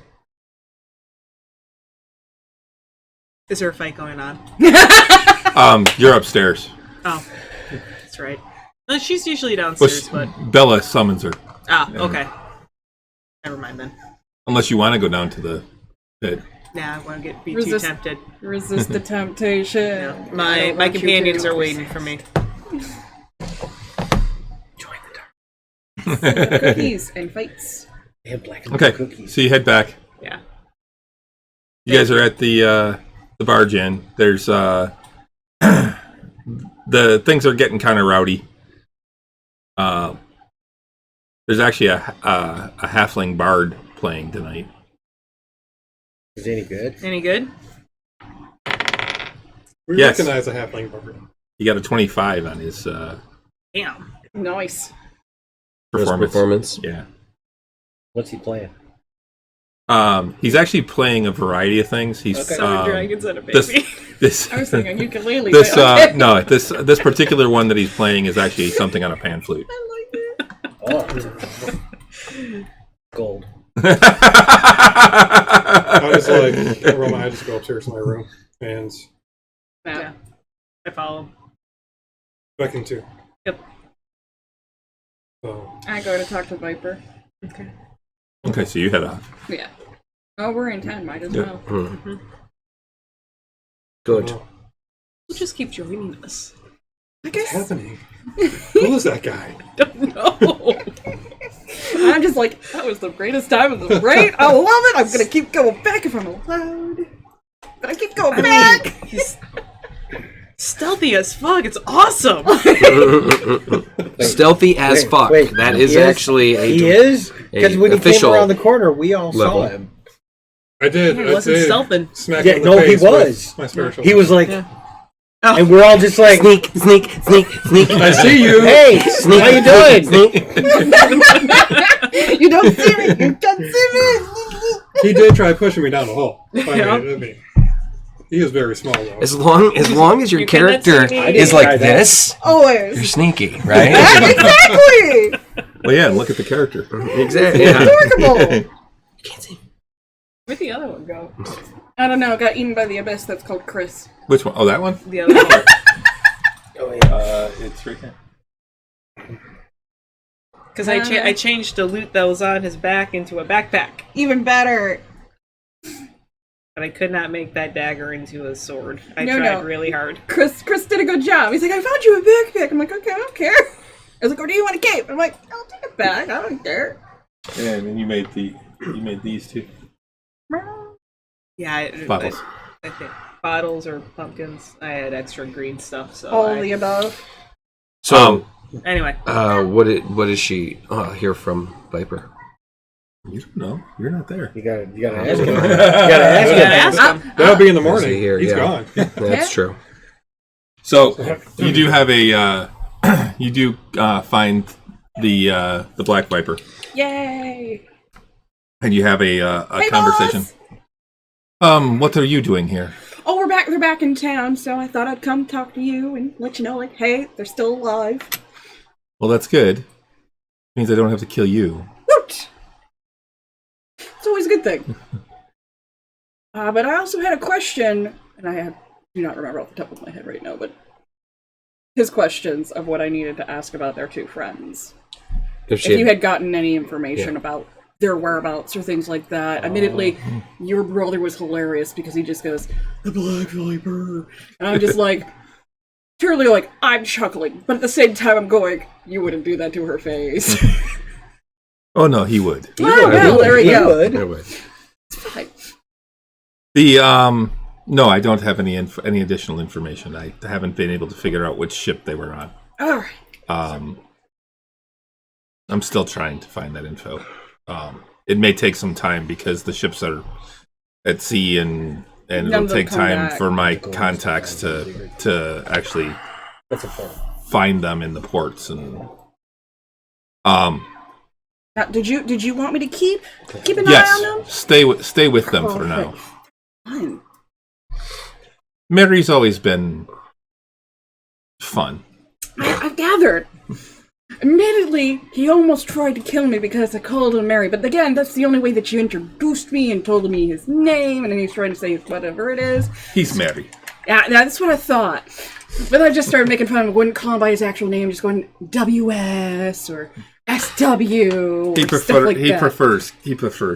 Is there a fight going on? You're upstairs. Oh, that's right. She's usually downstairs, but... Bella summons her. Okay. Never mind then. Unless you want to go down to the pit. Nah, I won't be too tempted. Resist the temptation. No, my companions are waiting for me. Join the dark. Cookies and fights. They have black and Okay, cookies. so you head back. Yeah. You guys are at the barge inn. There's the things are getting kind of rowdy. There's actually a halfling bard playing tonight. Is it any good? Any good? We Yes. recognize a halfling bard. He got a 25 on his Damn. Nice. Performance. Yeah. What's he playing? He's actually playing a variety of things. He's Okay. Seven dragons and a baby. this I was thinking ukulele. this but okay. no this particular one that he's playing is actually something on a pan flute. I like it. Oh. Gold. I was like, I just go upstairs to my room and Yeah. I follow. back into. Yep. So I go to talk to Viper. Okay. Okay, so you head off. Yeah. Oh, we're in 10. Might as Yeah. well. Hmm. Good. We'll just keep joining us. I What's guess. happening? Who is that guy? Don't know. I'm just like, that was the greatest time of the raid. I love it. I'm gonna keep going back if I'm allowed. But I keep going back. He's stealthy as fuck. It's awesome. Stealthy as Wait, fuck. wait, That he is actually a. He is? Because when he came official around the corner, we all level. saw him. I did. He I wasn't did. stealthing. Smack Yeah, him in the no, he face with was. My spiritual. He was like, Yeah. and we're all just like, sneak. I see you. hey, Sneak. how you doing? Sneak. You don't see me. You don't see me. He did try pushing me down the hole. Yeah. He is very small though. As long as your You cannot character see me. I didn't is try like that. this, Always. you're sneaky, right? Exactly. Well, yeah, look at the character. Exactly. Yeah. Workable. Where'd the other one go? I don't know. Got eaten by the abyss. That's called Chris. Which one? Oh, that one? The other one. It's right there. Because I changed the loot that was on his back into a backpack. Even better. But I could not make that dagger into a sword. I No, tried no. really hard. Chris did a good job. He's like, I found you a backpack. I'm like, okay, I don't care. I was like, or do you want a cape? I'm like, I'll take a bag. I don't care. Yeah, and then you made these too. Yeah, Bottles. I think bottles or pumpkins. I had extra green stuff, so All the above. So, anyway. what is she hear from Viper? You don't know. You're not there. You gotta ask him. You gotta ask You him. gotta ask him. That'll be in the Is he morning. here? He's Yeah. gone. That's Yeah. true. So you do have a you do find the Black Viper, Yay. and you have a Hey, conversation. boss. What are you doing here? Oh, they're back in town, so I thought I'd come talk to you and let you know, like, hey, they're still alive. Well, that's good. Means I don't have to kill you. Woot! It's always a good thing. But I also had a question, and I do not remember off the top of my head right now, but his questions of what I needed to ask about their two friends. If you had gotten any information about their whereabouts or things like that. Admittedly, your brother was hilarious because he just goes, the Black Viper. And I'm just like, purely like, I'm chuckling. But at the same time, I'm going, you wouldn't do that to her face. Oh no, he would. Oh, well, there we He go. would. I would. It's fine. The no, I don't have any additional information. I haven't been able to figure out which ship they were on. All right. I'm still trying to find that info. It may take some time because the ships are at sea and None it'll of them take come time back. for my contacts to actually That's a point. find them in the ports and Now, did you want me to keep an eye on yes, them? stay with them for now. Fine. Mary's always been fun. I've gathered. Admittedly, he almost tried to kill me because I called him Mary, but again, that's the only way that you introduced me and told me his name, and then he's trying to say whatever it is. He's Mary. Yeah, that's what I thought. But I just started making fun of him. I wouldn't call him by his actual name, just going WS or SW. He that. prefers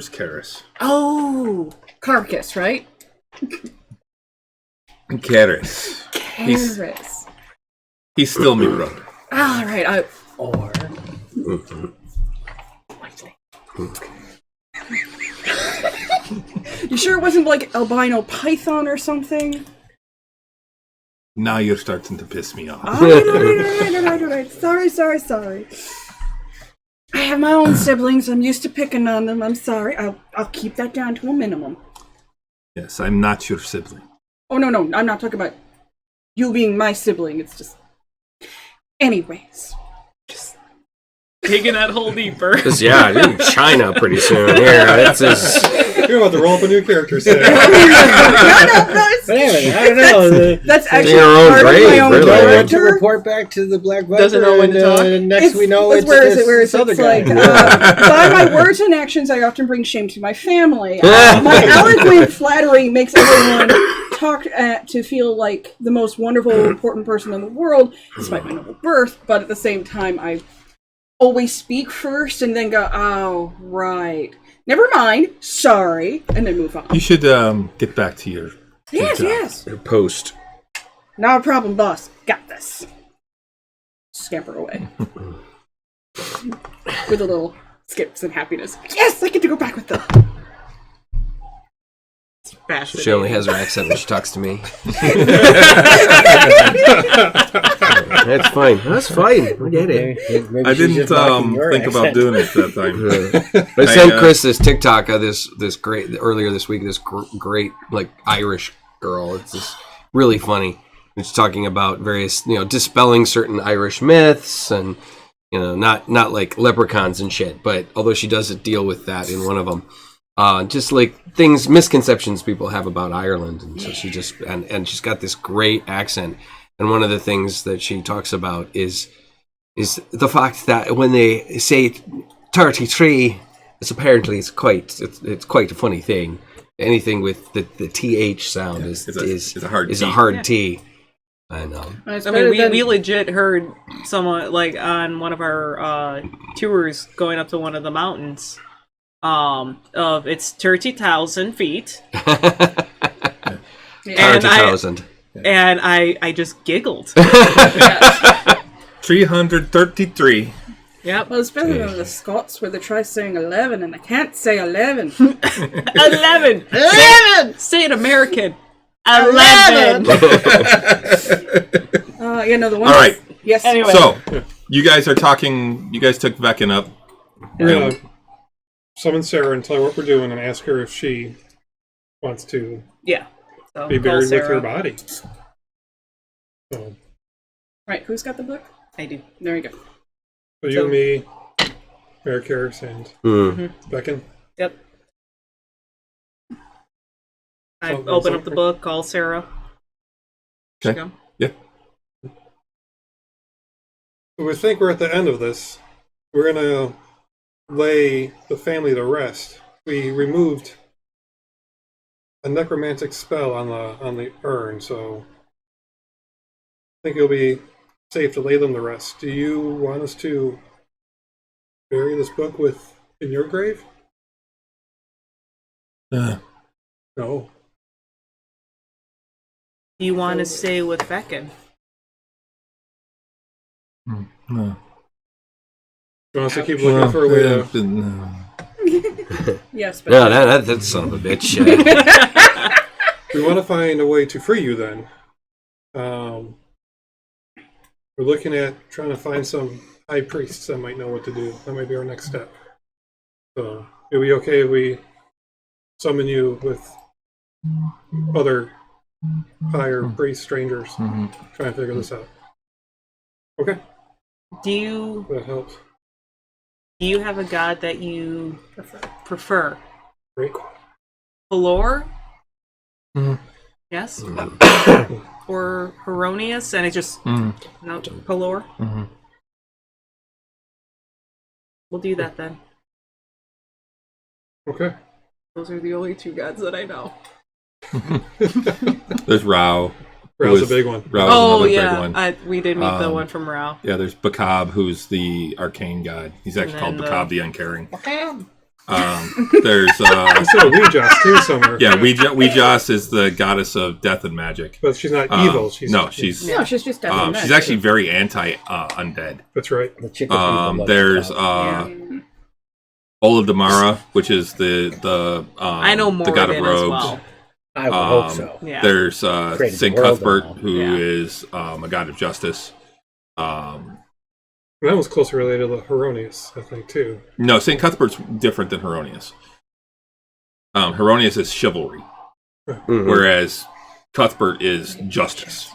Karis. Oh, Carcass, right? Karis. Karis. He's still my brother. All right. Or You sure it wasn't like albino python or something? Now you're starting to piss me off. All right. Sorry. I have my own siblings. I'm used to picking on them. I'm sorry. I'll keep that down to a minimum. Yes, I'm not your sibling. Oh, no. I'm not talking about you being my sibling. It's just... Anyways. Digging that hole deeper. Yeah, you're in China pretty soon. Here, that's just... You're about to roll up a new character set. No, but anyway, I don't know. that's actually your own part grave, of my own really. To character. report back to the Black Viper. Doesn't know when to talk. Next we know it's where is this it? Where is it? other It's guy. like by my words and actions, I often bring shame to my family. My eloquent flattery makes everyone talk to feel like the most wonderful, important person in the world, despite my noble birth. But at the same time, I always speak first and then go, "Oh, right, never mind, sorry," and then move on. You should get back to your job. Yes. Your post. Not a problem, boss. Got this. Scamper away. With a little skips and happiness. Yes, I get to go back with them. Fascinating. She only has her accent when she talks to me. That's fine. That's fine. I get it. Maybe I she's didn't just mocking your think about accent. doing it that time. I sent Chris this TikTok of this great earlier this week. This great like Irish girl. It's just really funny. It's talking about various dispelling certain Irish myths and not like leprechauns and shit. But although she does deal with that in one of them. Just like misconceptions people have about Ireland, and so she just and she's got this great accent. And one of the things that she talks about is the fact that when they say 33, it's quite a funny thing. Anything with the th sound is a hard is T. a hard T. I know. It's I better mean, than- we legit heard someone like on one of our tours going up to one of the mountains. Of it's 30,000 feet, and 30,000. I just giggled. 333. Yep, Well, it's better than the Scots where they try saying 11 and they can't say 11. 11. Say it American. 11. The one. All right. Yes. Anyway. So, you guys are talking. You guys took Veckin up. We're gonna summon Sarah and tell her what we're doing and ask her if she wants to Yeah. So be call buried with Sarah. her body. So, Right, who's got the book? I do. There you go. you, me, Mary Karis, and Becken. Yep. I Oh, open up okay. the book, call Sarah. Okay. Go. Yeah. We think we're at the end of this. We're gonna lay the family to rest. We removed a necromantic spell on the urn, so I think it'll be safe to lay them to rest. Do you want us to bury this book in your grave? No. Do you want to stay with Becken? No. You want us to keep looking for a way to... Yes, but No, that son of a bitch. We want to find a way to free you then. We're looking at trying to find some high priests that might know what to do. That might be our next step. So, it'd be okay if we summon you with other higher priest strangers trying to figure this out. Okay, that helps. Do you have a god that you prefer? Great. Pelor? Yes? Or Heronius? And it just... No, Pelor? We'll do that then. Okay. Those are the only two gods that I know. There's Rao. Rao's a big one. Rao's Oh, another yeah. big one. We did meet the one from Rao. Yeah, there's Bakab, who's the arcane god. He's actually called And then Bakab the Uncaring. Bakab. There's There's still a Weejas too somewhere. yeah, Weejas is the goddess of death and magic. But she's not evil. She's she's just definitely she's actually very anti undead. That's right. The chicken people love There's chocolate. Ola Damara, which is the I know the god of Moradin rogues. as well. I would hope so. Yeah. There's Created Saint the world Cuthbert, and all. who Yeah. is a god of justice. That was closely related to Heronius, I think, too. No, Saint Cuthbert's different than Heronius. Heronius is chivalry, whereas Cuthbert is justice.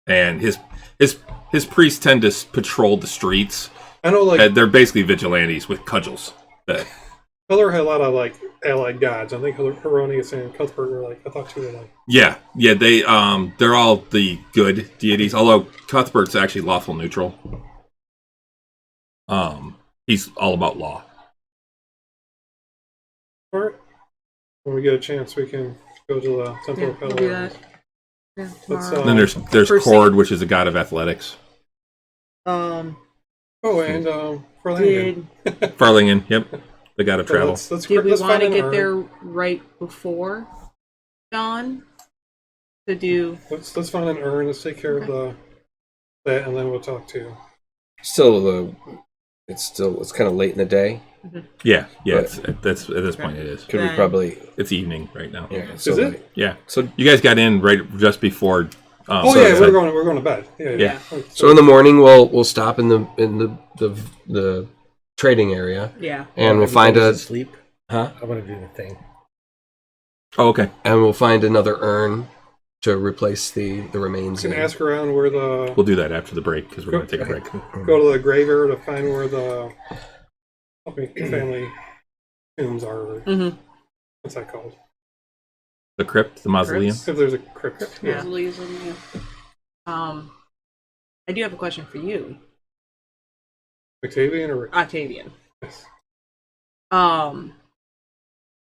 And his priests tend to patrol the streets. I know, like, They're basically vigilantes with cudgels. Pelor had a lot of, like, allied gods. I think Heronius and Cuthbert were, like, I thought two were, like... Yeah, they're all the good deities, although Cuthbert's actually lawful neutral. He's all about law. All right. When we get a chance, we can go to the Temple of We'll Pelor. do that. Yeah, Let's, tomorrow. And then there's First Cord, thing- which is a god of athletics. Oh, and Farlangan. Did Farlingen, yep, the god of travel. Let's we find want to an get urn. there right before dawn to do? Let's find an urn. Let's take care of that, and then we'll talk to. It's kind of late in the day. Yeah, But- that's at this point it is. Could we Then- probably? It's evening right now. Yeah. It's so Is it? late. Yeah. So You guys got in right just before. Oh so yeah, it's we're like- going to bed. Yeah. So in the morning we'll stop in the trading area Yeah. and we'll find a sleep. huh? I want to do the thing. Oh, okay. And we'll find another urn to replace the remains. Can in. ask around where the We'll do that after the break because we're going to take a break. go to the graveyard to find where the family tombs are. Mm-hmm. What's that called? The crypt, the mausoleum. If there's a crypt. Yeah. Yeah. I do have a question for you, Octavian or Octavian. yes.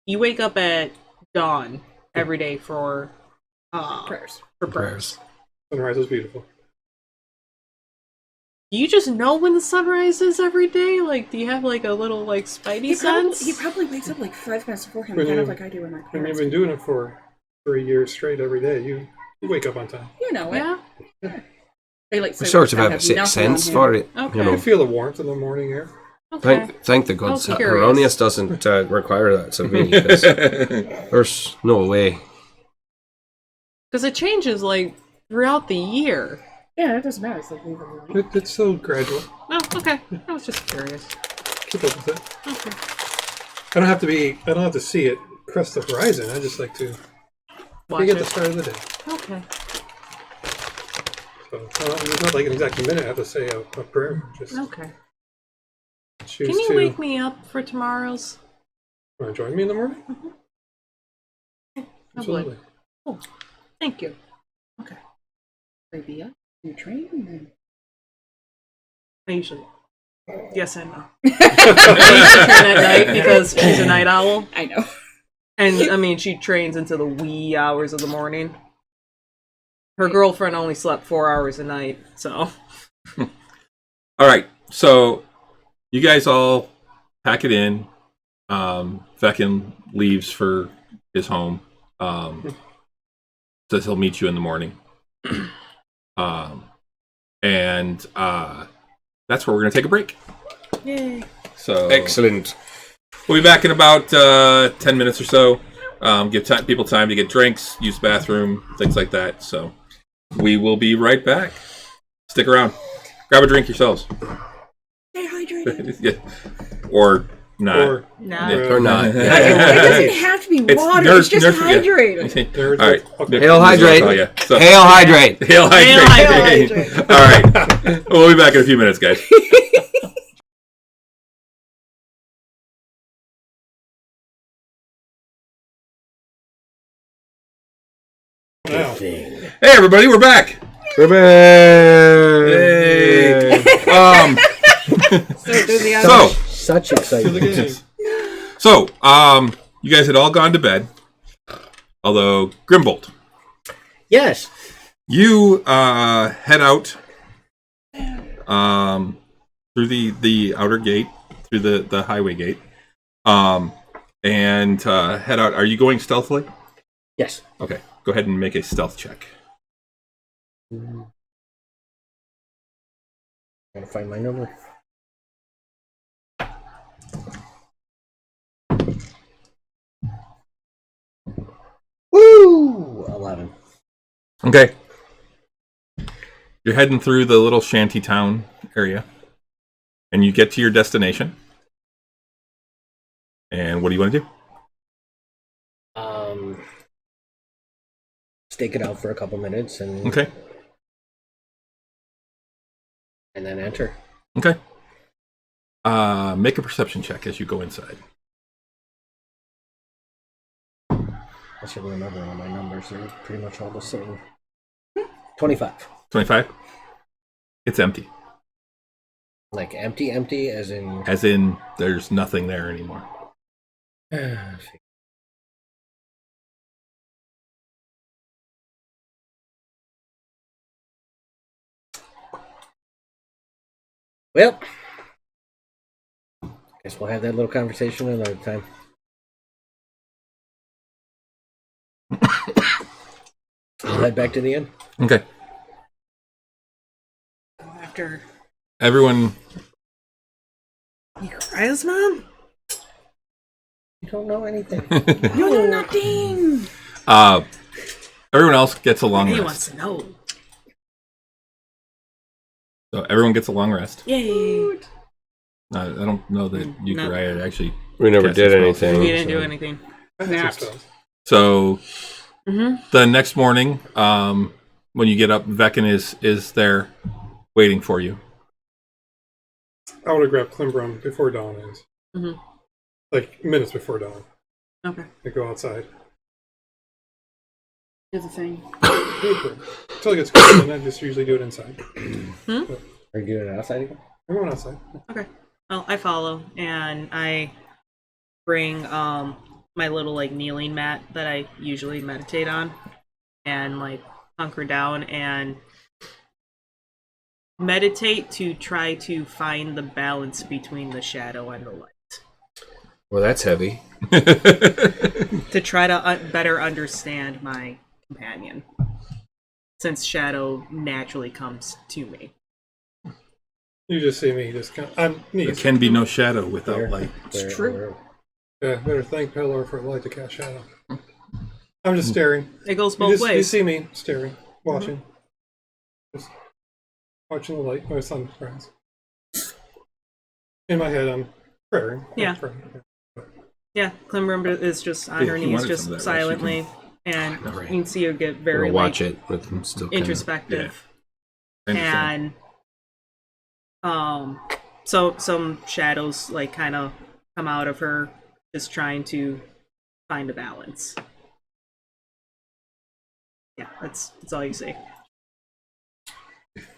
You wake up at dawn every day for Prayers. prayers. Sunrise is beautiful. Do you just know when the sun rises every day? Like, do you have like a little like spidey sense? He probably wakes up like 5 minutes beforehand, When kind of you- like I do with my When you've parents. been doing it for 3 years straight every day, you wake up on time. You know it. Yeah. They like We sort of have a nothing sixth sense on for him. it. Okay. You You know, feel the warmth in the morning air. Okay. thank the gods. I was curious. Heronius doesn't require that of me. 'Cause there's no way. Because it changes like throughout the year. Yeah, it doesn't matter. It's like leave it alone. It's so gradual. Oh, okay. I was just curious. Keep up with it. Okay. I don't have to see it crest the horizon. I just like to Watch get the it. start of the day. Okay. So there's not like an exact minute I have to say a prayer. Just Okay. choose Can you to. wake me up for tomorrow's? Want to join me in the morning? Absolutely. Oh, thank you. Maybe you train and then. I usually. Yes and no. I usually train at night because she's a night owl. I know. And, I mean, she trains into the wee hours of the morning. Her girlfriend only slept 4 hours a night, so. All right, so you guys all pack it in. Feckin leaves for his home. Says he'll meet you in the morning. And that's where we're going to take a break. Yay. So Excellent. we'll be back in about 10 minutes or so. Give people time to get drinks, use the bathroom, things like that. So we will be right back. Stick around. Grab a drink yourselves. Stay hydrated. Yeah. Or not. Or Nah. Or not. It doesn't have to be It's water. nerd- It's just nerd- yeah. hydrated. nerds. All right. Okay. Hail hydrate. Oh, yeah. So, Hail hydrate. hail hydrate. hydrate. All right. We'll be back in a few minutes, guys. Now, Hey, everybody, we're back. Hey. So, Such to the excitement. game. So, you guys had all gone to bed. Although, Grimbold, Yes. you head out through the outer gate, through the highway gate, and head out. Are you going stealthily? Yes. Okay, go ahead and make a stealth check. Gotta find my number. Woo! 11. Okay. You're heading through the little shanty town area, and you get to your destination. And what do you want to do? Stake it out for a couple minutes and Okay. and then enter. Okay. Make a perception check as you go inside. I should remember all my numbers. They're pretty much all the same. 25. 25? It's empty. Like empty, as in. As in, there's nothing there anymore. Well, guess we'll have that little conversation another time. We'll head back to the inn. Okay. After Everyone, he cries, Mom? You don't know anything. No, nothing. everyone else gets a long He rest. wants to know. So everyone gets a long rest. Yay. I don't know that you No. could actually. We never cast did a spell. anything. We didn't so- do anything. I had some Naps. spells. So Mm-hmm. the next morning, when you get up, Veckin is there waiting for you. I would have grabbed Klimbrum before dawn is. Mhm. Like minutes before dawn. Okay. I go outside. Do the thing. Until it gets cold, and I just usually do it inside. Are you doing it outside again? I'm going outside. Okay. Well, I follow, and I bring my little like kneeling mat that I usually meditate on, and like hunker down and meditate to try to find the balance between the shadow and the light. Well, that's heavy. To try to better understand my companion, since shadow naturally comes to me. You just see me just kind of, I'm There knees. can be no shadow without Where- light. where- true. where- Yeah, better thank Pillar for light to cast shadow. I'm just staring. It goes You, both just, you ways. see me staring, watching. Just watching the light, my sunrise. In my head, I'm praying. Yeah. Yeah, Klimbrum is just on Yeah, her if you knees, wanted just some of that rest, you silently, and Alright. you can see her get We're very gonna watch like, it with them still. Kinda, introspective, I understand. and so some shadows like kind of come out of her, just trying to find a balance. Yeah, that's all you see.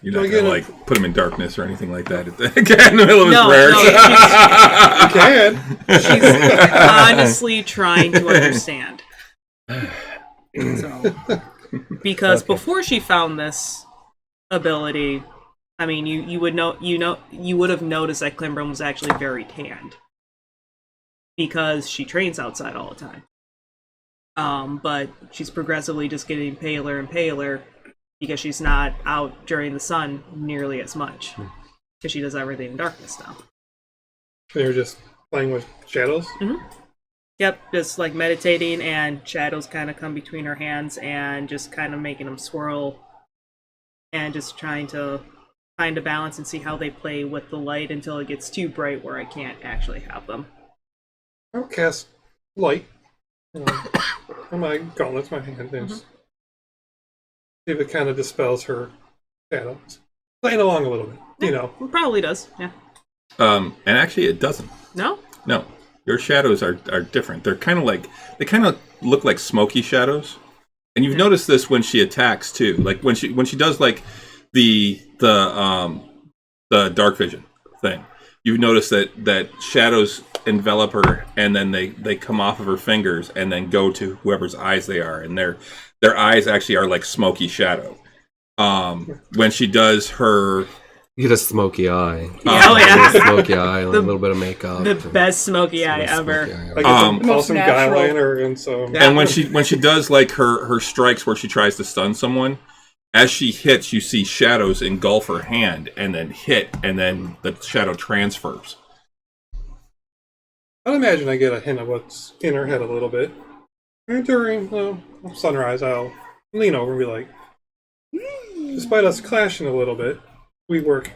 You're Do I not get gonna a- like put him in darkness or anything like that in the middle of his No, prayers. You can. She's honestly trying to understand. So, because Okay. before she found this ability, I mean, you would have noticed that Klimbrum was actually very tanned because she trains outside all the time. But she's progressively just getting paler and paler because she's not out during the sun nearly as much because she does everything in darkness now. You're just playing with shadows? Yep, just like meditating, and shadows kind of come between her hands and just kind of making them swirl, and just trying to find a balance and see how they play with the light until it gets too bright where I can't actually have them. I'll cast light on my gauntlets, my hand, and see if it kind of dispels her shadows. Playing along a little bit, you know. It probably does, yeah. And actually, it doesn't. No? No, your shadows are different. They're kind of like they look like smoky shadows, and you've noticed this when she attacks too. Like when she does like the dark vision thing. You've noticed that shadows envelop her, and then they come off of her fingers and then go to whoever's eyes they are, and their eyes actually are like smoky shadow. When she does her. You get a smoky eye. Oh, yeah. Smoky eye, and a little bit of makeup. The best smoky eye ever. Like it's awesome guy natural. liner, and so. And when she does like her strikes where she tries to stun someone, as she hits, you see shadows engulf her hand and then hit, and then the shadow transfers. I'd imagine I get a hint of what's in her head a little bit. And during sunrise, I'll lean over and be like, despite us clashing a little bit, we work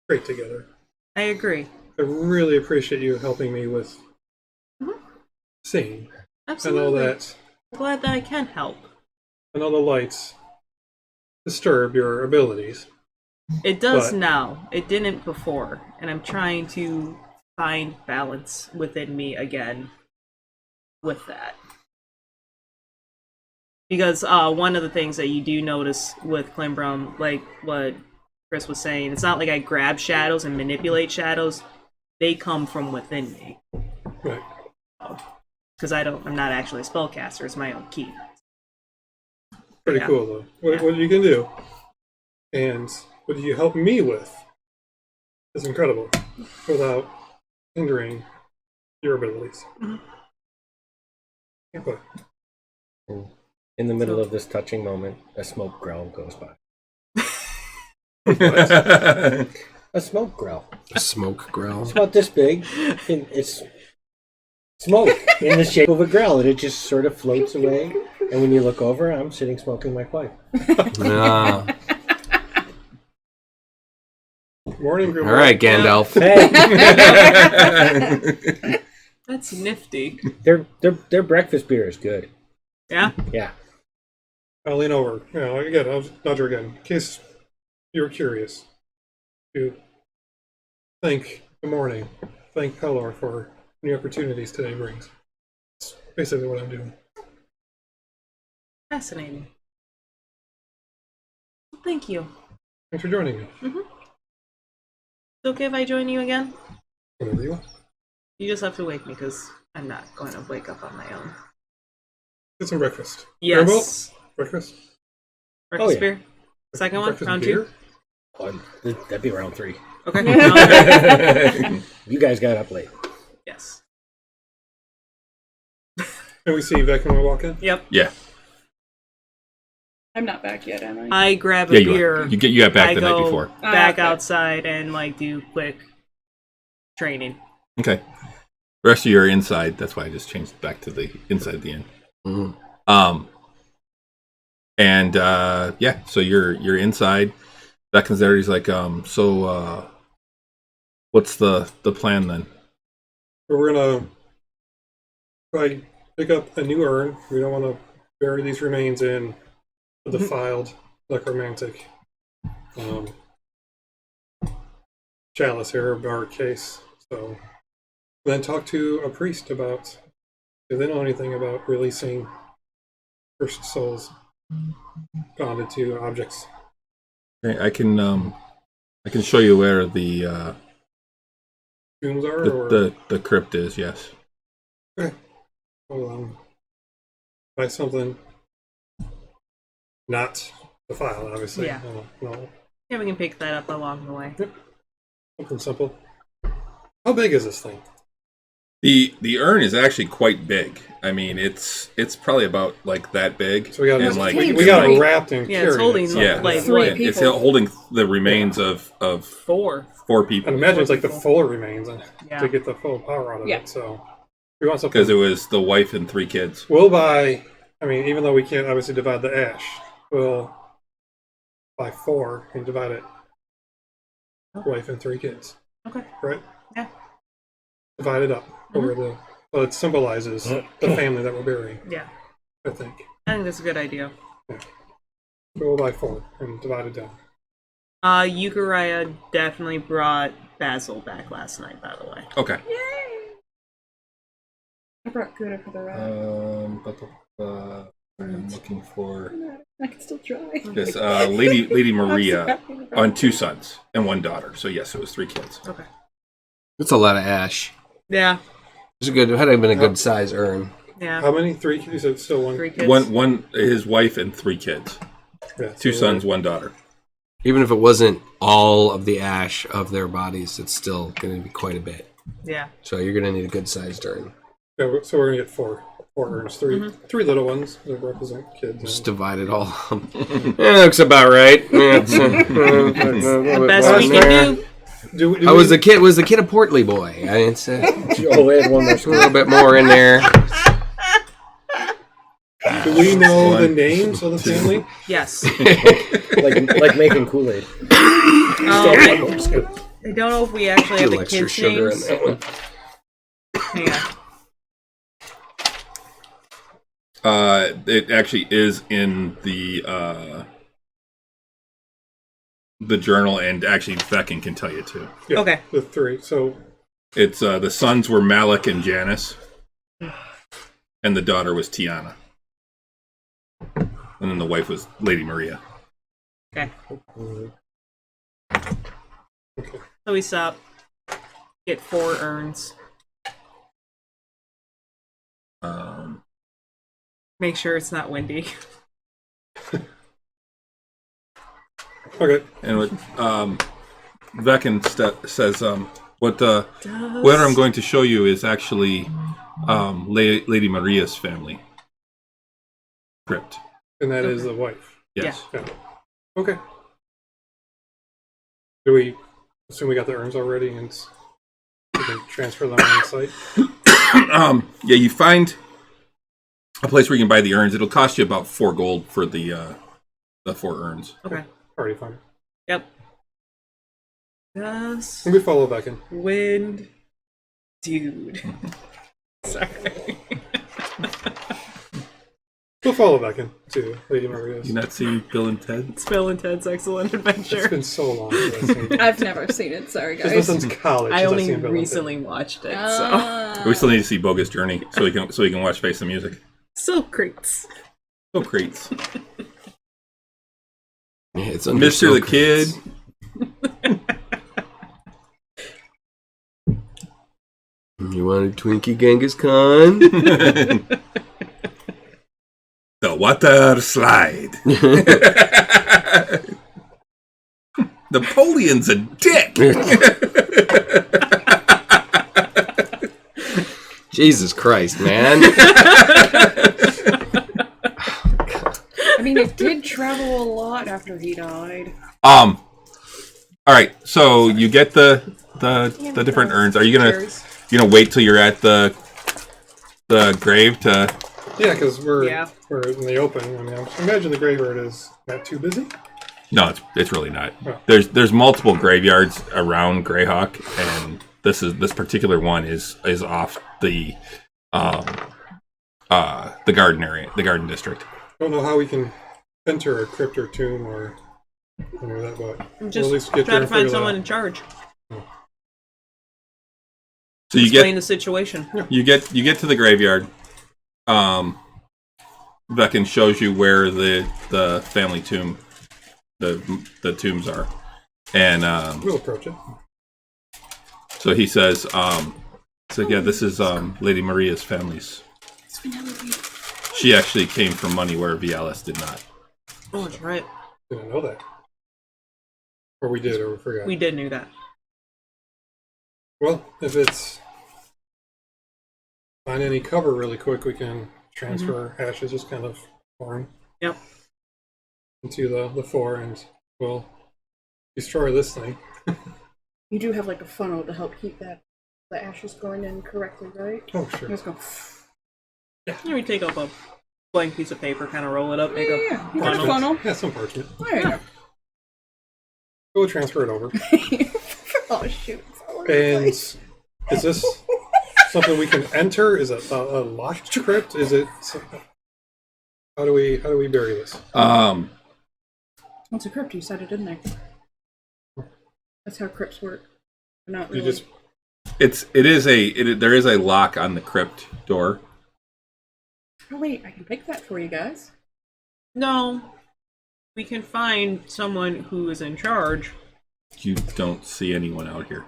great together. I agree. I really appreciate you helping me with seeing. Absolutely. I know that. Glad that I can help. I know the lights disturb your abilities. It does But- now. It didn't before, and I'm trying to find balance within me again with that. Because one of the things that you do notice with Klimbrum, like what Chris was saying, it's not like I grab shadows and manipulate shadows. They come from within me. Right. Because I'm not actually a spellcaster. It's my own key. Pretty Yeah. cool, though. What you can do, and what you help me with, is incredible, without hindering your abilities. But In the middle of this touching moment, a smoke growl goes by. A smoke growl. A smoke growl. It's about this big. And it's smoke in the shape of a growl, and it just sort of floats away. And when you look over, I'm sitting smoking my pipe. Ah. morning, All right, Gandalf. Hey, That's nifty. their breakfast beer is good. Yeah? Yeah. I'll lean over. Again, I'll nudge her again, in case you're curious. To thank the morning, thank Pelor for any opportunities today brings. That's basically what I'm doing. Fascinating. Thank you. Thanks for joining me. It's okay if I join you again? Whatever you want. You just have to wake me because I'm not going to wake up on my own. Get some breakfast. Yes. Breakfast? Breakfast Oh, yeah. beer. Second one? Breakfast Round beer? 2? Oh, that'd be round 3. Okay. You guys got up late. Yes. And we see Vec when we walk in? Yep. Yeah. I'm not back yet, am I? I grab a Yeah, you beer. are. You got back I the go night before. back okay. outside and do quick training. Okay. The rest of you are inside. That's why I just changed back to the inside the inn. Mhm. So you're inside. Beckons there. He's like, what's the plan then? We're gonna try pick up a new urn. We don't want to bury these remains in a defiled necromantic chalice here, or case. So then talk to a priest about if they know anything about releasing cursed souls bonded to objects. Okay, I can show you where the Tombs are, or the crypt is. Yes. well, buy something not defiled, obviously. Yeah. No, Yeah, we can pick that up along the way. something simple. How big is this thing? The urn is actually quite big. I mean, it's probably about like that big. So we got and, like, we got it wrapped and Yeah, it's carried. holding so- yeah, like Three what? people. it's holding the remains of 4. 4 I'd people imagine it's like the full remains Yeah. to get the full power out of Yeah. it. So we want something. because it was the wife and 3 kids. We'll buy. I mean, even though we can't obviously divide the ash, we'll buy 4 and divide it. Wife and 3 kids. Okay. Right. Yeah. Divide it up over the. So it symbolizes the family that we're burying. Yeah. I think. I think that's a good idea. So we'll buy 4 and divide it down. Eucharia definitely brought Basil back last night, by the way. Okay. I brought Gouda for the ride. I'm looking for I can still try. this Lady Maria I'm so happy. on 2 sons and 1 daughter. So yes, it was 3 kids. Okay. That's a lot of ash. Yeah. It's a good. It had been a good size urn. Yeah. How many? 3 kids? You said still 1. 3 kids. One his wife and 3 kids. Yeah, 2 so sons, 1 daughter. Even if it wasn't all of the ash of their bodies, it's still going to be quite a bit. Yeah. So you're going to need a good sized urn. Yeah, so we're gonna get 4 urns. 3 little ones that represent kids. Just And divide it all up. Yeah, looks about right. Yeah, it's, The best we can do. do I was the kid. Was the kid a portly boy? It's a Oh, we had one more little bit more in there. Do we know the names of the family? Yes. like making Kool-Aid. I don't know if we actually have Little the extra kids' sugar in names. that one. Hang on. It actually is in the journal, and actually Veckin can tell you too. Yeah, Okay. The 3. So It's the sons were Malik and Janice, and the daughter was Tiana, and then the wife was Lady Maria. Okay. okay. So we stop. Get 4 urns. Make sure it's not windy. Okay. And what Veckin says, what I'm going to show you is actually Lady Maria's family crypt. And that is the wife. Yes. Yeah. Okay. Do we assume we got the urns already and we can transfer them on site? Yeah, you find a place where you can buy the urns. It'll cost you about 4 gold for the 4 urns. Okay. Already fine. Yep. Yes. Let me follow back in. Wind. Dude. Sorry. We'll follow back in to Lady Maria's. You not seen Bill and Ted? It's Bill and Ted's Excellent It's Adventure. been so long since I've seen it. I've never seen it. Sorry, It's been guys. since college. I since I've only seen Bill and Ted. recently watched it, so Ah. We still need to see Bogus Journey so we can watch Face the Music. still creeps. Oh, crates. Yeah, it's under Mister the silk. Kid. You want a Twinkie Genghis Khan? The water slide. Napoleon's a dick. Jesus Christ, man. I mean, it did travel a lot after he died. All right, so you get the different urns. Are you gonna wait till you're at the grave to? Yeah, because we're Yeah. in the open. I mean, I imagine the graveyard is not too busy. No, it's really not. Oh. There's multiple graveyards around Greyhawk, and this particular one is off the garden area, the garden district. I don't know how we can enter a crypt or tomb or any of that, but Just we'll at least get try there to and find figure that someone out. in charge. So you Explain get the situation. you get to the graveyard. Veckin shows you where the family tomb, the tombs are, and We'll approach it. so he says, so yeah, this is Lady Maria's family's. She actually came from money where Vialis did not. Oh, that's right. Didn't know that. Or we did, or we forgot. We did knew that. Well, if it's find any cover really quick, we can transfer ashes, just kind of form. Yep. Into the 4, and we'll destroy this thing. You do have like a funnel to help keep the ashes going in correctly, right? Oh, sure. Just go. Yeah, we take up a blank piece of paper, kind of roll it up, make Yeah, a you got a funnel. funnel. Yeah, some parchment. There you go. We'll transfer it over. Oh shoot! It's all over the And place. is this something we can enter? Is it a locked crypt? Is it? How do we bury this? Once a crypt, you said it, didn't they? That's how crypts work. They're not really. You just there is a lock on the crypt door. Oh wait, I can pick that for you guys. No, we can find someone who is in charge. You don't see anyone out here.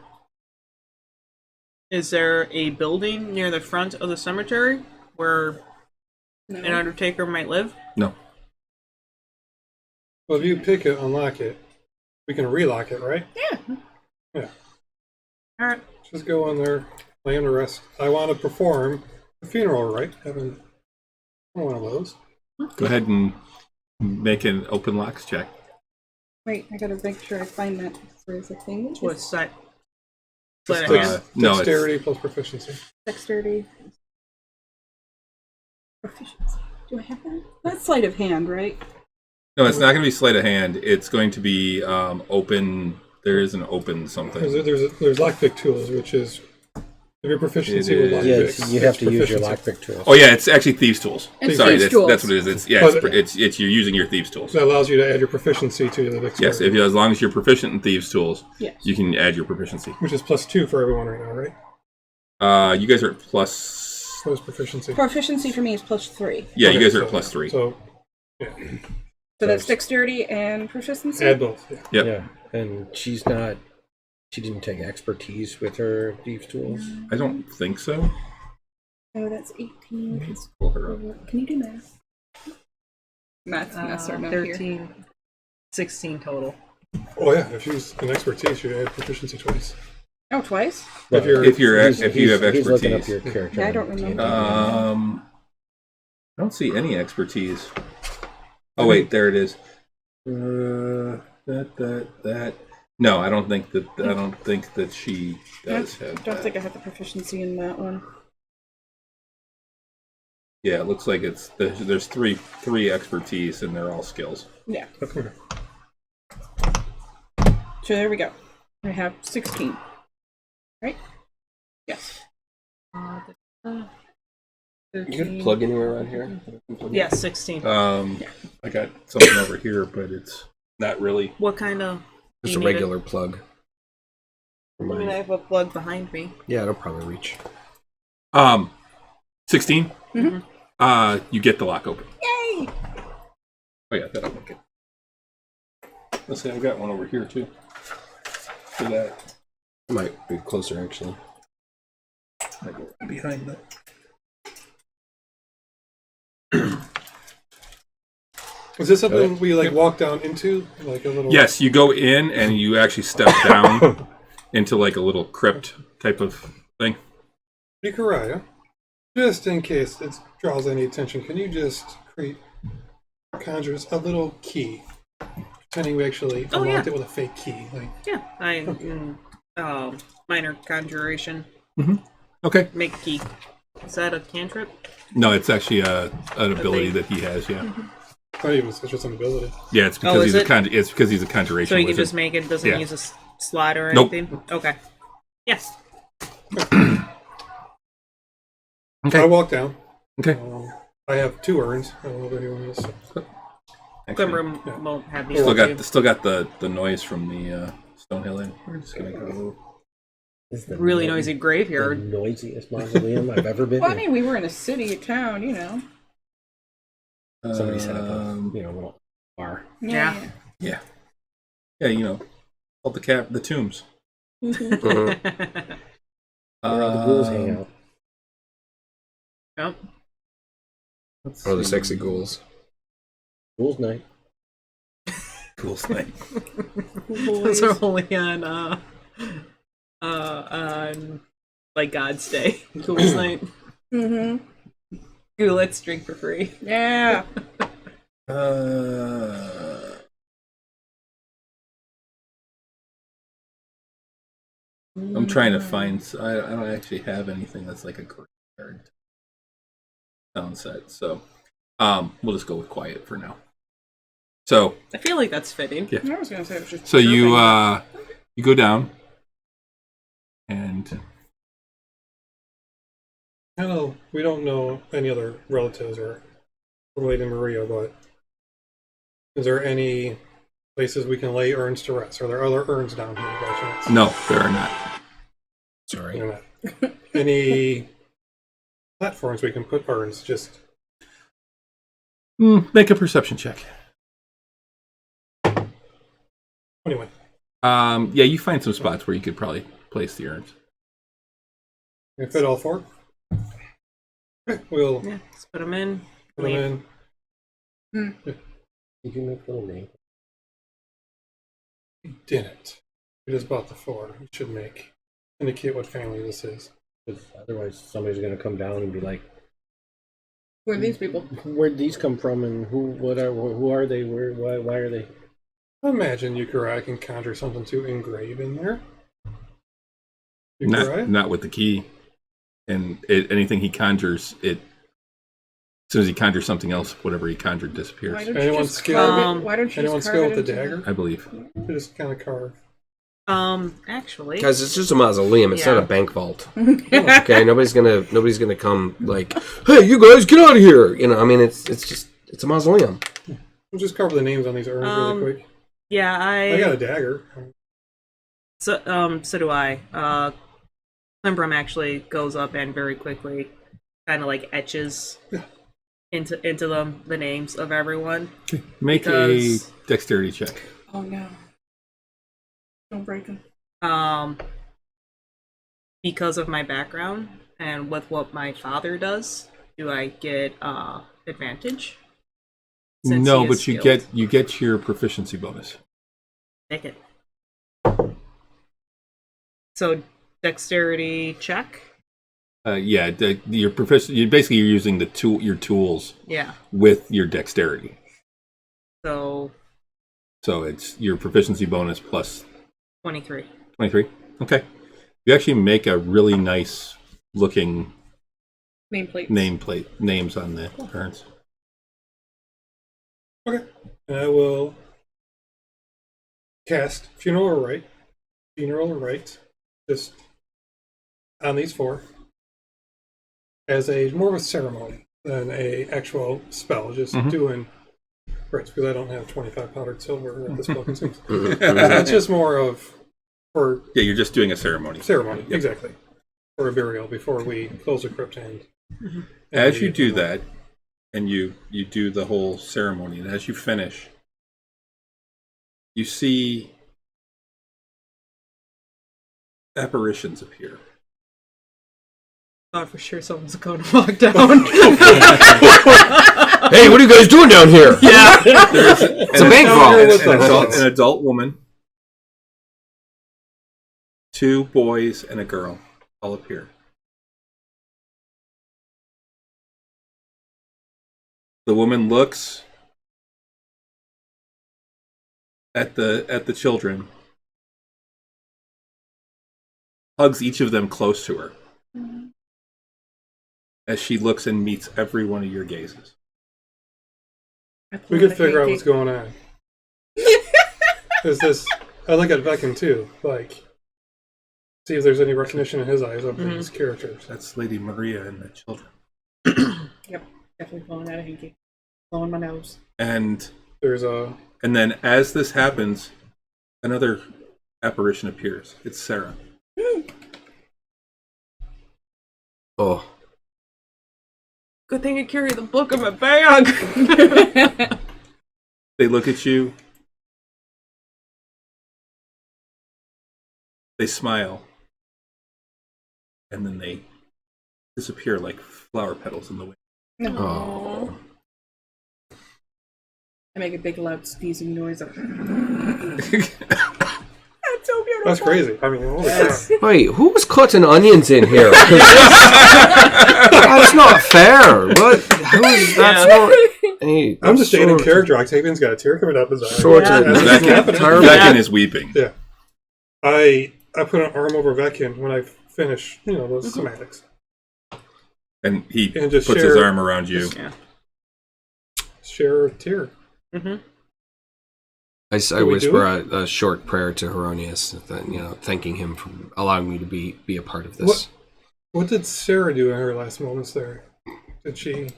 Is there a building near the front of the cemetery where No. an undertaker might live? No. Well, if you pick it, unlock it, we can relock it, right? Yeah. Yeah. All right. Just go on there, lay to rest. I want to perform a funeral rite. Having one of those. Go ahead and make an open locks check. Wait, I gotta make sure I find that. Where's the thing? What's that? Just No, it's dexterity plus proficiency. Dexterity. Proficiency. Do I have that? That's sleight of hand, right? no, it's not going to be sleight of hand. It's going to be open. There is an open something. There's lockpick tools, which is if your proficiency It with is- Yeah, lockpicks. you have to it's use your proficiency. lockpick tools. Oh yeah, it's actually thieves' tools. It's Sorry, thieves' tools. that's what it is. It's you're using your thieves' tools. That allows you to add your proficiency to the dexterity. Yes, as long as you're proficient in thieves' tools, Yes. you can add your proficiency. Which is +2 for everyone right now, right? You guys are at plus. What is proficiency? Proficiency for me is +3. Yeah, you Okay, guys are so- at plus 3. So, yeah. So that's dexterity and proficiency? Add both. Yeah. Yep. Yeah, and she didn't take expertise with her thieves tools. I don't think so. Oh, that's 18. plus Pull her up. 4. Can you do math? Math's are not here. 13, 16 total. Oh yeah, if you use an expertise, you add proficiency twice. Oh, twice? If you're- If you have He's looking up expertise. your character. Yeah, I don't remember. I don't see any expertise. Oh wait, there it is. That. No, I don't think that she does I have don't that. think I have the proficiency in that one. Yeah, it looks like there's three expertise and they're all skills. Yeah. Okay. So there we go. I have 16. Right? Yes. You got a plug anywhere around here? Yeah, 16. I got something over here, but it's not really. What kind of? Just you a need regular plug. I mean, I have a plug behind me. Yeah, it'll probably reach. 16. Mhm. You get the lock open. Yay! Oh yeah, that'll make it. Let's see, I've got one over here too. For that, It might be closer, actually. I go behind that. Is this something we like walk down into, like a little? Yes, you go in and you actually step down into like a little crypt type of thing. Nikaraya, just in case it draws any attention, can you just conjure us a little key, pretending we actually Oh, unlocked yeah. it with a fake key? Like, Yeah, minor conjuration. Okay. Make a key. Is that a cantrip? No, it's actually an ability that he has. Yeah, I thought it was just an ability. yeah. It's because Oh, he's is it's because he's a conjuration So you can wizard. just make it. Doesn't Yeah. use a slot or Nope. anything. Okay. Yes. Okay. I walk down. Okay. I have 2 urns. I don't know if anyone else. Actually, Glimmer yeah. won't have these. still got the noise from the Stonehill Inn. We're just gonna go. This is the Really no- noisy the graveyard. noisiest mausoleum I've ever been Well, I in. mean, we were in a city, a town, you know. Somebody set up a Um, little bar. Yeah. Yeah, called the tombs. Where all the ghouls hang out. Yep. let's Oh, the see. sexy ghouls. Ghouls night. Ghouls night. Those are only on like God's Day. Ghouls night. Mm-hmm. Ooh, let's drink for free. Yeah. I'm trying to find. I don't actually have anything that's like a graveyard sound set, so we'll just go with quiet for now. So I feel like that's fitting. Yeah. I was gonna say it was just. so you chirping. you go down and I know we don't know any other relatives or related to Maria, but is there any places we can lay urns to rest? Are there other urns down here by chance? no, there are not. Sorry. They're not. Any platforms we can put urns? Just Make a perception check. anyway. Yeah, you find some spots where you could probably place the urns. Can fit all four? Okay, we'll Yeah, let's put them in. put them in. Did you make little name? We didn't. We just bought the four. We should indicate what family this is. Because otherwise, somebody's gonna come down and be like, Who are these people? "Where'd these come from? And who are they? Why are they?" Imagine Yukurai can conjure something to engrave in there. Yukurai? Not with the key. And anything he conjures, as soon as he conjures something else, whatever he conjured disappears. Why don't Anyone you just skilled? carve it? Why don't you Anyone just carve skilled it with the into dagger? I believe. We just kind of carve. Actually. Guys, it's just a mausoleum. It's not Yeah. a bank vault. Okay, nobody's gonna come like, hey, you guys, get out of here. You know, I mean, it's a mausoleum. We'll just cover the names on these urns really quick. Yeah, I got a dagger. So do I. Klimbrum actually goes up and very quickly kind of like etches into the names of everyone. Make Because- a dexterity check. Oh no! Don't break them. Because of my background and with what my father does, do I get advantage? Since No, he is but you skilled. get your proficiency bonus. Take it. So dexterity check. Yeah, your proficient. You're using your tools Yeah. with your dexterity. So So it's your proficiency bonus plus 23. 23. Okay, you actually make a really nice looking Nameplate. names on the urns. Okay. And I will cast Funeral Rite, just on these four, as a more of a ceremony than a actual spell. Just doing rites, because I don't have 25 powdered silver that this spell consumes. It's just more of for Yeah, you're just doing a ceremony. ceremony, Yep. exactly, for a burial before we close the crypt and As you do that, and you do the whole ceremony, and as you finish, you see apparitions appear. Thought for sure someone's going to walk down. Hey, what are you guys doing down here? Yeah. It's a bank vault. An adult woman, 2 boys, and a girl all appear. The woman looks at the children, hugs each of them close to her as she looks and meets every one of your gazes. we could figure out what's going on. Is this? I look at Veckin too, like see if there's any recognition in his eyes of these characters. That's Lady Maria and the children. Yep, definitely blowing out a hinky. Blowing my nose. And There's a then as this happens, another apparition appears. It's Sarah. Oh, Good thing I carry the book in my bag. They look at you. They smile. And then they disappear like flower petals in the wind. oh. I make a big loud sneezing noise. That's so beautiful. That's crazy. I mean, holy crap. Wait, who was cutting onions in here? That's not fair. What? That's not. Hey, I'm just staying in character. Octavian's got a tear coming up his eye. Veckin is weeping. Yeah. I put an arm over Veckin when I finish, those semantics. And he just puts his arm around you. Share a tear. Mm-hmm. I whisper a short prayer to Heronius, thanking him for allowing me to be a part of this. What did Sarah do in her last moments there? Did she?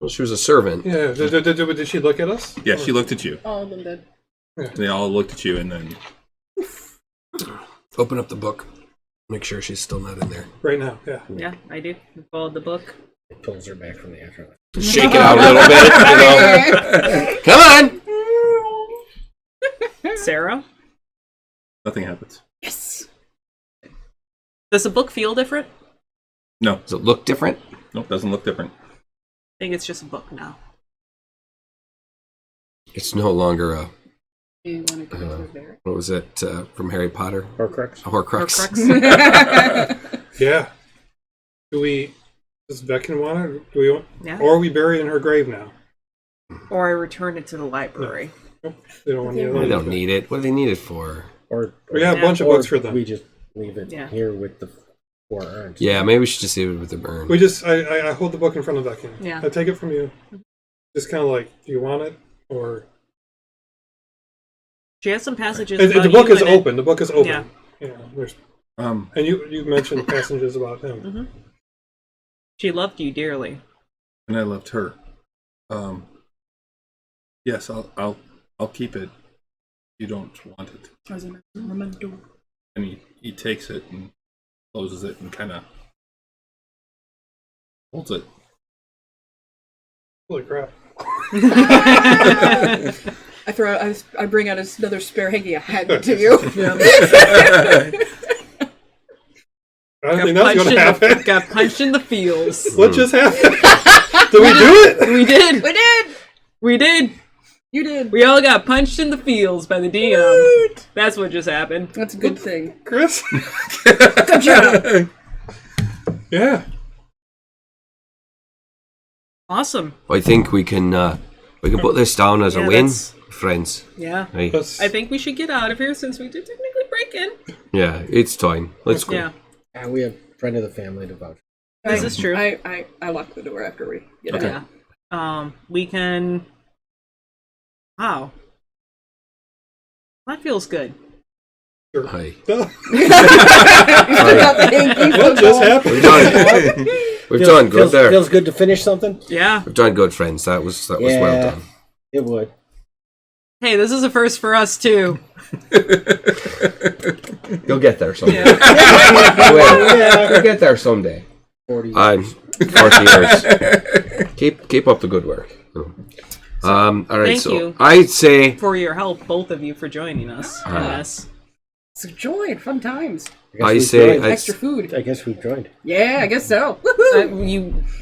Well, she was a servant. Yeah. Did she look at us? Yeah, she looked at you. All of them did. Yeah. They all looked at you, and then Open up the book. Make sure she's still not in there. Right now, yeah. Yeah, I do. Followed the book. It pulls her back from the afterlife. Shake it out a little bit. Come on. Sarah? nothing happens. Yes. Does the book feel different? No. Does it look different? Nope, doesn't look different. I think it's just a book now. It's no longer a. You want to go over there? What was it from Harry Potter? Horcrux. A Horcrux. Yeah. Does Veckin want it? Do we want, Yeah. or are we buried in her grave now? Or I return it to the library. Nope. They don't want They don't need it. What do they need it for? Or We got a bunch of books for them. We just leave it here with the 4 urns. Yeah, maybe we should just leave it with the burn. I hold the book in front of Veckin. Yeah. I take it from you. Just kind of like, do you want it? Or She has some passages the about book you is in it. open. The book is open. Yeah. There's And you mentioned passages about him. Mm-hmm. She loved you dearly. I loved her. Yes, I'll keep it. You don't want it. As a memento. And he takes it and closes it and kind of holds it. Holy crap! I bring out another spare hanky. I hand it to you. I don't think that's going to happen. Got punched in the feels. What just happened? Did we do it? We did. We did. We did. You did. We all got punched in the feels by the DM. That's what just happened. That's a good thing. Chris? Good job. Yeah. Awesome. I think we can put this down as a win, friends. Yeah. Hey. I think we should get out of here since we did technically break in. Yeah, it's time. Let's go. Yeah. And we have friend of the family to vouch. This is true. I lock the door after we get Okay. out. Yeah. We can. Wow. That feels good. Hi. What What just happened? We've done good there. Feels good to finish something? Yeah. We've done good, friends. That was well done. It would. Hey, this is a first for us too. You'll get there someday. Yeah. You'll get there someday. 40 years. I'm 40 years. Keep up the good work. All right, Thank so you. I'd say For your help, both of you, for joining us in this. It's a joy. Fun times. I we've say joined. Extra food. I guess we've joined. Yeah, I guess so.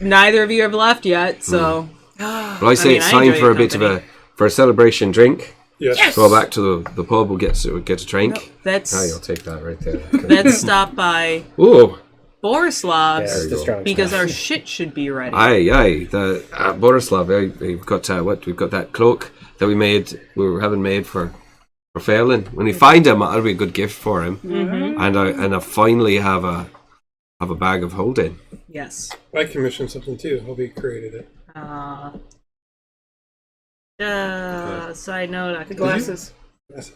Neither of you have left yet, so. well, I say I it's time enjoy for your a bit of company. a celebration drink. Yes. Go back to the pub. We'll get a drink. That's You'll take that right there. let's stop by Ooh, Borislav's Yeah, it's the strong because stuff. our shit should be ready. aye. The Borislav. We've got we've got that cloak that we were having made for Phelan. When we find him, that'll be a good gift for him. Mm-hmm. And I finally have a bag of holding. Yes. I commissioned something too. Hobie created it. Side note, I The could glasses. Yes.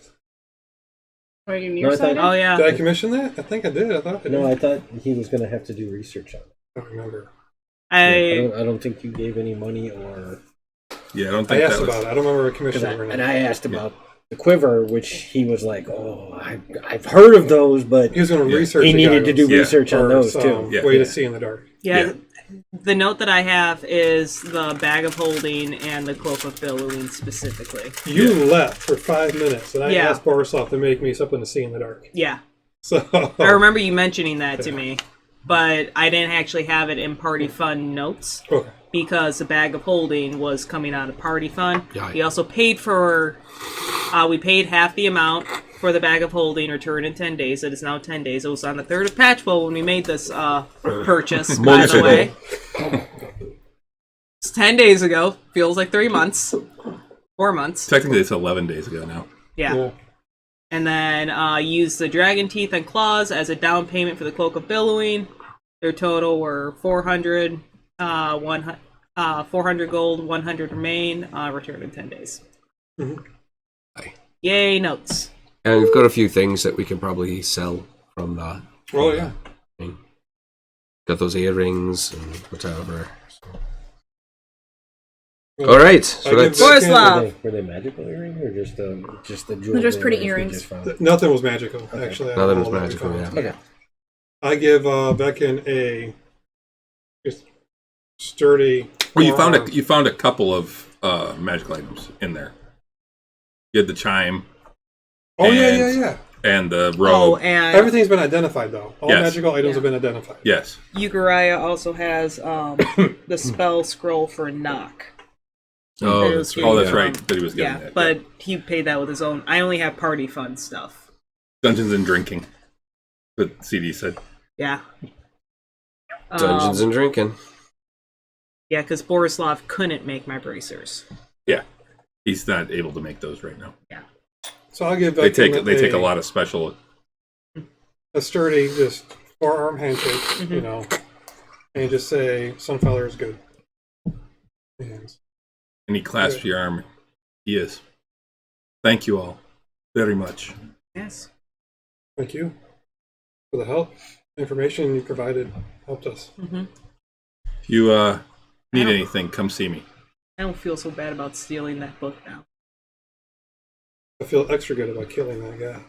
Are you No, I thought- nearsighted? Oh yeah. Did I commission that? I think I did. I thought I did. No, I thought he was going to have to do research on it. I don't remember. I I don't think you gave any money or... Yeah, I don't I think asked that was. about it. I don't remember a 'cause commission or and not. I asked about the quiver, which he was like, oh, I've heard of those, but He was going to Yeah. research. he the needed to do Yeah. research on those, too. Yeah. Way to see in the dark. yeah. The note that I have is the bag of holding and the cloak of billowing specifically. You left for 5 minutes, and I Yeah. asked Borislav to make me something to see in the dark. Yeah. So I remember you mentioning that to me, but I didn't actually have it in party fun notes Okay. because the bag of holding was coming out of party fund. Yeah. He also paid for. We paid half the amount for the bag of holding, return in 10 days. It is now 10 days. It was on the 3rd of Patchwell when we made this purchase, by the way. It's 10 days ago. Feels like 3 months. 4 months. Technically, it's 11 days ago now. Yeah. And then used the dragon teeth and claws as a down payment for the cloak of billowing. Their total were 400, 400 gold, 100 remain. Return in 10 days. Mm-hmm. Yay, notes. And we've got a few things that we can probably sell from the. Oh yeah. Thing. Got those earrings and whatever. Well, All right. So I give that's. that Borislav! Were they magical earrings or just the jewel? They're just pretty earrings we earrings. just found? Nothing was magical, actually. out of Nothing was all that we magical, found. yeah. Okay. I give Becken a just sturdy. Well, forearm. you found a couple of magical items in there. You had the chime Oh yeah, and- yeah. and the Oh, robe. and Everything's been identified though. All Yes. magical items Yeah. have been identified. Yes. Ugariah also has the spell scroll for knock. Oh, That that's was right. Oh, that's Um, right. That he was getting Yeah, that. but he paid that with his own. I only have party fund stuff. Dungeons and drinking. The CD said. Yeah. Dungeons and drinking. Yeah, because Borislav couldn't make my bracers. Yeah. He's not able to make those right now. So I'll give They Becken take a lot of special. a sturdy, just forearm handshake, Mm-hmm. you know, and just say Sunflower is good. And And he clasps your arm. He is. Thank you all very much. Yes. thank you for the help. Information you provided helped us. Mm-hmm. If you need don't- anything, come see me. I don't feel so bad about stealing that book now. I feel extra good about killing that guy.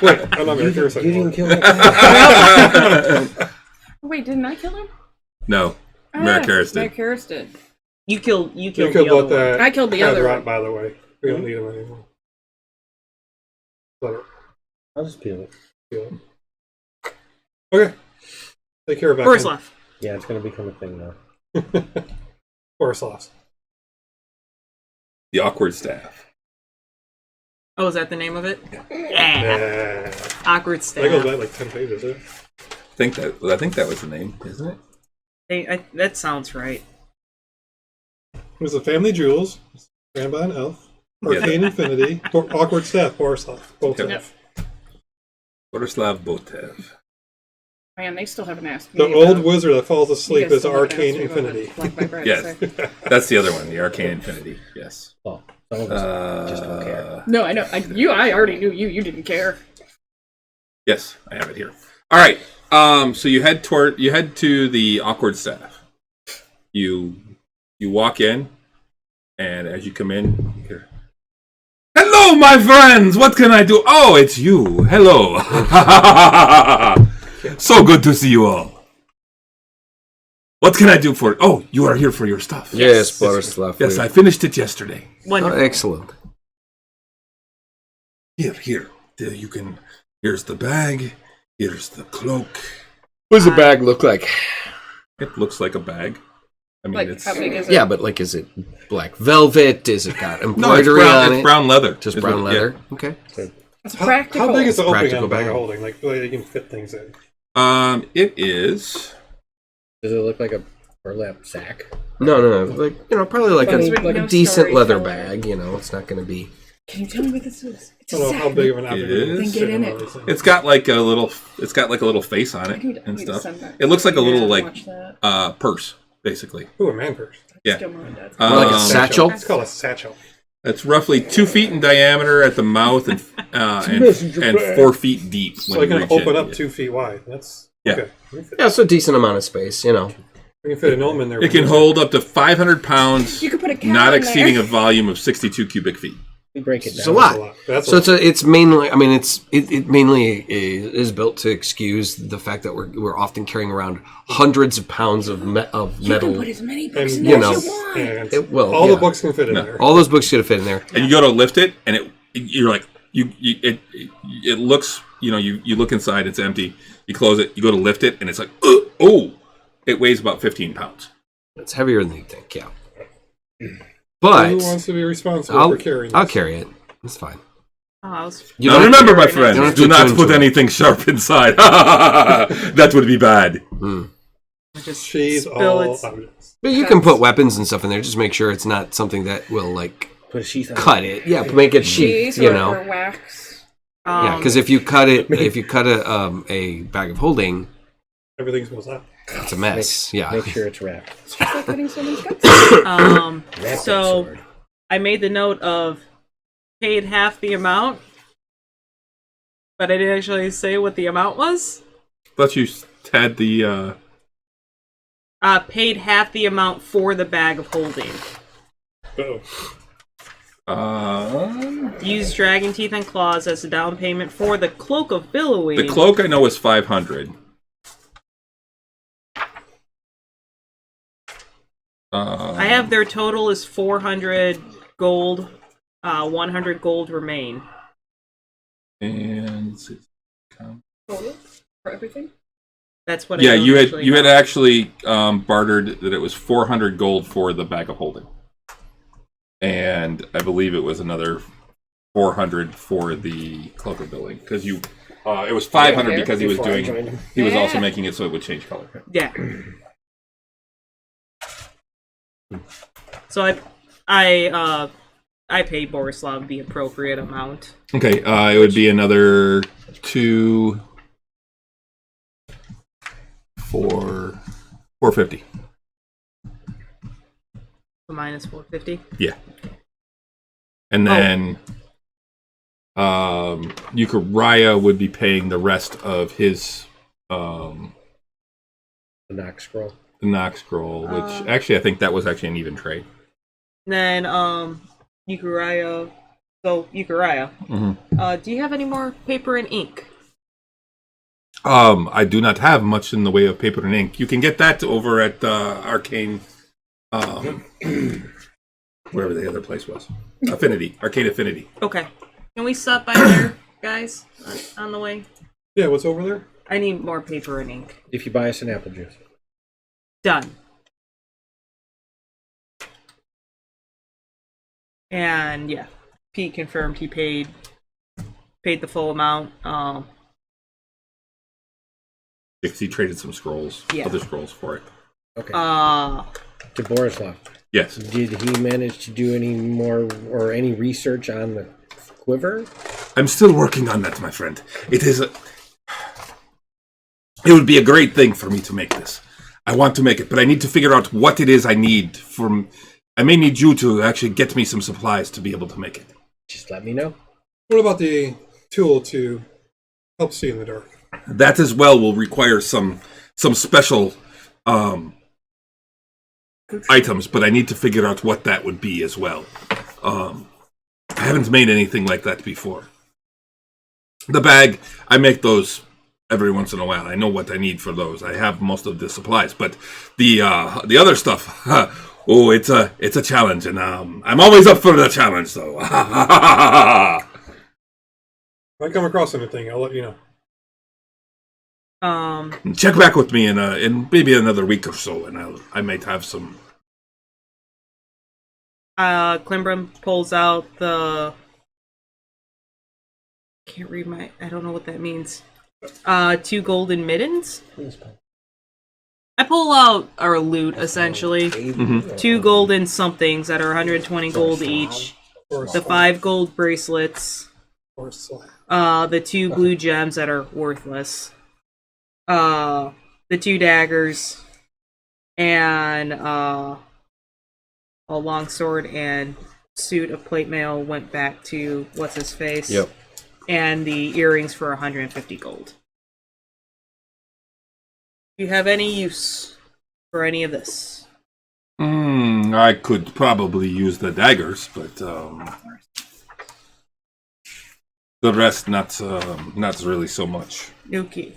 Wait, I'm not going to hear a You second didn't one. kill that Wait, didn't I kill him? No. Merrick Harris did. Merrick Harris did. You killed You the killed other what one. that I killed the had other rot, one. by the way. We don't need him anymore. Let it I'll just peel it. kill it. Okay. Take care of that. Borislav. Yeah, it's gonna become a thing now. Borislav's. The awkward staff. Oh, is that the name of it? Yeah. Yeah. Awkward That goes staff. back like 10 pages, isn't it? I think that was the name, isn't it? That sounds right. There's the Family Jewels, ran by an elf, Yeah. Arcane Infinity, Awkward Staff, Borislav. Both of Yep. them. Borislav Botev. Man, they still haven't asked me. The old about- wizard that falls asleep you guys is still haven't Arcane asked me about Infinity. the Black Viper Yes. essay. That's the other one, the Arcane Infinity. Yes. Well, some of us just don't care. No, I know. I already knew you. You didn't care. Yes, I have it here. All right. So you head to the awkward staff. You walk in, and as you come in, you hear, "Hello, my friends. What can I do?" "Oh, it's you. Hello. So good to see you all. What can I do for? Oh, you are here for your stuff. Yes, Borislav. Yes, I finished it yesterday. Oh, Wonderful. excellent. Here. There you can. Here's the bag. Here's the cloak. What does the bag look like? It looks like a bag. I mean, Like, it's how big is it? Yeah, but like, is it black velvet? Is it got no, it's embroidery brown. on It's it? brown leather. Just is brown what- yeah. leather. Okay. It's practical. How big is the opening Practical on the bag bag. of holding? Like you can fit things in. It is. Does it look like a burlap sack? No. Like, probably like Well, a, it's like a no decent leather storyteller. bag. It's not going to be. Can you tell me what this is? It's I a don't know how sack. big of an object It is. Then get in it. It's got like a little. It's got like a little face on it I need and to stuff. send that. It looks like a little Yeah, like watch that. purse, basically. Ooh, a man purse. Yeah. Still mine, Dad. More like a Um, satchel. It's called a satchel. It's roughly 2 feet in diameter at the mouth and 4 feet deep. So it when can you reach open it. up 2 feet wide. That's Yeah. okay. We Yeah, it's a decent amount of space. can fit a gnome in there. It can hold up to 500 pounds, You could put a cat not in exceeding there. a volume of 62 cubic feet. We break it down. It's a lot. That's So it's mainly. I mean, it mainly is built to excuse the fact that we're often carrying around hundreds of pounds of You metal. can put as many books and in you there know, as you want. and well, all yeah. the books can fit in there. All those books should have fit in there. And you go to lift it, and you're like it looks. You look inside, it's empty. You close it, you go to lift it, and it's like oh, it weighs about 15 pounds. It's heavier than you think, yeah. But Who wants to be responsible for carrying this? I'll carry it. It's fine. Oh, Now remember, my You don't friends, have do to not tune put to it. anything sharp inside. That would be bad. just She's spill all its. evidence. But you can put weapons and stuff in there. Just make sure it's not something that will like Put a sheath on cut it. Yeah, make it sheath. Cheese You or know. wax. Yeah, because if you cut it, if you cut a bag of holding, Everything's goes up. it's a mess. Yeah. Make sure it's wrapped. It's just like cutting someone's guts. Wrap that So sword. I made the note of paid half the amount, but I didn't actually say what the amount was. Thought you had the. Paid half the amount for the bag of holding. Use dragon teeth and claws as a down payment for the cloak of billowing. The cloak I know is 500. I have their total is 400 gold. 100 gold remain. And let's see. Total for everything. That's what. Yeah, I don't you actually had know. actually bartered that it was 400 gold for the bag of holding, and I believe it was another 400 for the cloak of billing because you. It was 500 because he was Before I doing. joined him. He was also making it so it would change color. Yeah. So I paid Borislav the appropriate amount. Okay, it would be another 450. So minus 450. Yeah. And then Euchariah would be paying the rest of his The knock scroll. the knock scroll, which actually I think that was actually an even trade. Then Euchariah. So Euchariah. Do you have any more paper and ink? I do not have much in the way of paper and ink. You can get that over at Arcane, wherever the other place was. Affinity, Arcane Affinity. Okay. Can we stop by there, guys, on the way? Yeah, what's over there? I need more paper and ink. If you buy us an apple juice. Done. And yeah, Pete confirmed he paid the full amount. Because he traded some scrolls, Yeah. other scrolls for it. Okay. To To Borislav. Yes. Did he manage to do any more or any research on the quiver? I'm still working on that, my friend. It would be a great thing for me to make this. I want to make it, but I need to figure out what it is I need from... I may need you to actually get me some supplies to be able to make it. Just let me know. What about the tool to help see in the dark? That as well will require some special items, but I need to figure out what that would be as well. I haven't made anything like that before. The bag, I make those every once in a while. I know what I need for those. I have most of the supplies, but the other stuff, oh, it's a challenge, and I'm always up for the challenge, though. If I come across anything, I'll let you know. Check back with me in maybe another week or so, and I might have some. Klimbram pulls out the... Can't read my... I don't know what that means. 2 golden middens? I pull out our loot, essentially. 2 golden somethings that are 120 gold each. The 5 gold bracelets. Or slap. The 2 blue gems that are worthless. The 2 daggers. And a long sword and suit of plate mail went back to what's his face. Yep. And the earrings for 150 gold. Do you have any use for any of this? I could probably use the daggers, but the rest not really so much. Okay.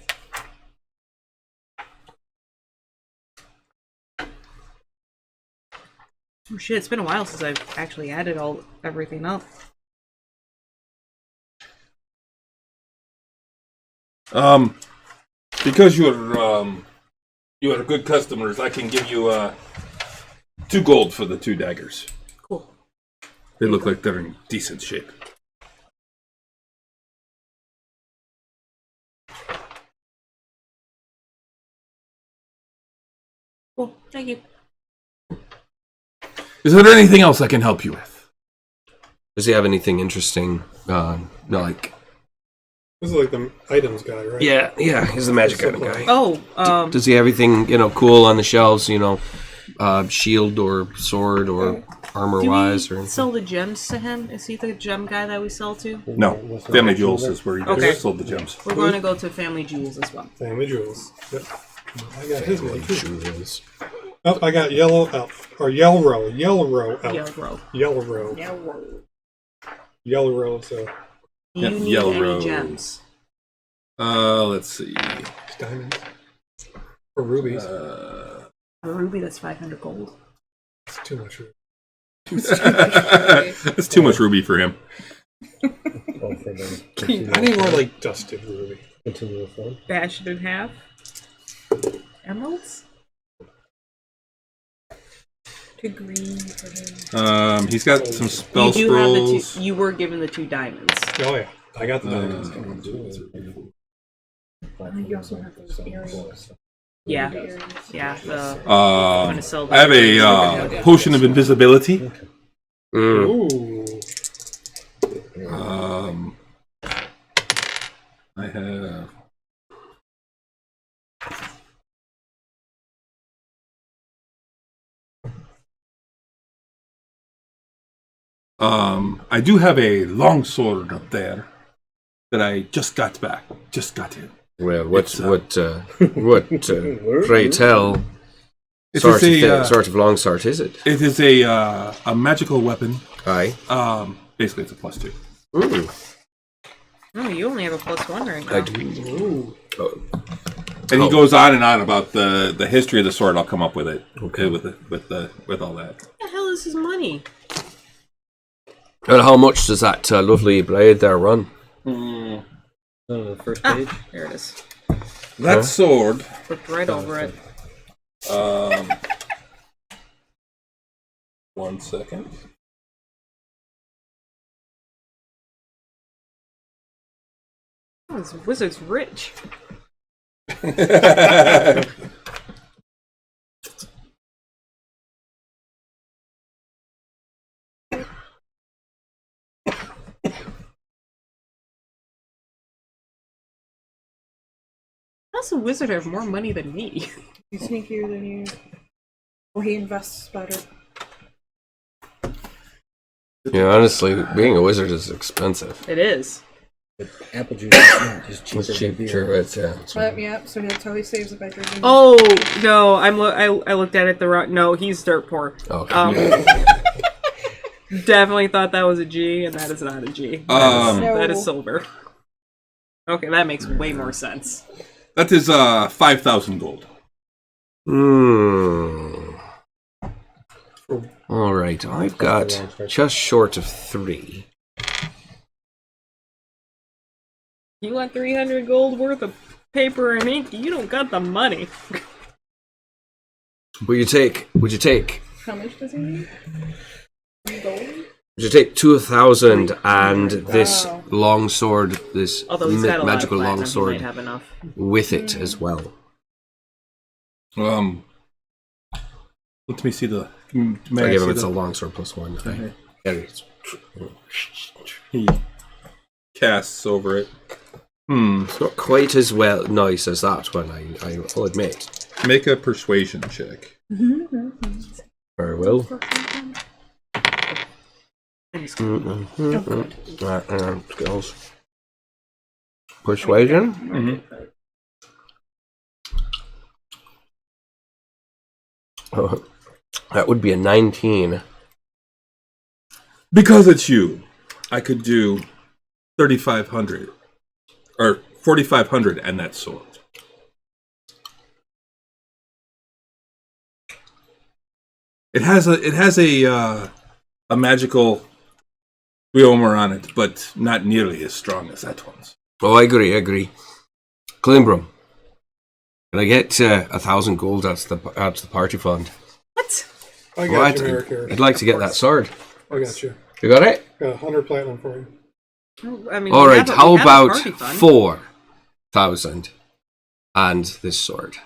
Oh shit, it's been a while since I've actually added everything up. Because you're You are good customers. I can give you 2 gold for the 2 daggers. Cool. They look like they're in decent shape. Cool. Thank you. Is there anything else I can help you with? Does he have anything interesting? Like, This is like the items guy, right? yeah, he's the magic item guy. Oh, Does he have everything cool on the shelves? Shield or sword or armor do wise we or sell the gems to him? Is he the gem guy that we sell to? No. Family Jewels is where you Okay. sold the gems. We're going to go to Family Jewels as well. Family Jewels. Yep. I got his name too. jewels? Oh, I got Yellow Elf. Or Yellow Elf. Yellow. Yellow Row, so Do Yeah, you need Yellow any Row. gems? Let's see. it's diamonds. Or rubies. A ruby that's 500 gold. It's too much ruby. That's too much ruby for him. Oh, for the I need more like dusted ruby. continual form. Dash it in half. Emeralds? 2 green for him. He's got some spell You do have the scrolls. 2. You were given the 2 diamonds. Oh yeah, I got the diamonds. You also have those earrings. Yeah. Yeah. I'm gonna sell I have a potion of invisibility. Ooh. I have. I do have a longsword up there that I just got back. Just got in. Well, It's, pray tell, It sort is of, a, sort of long sword is it? It is a magical weapon. Aye. Basically, it's a +2. Oh, you only have a +1 right now. I do. Ooh. Oh, And he goes on and on about the history of the sword. I'll come up with it. Okay. With all that. What the hell is his money? and how much does that lovely blade there run? Oh, the first page. There it is. That sword. Looked right over it. 1 second. Oh, this wizard's rich. How's the wizard have more money than me? He's sneakier than you. Or he invests better. Yeah, honestly, being a wizard is expensive. It is. Apple juice is cheaper It's than cheap, beer. sure, it's Yeah, so that's how he saves it by drinking. Oh no, I looked at it the wrong. No, he's dirt poor. okay. Definitely thought that was a G, and that is not a G. That is silver. Okay, that makes way more sense. That is 5,000 gold. All right, I've got just short of 3. You want 300 gold worth of paper and ink? You don't got the money. Would you take? How much does he need? Gold? Would you take 2,000 and this Wow. long sword, this Although he's got a magical lot of long platinum, he sword might have enough. with it as well? Let me see the. I give him it's a long sword +1. Okay. Carries. He casts over it. It's not quite as well nice as that one, I'll admit. Make a persuasion check. Very well. Skills. Persuasion? Oh, that would be a 19. Because it's you, I could do 3,500 or 4,500 and that sword. It has a magical Wheelmer on it, but not nearly as strong as that one's. Oh, I agree. Climbrum. Can I get 1,000 gold? That's the party fund. What? I got What? you, Merrick, here. I'd like to get that sword. I got you. You got it? Got 100 platinum for you. I mean, All we right. have How we have a about party fund. 4,000 and this sword?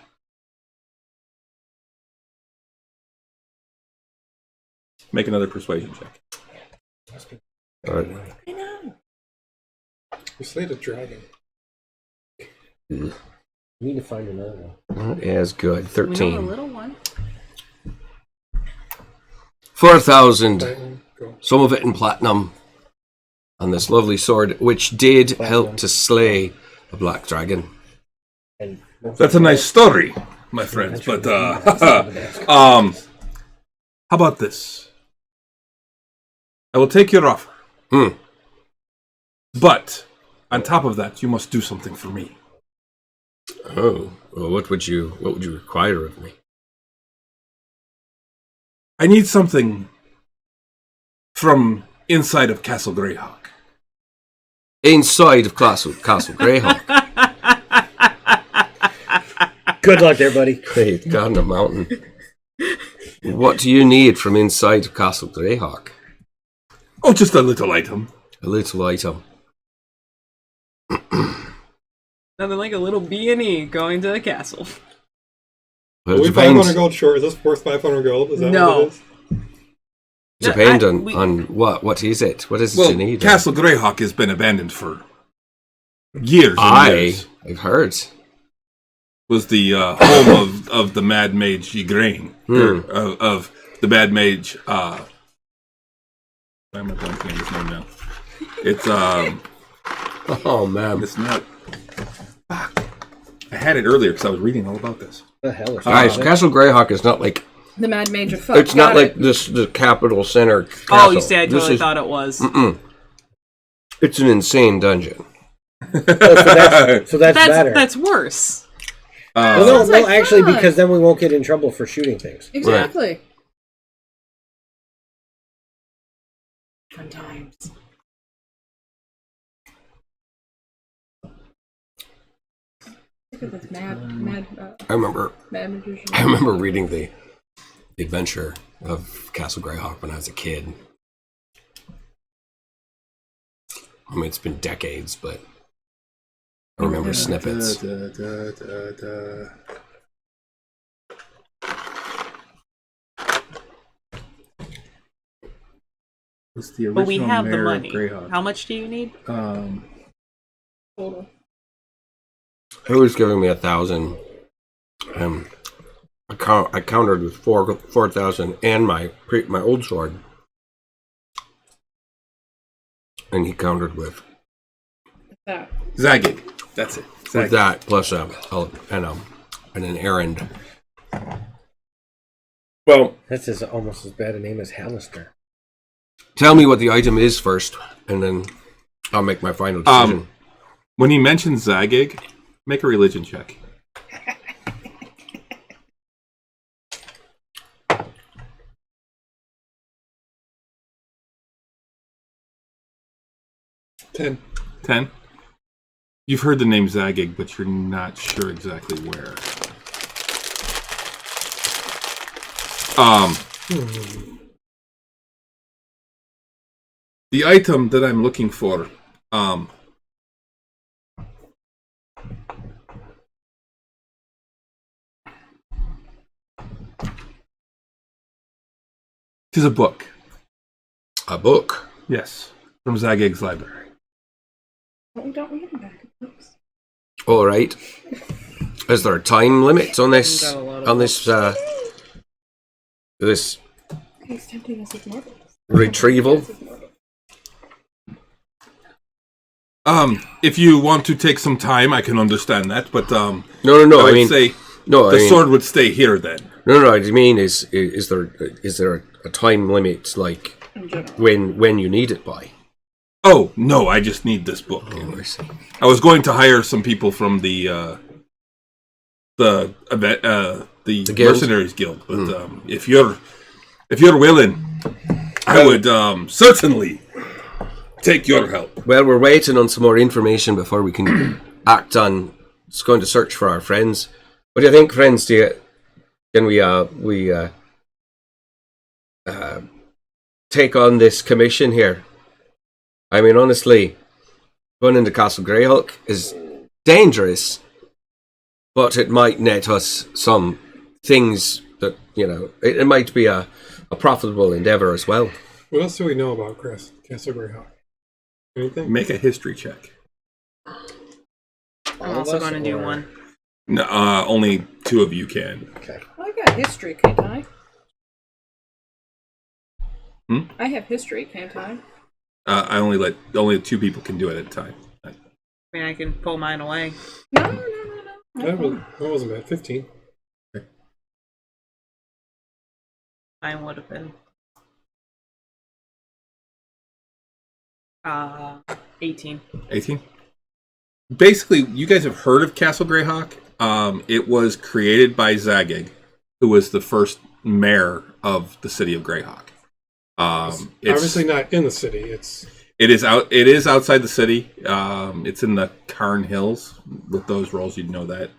Make another persuasion check. All right. I know. You slayed a dragon. We need to find another one. That is good. We know a 13. little one. 4,000. Platinum. Go. Some of it in platinum. And this lovely sword, which did help to slay a black dragon. And That's a nice story, my friends. But how about this? I will take your offer. But on top of that, you must do something for me. Oh, well, what would you require of me? I need something from inside of Castle Greyhawk. Inside of Castle Greyhawk. good luck there, buddy. Hey, God in the mountain. What do you need from inside of Castle Greyhawk? Oh, just a little item. A little item. Nothing like a little B&E going to the castle. Well, Are it we depends, 500 gold short? Is this worth 500 gold? Is that No. what it is? depend on, we- on what is it? What is it Well, you need? Castle Greyhawk has been abandoned for years and years. I've heard. Was the home of the Mad Mage Ygraine. Of the Mad Mage... why am I blanking on his name now? It's, Oh, man. it's not... Fuck. I had it earlier because I was reading all about this. The hell is Guys, that? Castle Greyhawk is not like... The Mad Mage of Fuck. It's not Got like it. the capital center castle. Oh, you see, I This totally is- thought it was. It's an insane dungeon. So that's better. That's worse. well, Sounds no, like actually, fun. because then we won't get in trouble for shooting things. Exactly. Fun times. Look at this mad I remember magician. reading the adventure of Castle Greyhawk when I was a kid. I mean, it's been decades, but I remember snippets. Was the But we original have the mayor of money. Greyhawk. How much do you need? Total. Who was giving me 1,000? I countered with 4,000 and my old sword, and he countered with That. Zagig. That's it. with Zagig. that plus an errand. Well, That's almost as bad a name as Hallister. Tell me what the item is first, and then I'll make my final decision. when he mentions Zagig, make a religion check. Ten. 10. You've heard the name Zagig, but you're not sure exactly where. The item that I'm looking for, is a book. A book. Yes, from Zagig's library. But we don't read them back. Oops. All right. Is there a time limit on this? Got a lot of On this? This He's tempting us with more. retrieval? If you want to take some time, I can understand that, but No. I I would mean, say no. the I mean, sword would stay here then. No. I mean, is there a time limit like In general. when you need it by? Oh no, I just need this book. Oh, I see. I was going to hire some people from the guild? Mercenaries Guild, but if you're willing, I would certainly take your help. Well, we're waiting on some more information before we can act on. It's going to search for our friends. What do you think, friends? Can we take on this commission here? I mean, honestly, going into Castle Greyhawk is dangerous, but it might net us some things that, it might be a profitable endeavor as well. What else do we know about Castle Greyhawk? Anything? Make a history check. I'm also going to do one. No, only 2 of you can. Okay. I got history, can't I? Hmm? I have history, can't I? I only 2 people can do it at a time. I mean, I can pull mine away. No. That wasn't bad. 15. Mine would have been 18. 18. Basically, you guys have heard of Castle Greyhawk. It was created by Zagig, who was the first mayor of the city of Greyhawk. It's obviously not in the city. It is outside the city. It's in the Carn Hills. With those rolls, you'd know that.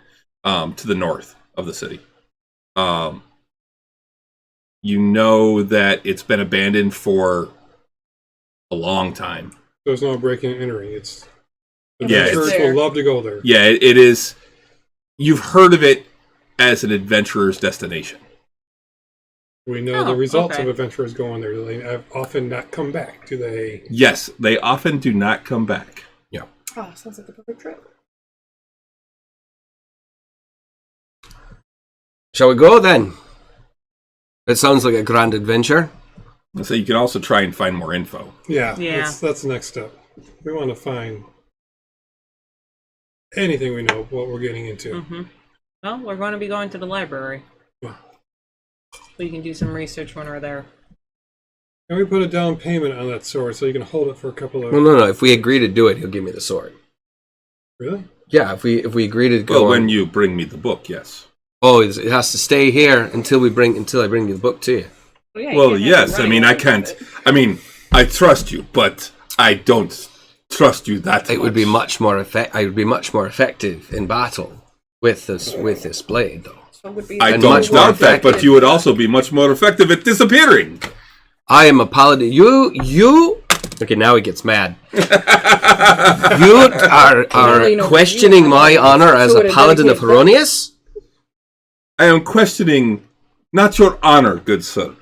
To the north of the city. You know that it's been abandoned for a long time. There's no breaking and entering. Yeah, Adventurers will love to go there. Yeah, it is. You've heard of it as an adventurer's destination. We know the results okay. of adventurers going there. They have often not come back, do they? Yes, they often do not come back. Oh, sounds like the perfect trip. Shall we go then? It sounds like a grand adventure. So you can also try and find more info. Yeah. Yeah. That's the next step. We want to find anything we know what we're getting into. Mm-hmm. Well, we're going to be going to the library. Yeah. So you can do some research when we're there. Can we put a down payment on that sword so you can hold it for a couple of... Well, no. If we agree to do it, he'll give me the sword. Really? Yeah, if we agree to go Well, when on- you bring me the book, yes. Oh, it has to stay here until I bring you the book to you. Well, yeah, you Well, can't have yes. it I running mean, I away with can't. it. I mean, I trust you, but I don't trust you that It much. would be much more I would be much more effective in battle with this blade, though. So it would be I and don't much more doubt that, but effective. you would also be much more effective at disappearing. I am a paladin. You. Okay, now he gets mad. You are Clearly no- questioning my honor as So a would it paladin of dedicate Heronius? I am questioning not your honor, good sir,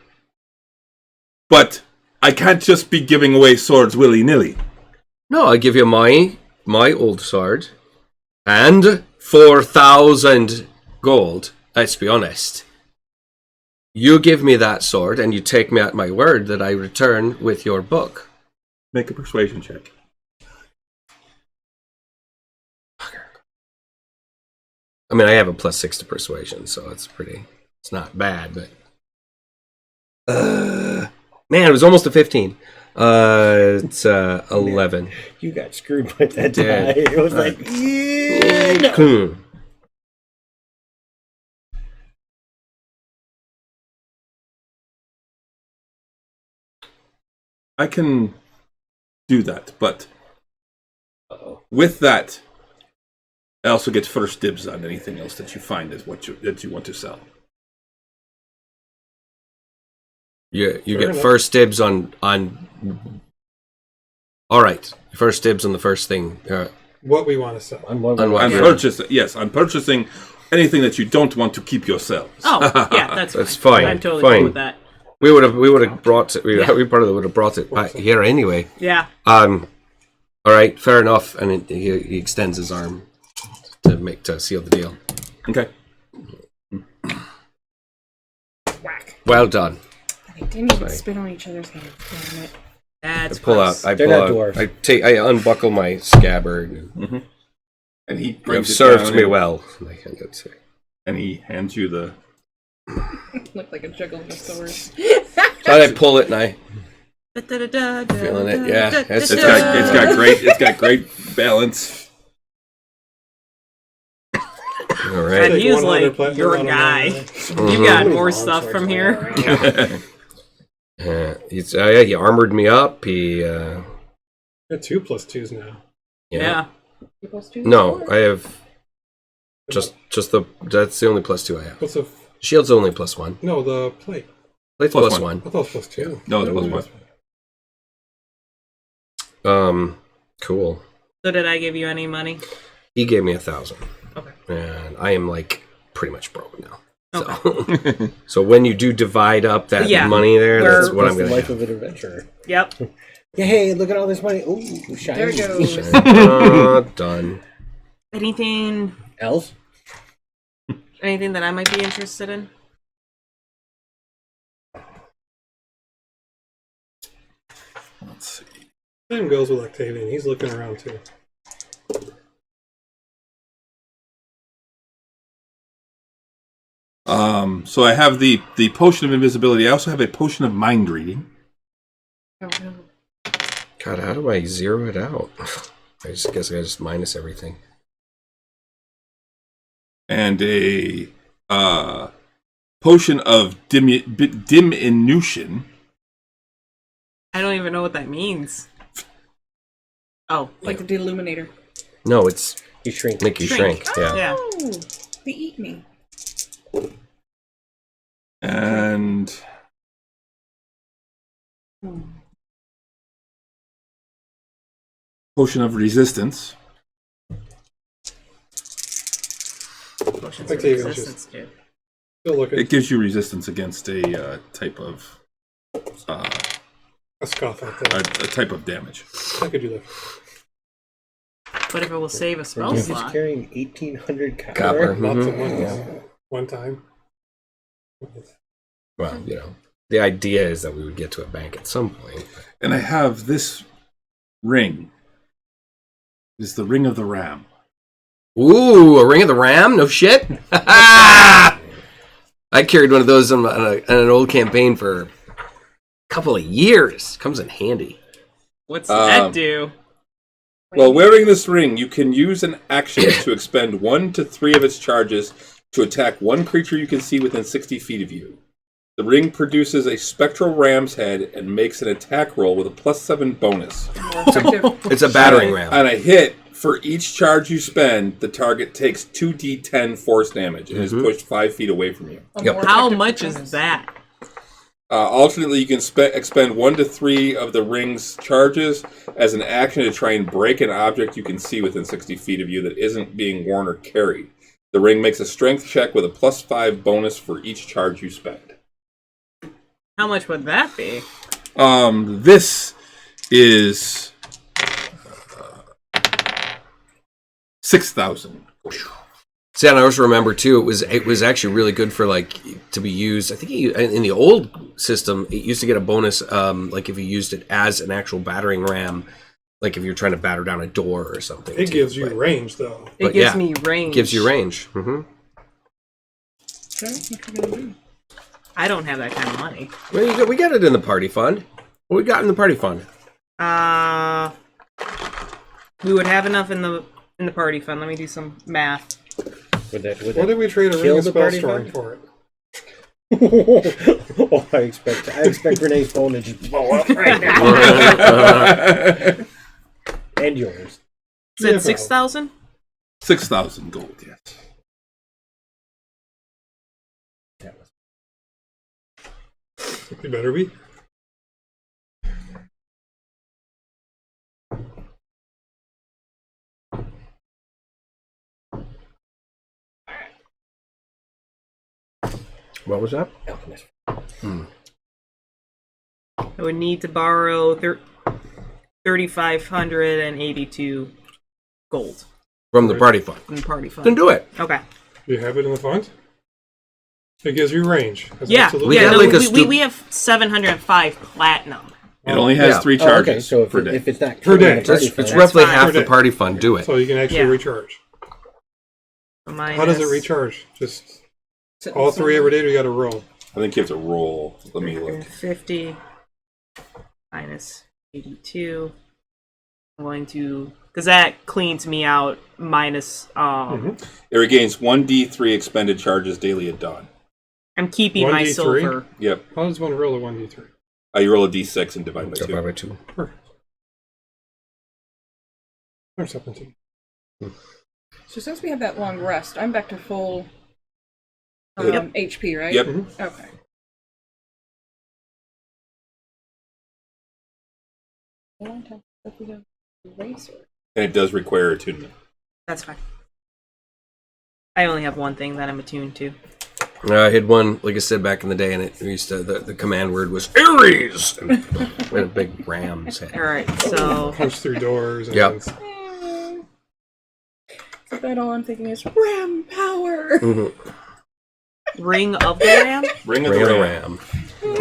but I can't just be giving away swords willy-nilly. No, I give you my old sword and 4,000 gold. Let's be honest. You give me that sword and you take me at my word that I return with your book. Make a persuasion check. I mean, I have a +6 to persuasion, so it's not bad, but... man, it was almost a 15. It's 11. You got screwed by that die. Dead. It was like, yeah, no. I can do that, but with that, I also get first dibs on anything else that you find is that you want to sell. You get enough. first dibs on... All right, first dibs on the first thing. What we want to sell. On what On what? I'm Yeah. purchasing anything that you don't want to keep yourselves. Oh, yeah, that's That's fine. fine, I'm totally fine. cool with that. We would have brought it. Yeah. We probably would have brought it here anyway. Yeah. All right, fair enough. And he extends his arm to seal the deal. Okay. Whack. Well done. They didn't even Sorry. spit on each other's hands. Damn it. That's I pull gross. out. They're not dwarves. I unbuckle my scabbard. And he You have brings it served down me and- well. And he hands you the. Looked like a juggle of a sword. So I pull it and I Feeling feeling it. Yeah, It's got great balance. All right. And Take he's one other like, platinum you're a on guy. another. You got Mhm. more stuff from here. He armored me up. He Got 2 + 2s now. Yeah. No, I have Just that's the only +2 I have. What's the... Shield's only +1. No, the plate. Plate's Plus +1. I thought it was +2. No, it was one. Cool. So did I give you any money? He gave me 1,000. Okay. And I am like pretty much broke now. Okay. So, so when you do divide up that Yeah. money there, that's what That's I'm the going life to of an adventurer. Yep. Yeah, hey, look at all this money. Ooh, shiny. There it goes. Done. Anything Else? anything that I might be interested in? Let's see. Same goes with Octavian. He's looking around too. So I have the potion of invisibility. I also have a potion of mind reading. God, how do I zero it out? I just guess I just minus everything. And a potion of diminution. I don't even know what that means. Oh, Like the Deluminator. No, it's You shrink. make you shrink. Yeah. yeah. Oh, they eat me. And potion of resistance. Potions of Octavian's resistance, dude. Still looking. It gives you resistance against a type of A scoff out a there. type of damage. I could do that. But if it will save a spell He's slot. carrying 1,800 copper. Copper. Lots of Mhm. money. Yeah. One time. Well, you know, the idea is that we would get to a bank at some point. And I have this ring. It's the ring of the ram. Ooh, a ring of the ram? No shit. I carried one of those on an old campaign for a couple of years. Comes in handy. What's that do? While wearing this ring, you can use an action to expend 1 to 3 of its charges to attack one creature you can see within 60 feet of you. The ring produces a spectral ram's head and makes an attack roll with a +7 bonus. More effective. It's a battering ram. On a hit, for each charge you spend, the target takes 2d10 force damage and is pushed 5 feet away from you. A Yep. more How effective much bonus. is that? Alternately, you can expend 1 to 3 of the ring's charges as an action to try and break an object you can see within 60 feet of you that isn't being worn or carried. The ring makes a strength check with a +5 bonus for each charge you spend. How much would that be? This is 6,000. See, and I also remember too. It was actually really good for like to be used. I think in the old system, it used to get a bonus, like if you used it as an actual battering ram, like if you're trying to batter down a door or something. It too. gives you But range, though. It But gives yeah, me range. it gives you range. Okay, what you gonna do? I don't have that kind of money. Well, we got it in the party fund. What we got in the party fund? We would have enough in the party fund. Let me do some math. Would that What did we trade a kill ring of the spell party storing fund? for it? Oh, I expect Renee's phone to just blow up right now. And yours. Is it Yeah, 6,000? 6,000 gold, yes. You better be. What was that? I would need to borrow 3,582 gold From the party fund. from the party fund. Then do it. Okay. Do you have it in the fund? It gives you range. That's Yeah. absolutely- We Yeah. had No, like a we have 705 platinum. It only has Yeah. 3 Oh, charges okay, so per day. if it's not Per day. killing the party It's fund, roughly fine. half Per the day. party fund. Do it. So you can actually Yeah. recharge. How does it recharge? Just Sit all in 3 every day, or you got to roll? I think you have to roll. Let me look. 50 minus 82. I'm going to, because that cleans me out minus. It regains 1d3 expended charges daily at dawn. I'm keeping my 1d3? silver. Yep. How does one roll a 1d3? You roll a d6 and divide by 2. Divide by 2. Perfect. There's something to So since we have that long rest, I'm back to full Yep. HP, right? Yep. Okay. And it does require attunement. That's fine. I only have one thing that I'm attuned to. I had one, like I said, back in the day, and it used to, the command word was Ares! And we had a big ram's head. Alright, so Punch through doors. And Yep. So that all I'm thinking is ram power. Ring of the Ram? Ring of Ring the of the Ram. Ram.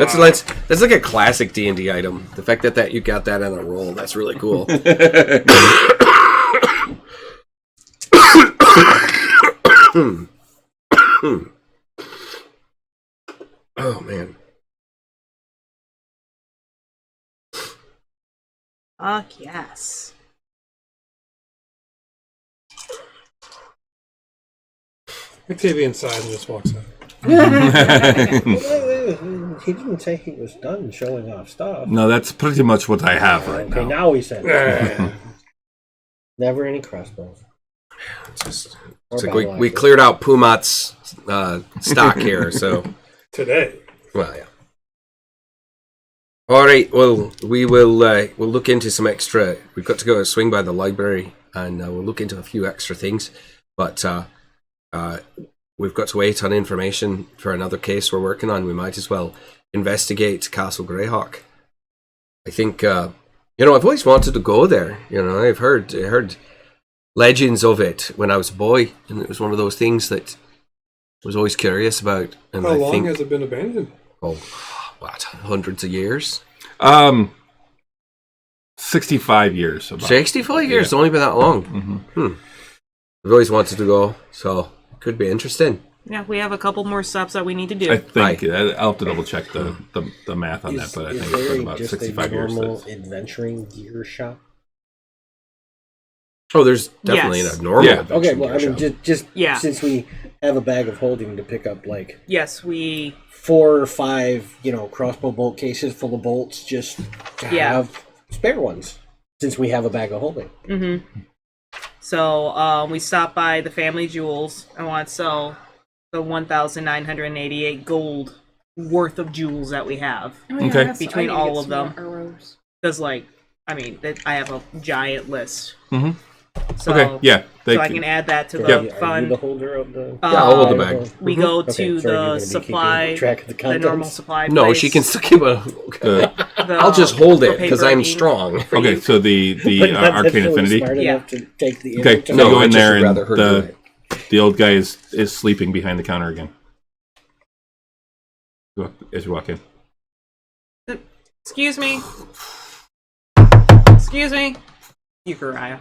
That's like a classic D&D item. The fact that you got that on a roll, that's really cool. Oh, man. Fuck yes. Octavian sighs and just walks out. He didn't say he was done showing off stuff. No, that's pretty much what I have right Okay, now. now he said. Never any crossbows. It's Or like battle we axes. cleared out Pumat's stock here, so... Today. Well, yeah. All right. Well, we'll look into some extra. We've got to go swing by the library, and we'll look into a few extra things. But we've got to wait on information for another case we're working on. We might as well investigate Castle Greyhawk. I think I've always wanted to go there. I've heard legends of it when I was a boy, and it was one of those things that I was always curious about. And How I long think, has it been abandoned? what, hundreds of years? 65 years. About. 65 years, it's only been that long. I've always wanted to go, so it could be interesting. Yeah, we have a couple more stops that we need to do. I think Right. I'll have to double check the math on that, but I think it's been about 65 years. normal adventuring gear shop? Oh, there's definitely Yes. a normal. Yeah. adventure Okay, well, I gear mean, shop. just Yeah. since we have a bag of holding to pick up like Yes, we 4 or 5, crossbow bolt cases full of bolts, just to have spare ones. Since we have a bag of holding. So we stopped by the Family Jewels. I want to sell the 1,988 gold worth of jewels that we have. Okay. Between all of them. Because, I have a giant list. Mhm. So, Okay, yeah. so I can add that to the Are you fund. the holder of the? I'll hold the bag. We go Okay, to sorry, you're the gonna be supply, keeping track of the the contents? normal supply No, place. she can still keep a. I'll just hold it because I'm strong. Okay, so the But not Arcane necessarily Affinity. smart Yeah. enough to take the Okay, inventory. so you go I'd in just there and rather her do the old guy is sleeping behind the counter again. As you walk in. Excuse me. Excuse me. Euchariah.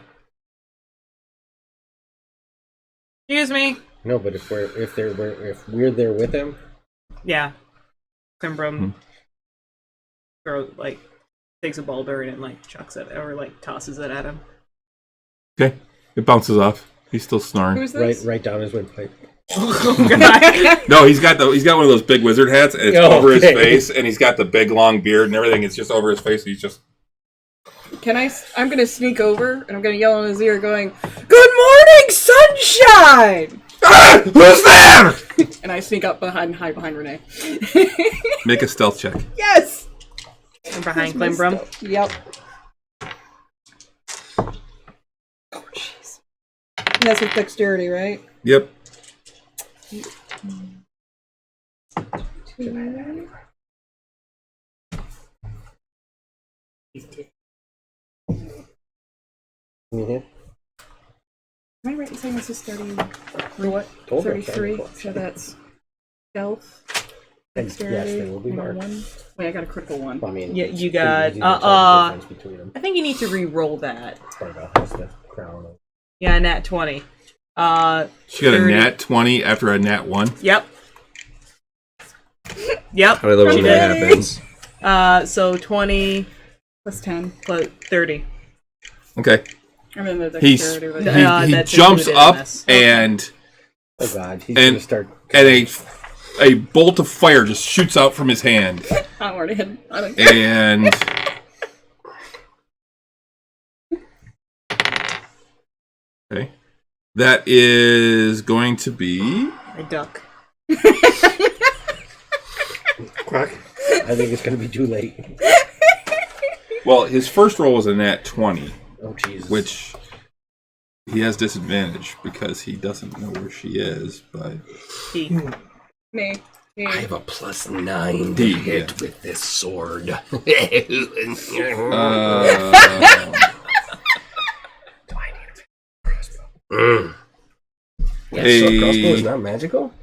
Excuse me. No, but if we're there with him, Yeah. Climbrum takes a boulder and chucks it or tosses it at him. Okay, it bounces off. He's still snoring. Who's this? right down his windpipe. No, he's got one of those big wizard hats, and it's Oh, over his okay. face, and he's got the big long beard and everything. It's just over his face. He's just I'm gonna sneak over and I'm gonna yell in his ear, going, "Good morning, sunshine!" who's there? And I sneak up hide behind Renee. Make a stealth check. Yes. From behind My Climbrum. stuff. Yep. Oh, jeez. That's with dexterity, right? Yep. Mm-hmm. Am I right in saying this is 30? Or what? Told her, 33. sorry. So that's stealth, And dexterity, yes, they will be and a marked. 1. Wait, I got a critical 1. I mean, Yeah, it's you pretty got, easy to tell the difference between them. I think you need to re-roll that. Barbell has the crown. Yeah, nat 20. She got a 30. nat 20 after a nat 1. Yep. Yep. I love when She that did. happens. So 20 Plus 10. plus 30. Okay. I'm in the He dexterity. with he that's jumps included in up this. and Oh God, he's And- gonna start. and a bolt of fire just shoots out from his hand. I'm already hidden. I don't care. And okay. That is going to be... I duck. Quack. I think it's going to be too late. Well, his first roll was a nat 20, Oh, Jesus. which he has disadvantage because he doesn't know where she is, but... He. Me. I have a +9 to D, hit yeah. with this sword. Yeah, Hey. short crossbow is not magical?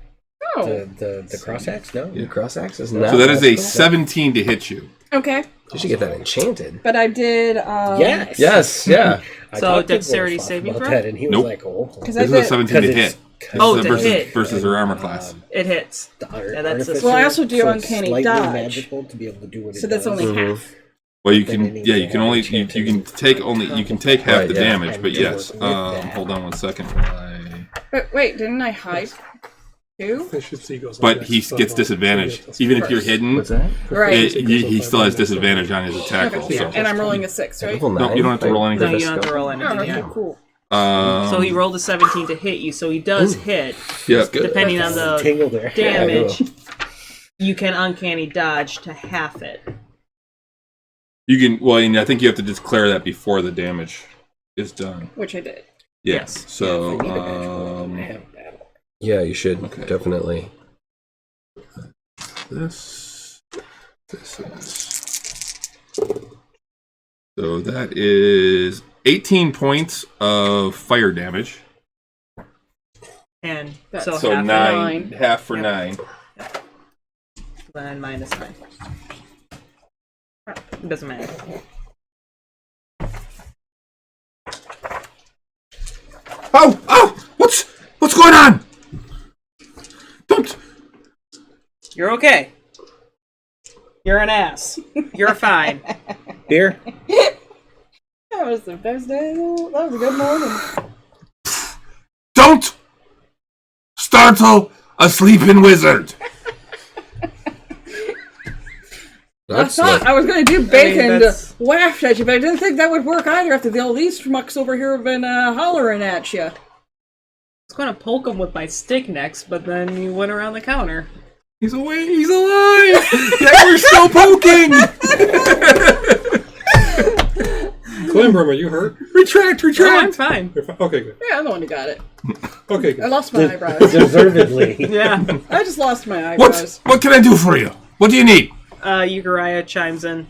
Oh. The cross axe? No. The cross axe is not So that is a magical? 17 to hit you. Okay. You should get that enchanted. But I did. Yes. Yes, yeah. I So talked to dexterity Gorshloff saving about throw? that, and he was Nope. like, "Oh, Because I This is a did. 17 to Because hit. Oh, This is to versus, hit. versus her armor class. It hits. The Yeah, that's artificer, Well, I also do so it's uncanny slightly dodge. magical to be able to do what it So that's does. only half. Well, you Then can, it yeah, needs you to can have only, enchanted you can take half Right, the yeah. damage, And but to yes. work with that. Hold on one second. while I- But wait, didn't I hide too? I should see goes But next, he so gets I'll- disadvantage. so Even if you're first. hidden, What's that? Right. he still has disadvantage on his attack roll. Okay, So. and I'm rolling a 6, right? Level No, 9? you don't have to roll anything. No, you don't have to roll Oh, anything. okay, Yeah. cool. So he rolled a 17 to hit you, so he does hit. Yeah. Good. Depending on the Tingle there. damage, you can uncanny dodge to half it. You can. Well, and I think you have to declare that before the damage is done. Which I did. Yes. So. I need a natural one. I have battle. Yeah, you should. Okay. Definitely. This is. So that is 18 points of fire damage. And That's so So half nine. half for Yep. 9. then minus 9. It doesn't matter. Oh! What's going on? Don't. You're okay. You're an ass. You're fine. Beer? That was the best day. That was a good morning. Don't startle a sleeping wizard. That's I thought like, I was going to do bacon that's- to waft at you, but I didn't think that would work either after all these schmucks over here have been hollering at you. I was going to poke him with my stick next, but then you went around the counter. He's away. He's alive. Yeah, we're still poking. Climbrum, are you hurt? Retract. Oh, I'm fine. You're fine. Okay, good. Yeah, I'm the one who got it. Okay, I good. lost my eyebrows. Deservedly. Yeah. I just lost my eyebrows. What can I do for you? What do you need? Uriah chimes in.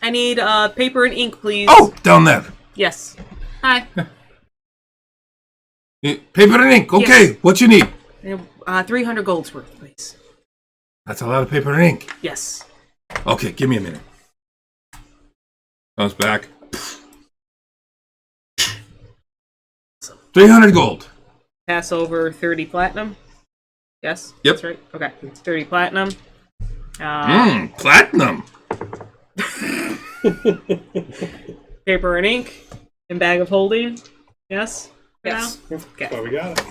I need paper and ink, please. Oh, down there. Yes. Hi. Paper and ink. Okay, Yes. what you need? 300 gold's worth, please. That's a lot of paper and ink. Yes. Okay, give me a minute. Comes back. 300 gold. Pass over 30 platinum. Yes? Yep. That's right. Okay. 30 platinum. Platinum. Paper and ink. And bag of holding. Yes? For Yes. now? Okay. Well, we got it.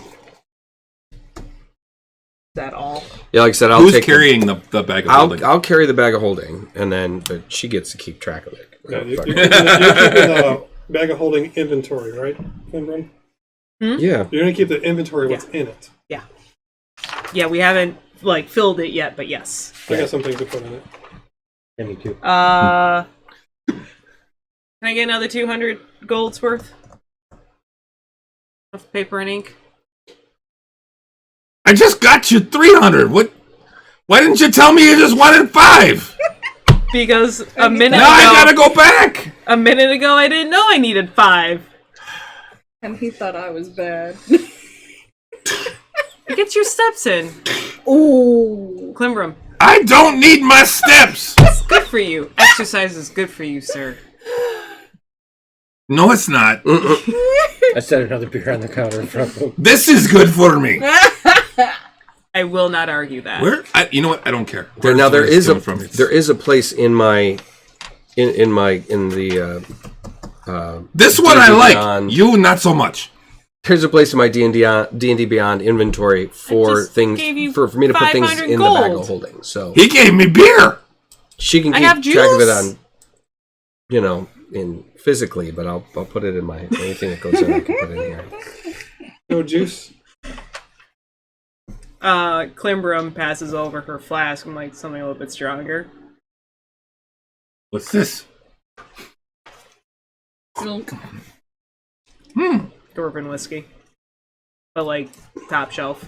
Is that all? yeah, like I said, Who's carrying the bag of holding? I'll carry the bag of holding, and then but she gets to keep track of it. Yeah, Oh, you're fuck. keeping the bag of holding inventory, right, Climbrum? Yeah. You're going to keep the inventory of what's in it. Yeah. Yeah, we haven't, filled it yet, but yes. I got some things to put in it. Yeah, me too. Can I get another 200 gold's worth of paper and ink? I just got you 300. What? Why didn't you tell me you just wanted 5? Because a minute Now I gotta ago, go back. I didn't know I needed 5. And he thought I was bad. Get your steps in, Ooh. Climbrum. I don't need my steps. It's good for you. Exercise is good for you, sir. No, it's not. I set another beer on the counter in front of him. This is good for me. I will not argue that. Where? You know what? I don't care. There Where's is coming from? there is a place in my in the This one I D&D like. Beyond. You not so much. There's a place in my D&D Beyond inventory for just things gave you for me to put things 500 in the bag gold. of holding. So He gave me beer. she can I keep have track of it juice. on, in physically, but I'll put it in my anything that goes in. I can put it in here. No juice. Climbrum passes over her flask and like something a little bit stronger. What's this? Milk. Dwarven whiskey. But like top shelf.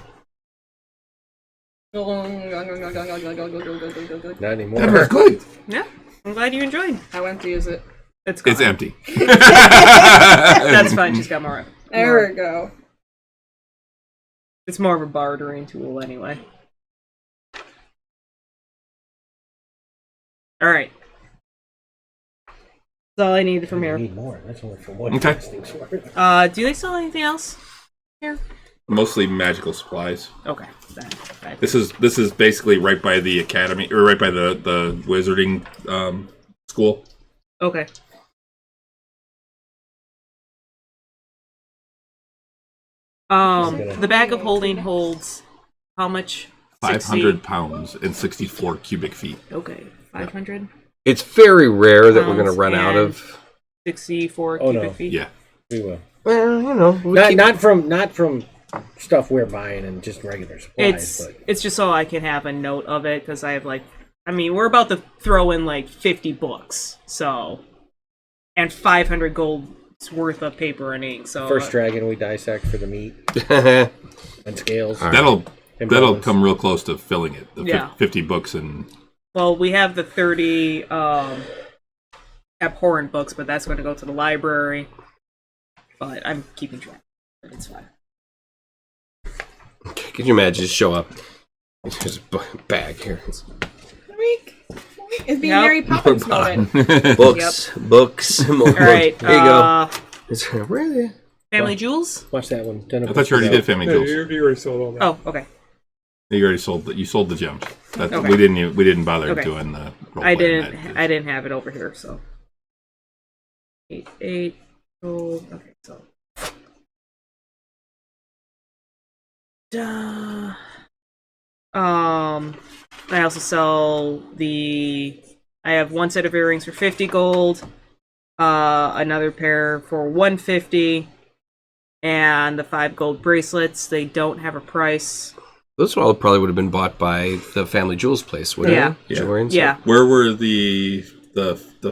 Not That anymore. was good. Yeah. I'm glad you enjoyed. How empty is it? It's gone. It's empty. That's fine, she's got more. There we go. It's more of a bartering tool anyway. Alright. That's all I need from I here. need more. That's only for one. Okay. Thing's worth. Do they sell anything else here? Mostly magical supplies. Okay. Then. This is basically right by the academy, or right by the wizarding school. Okay. The bag of holding holds how much? 500 pounds and 64 cubic feet. Okay, 500. It's very rare that we're going to Pounds run out and- of. 64 Oh, cubic no. feet. Yeah. We will. Well, you know, we keep- Not from stuff we're buying and just regular supplies. It's just so I can have a note of it because I have we're about to throw in like 50 books, so and 500 gold's worth of paper and ink. So First dragon we dissect for the meat and scales. That'll and that'll bones. come real close to filling it. The Yeah. 50 books and well, we have the 30 abhorrent books, but that's going to go to the library. But I'm keeping track. It's fine. Could you imagine just show up? There's a bag here. It's being Yep. Mary Poppins moment. Books, more All right. There you go. It's really. Family Jewels. Watch that one. I thought you already did Family Yeah, Jewels. you already sold all that. Oh, okay. You already sold the gems. That, Okay. We didn't bother Okay. doing the role I playing didn't. that. I didn't have it over here, so 8 gold. Okay, so. I also sell I have one set of earrings for 50 gold, another pair for 150, and the 5 gold bracelets. They don't have a price. Those all probably would have been bought by the Family Jewels place, wouldn't Yeah. they? Jewelry and Yeah, stuff? Where were the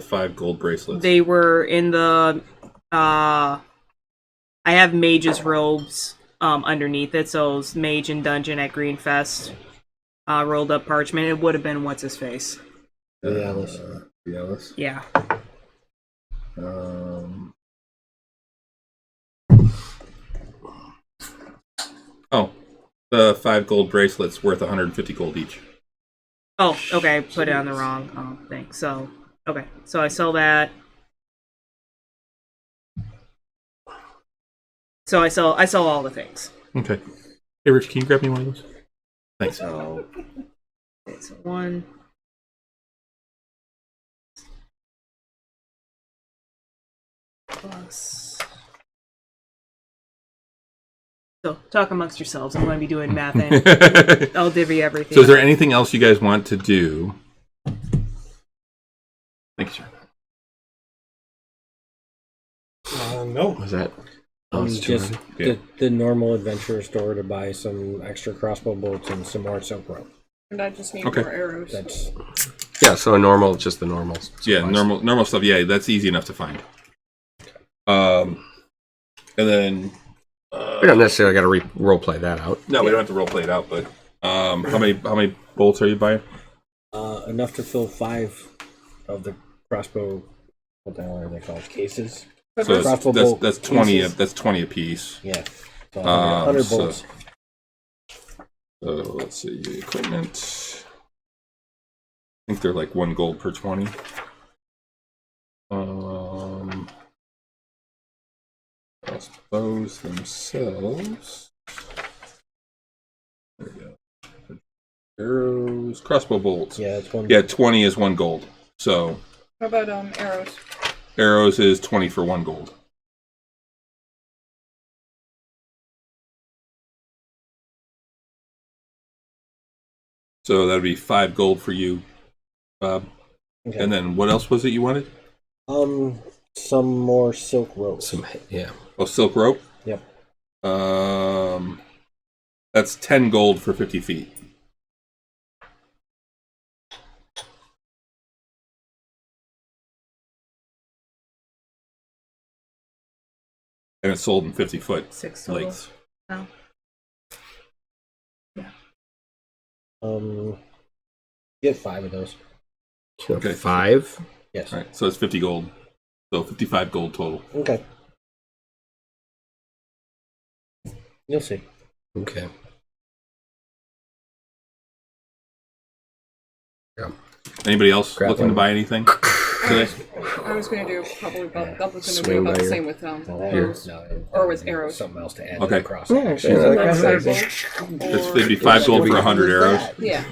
5 gold bracelets? they were in the. I have mage's robes underneath it, so it's mage and dungeon at Greenfest. Rolled up parchment. It would have been what's his face. Alice. Yeah. Oh, the 5 gold bracelets worth 150 gold each. Oh, okay. I put it on the wrong thing. So, okay. So I sell that. So I sell all the things. Okay. Hey, Rich, can you grab me one of those? Thanks. So, okay, so 1. Plus. So talk amongst yourselves. I'm going to be doing math and I'll divvy everything. So is there up. anything else you guys want to do? Thank you, sir. No. Was that? Oh, it's Just 200. the normal adventure store to buy some extra crossbow bolts and some more silk rope. And I just need Okay. more arrows. That's Yeah, so a normal, just the normal. Yeah, supplies. normal stuff. Yeah, that's easy enough to find. And then We don't necessarily got to role play that out. no, we don't have to role play it out. But how many bolts are you buying? enough to fill 5 of the crossbow. What the hell are they called? Cases. So Crossbow that's bolt 20. pieces. That's 20 apiece. Yeah. So 100 so- bolts. So let's see, equipment. I think they're like 1 gold per 20. Those themselves. There we go. Arrows, crossbow bolts. Yeah, it's 1. Yeah, 20 is 1 gold. So How about arrows? arrows is 20 for 1 gold. So that'd be 5 gold for you, Bob. Okay. And then what else was it you wanted? Some more silk rope. Yeah. Oh, silk rope. Yep. That's 10 gold for 50 feet. And it's sold in 50-foot 6 total. lengths. Oh. Get 5 of those. Okay. 5. Yes. All right, so it's 50 gold. So 55 gold total. Okay. You'll see. Okay. Yeah. Anybody else Grab looking one. to buy anything today? I was going to do probably about, that was going to do Swing about by the your- same with Here. bows. Or with arrows. Something else to add Okay. across. Yeah, actually, that's It'd be 5 gold for 100 arrows. Yeah.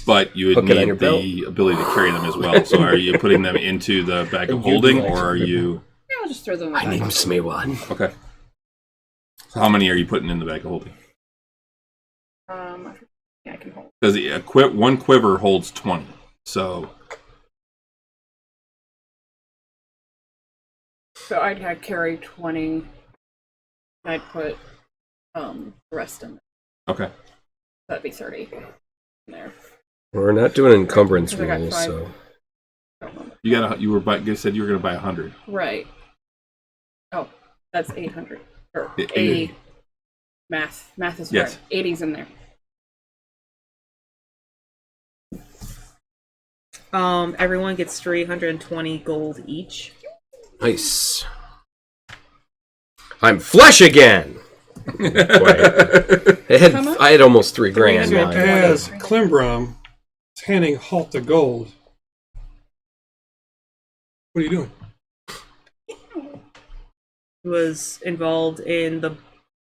But you would Hook it on need your belt. the ability to carry them as well. So are you putting them into the bag of holding, or are you... Yeah, I'll just throw them in the I bag. need me one. Okay. So how many are you putting in the bag of holding? Yeah, I can hold. Because one quiver holds 20. So... So I'd carry 20. I'd put the rest in. Okay. That'd be 30 in there. We're not doing encumbrance Because I got rules, 5. so You said you were going to buy 100. Right. Oh, that's 800. Or Yeah, 80. Math is Yes. right. 80's in there. Everyone gets 320 gold each. nice. I'm flush again. I had almost $3 grand. 300. Mine. As Klimbrom is handing Halt the gold. What are you doing? Was involved in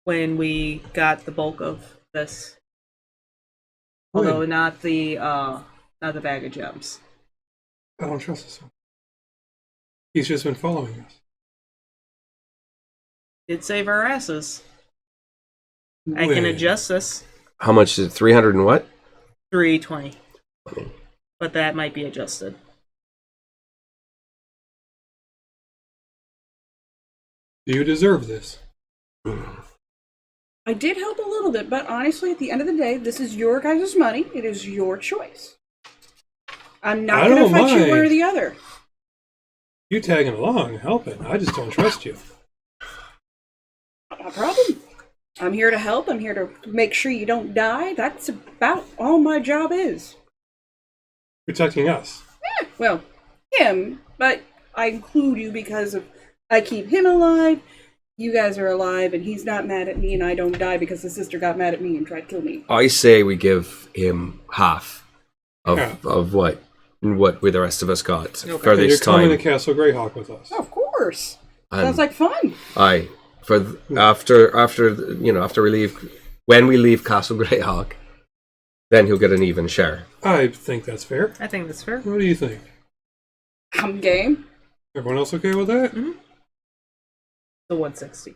when we got the bulk of this. Although not the bag of gems. I don't trust this one. He's just been following us. Did save our asses. I can Wait. adjust this. How much is it? 300 and what? 320. But that might be adjusted. Do you deserve this? I did help a little bit, but honestly, at the end of the day, this is your guys' money. It is your choice. I'm not I going to don't fight you mind. one or the other. You tagging along, helping. I just don't trust you. Not a problem. I'm here to help. I'm here to make sure you don't die. That's about all my job is. Protecting us. Well, him, but I include you because of I keep him alive. You guys are alive, and he's not mad at me, and I don't die because his sister got mad at me and tried to kill me. I say we give him half Yeah. of what the rest of us got for And you're this coming time. to Castle Greyhawk with us. Oh, of course. And Sounds like fun. aye, after we leave, when we leave Castle Greyhawk, then he'll get an even share. I think that's fair. I think that's fair. What do you think? I'm game. Everyone else okay with that? The 160.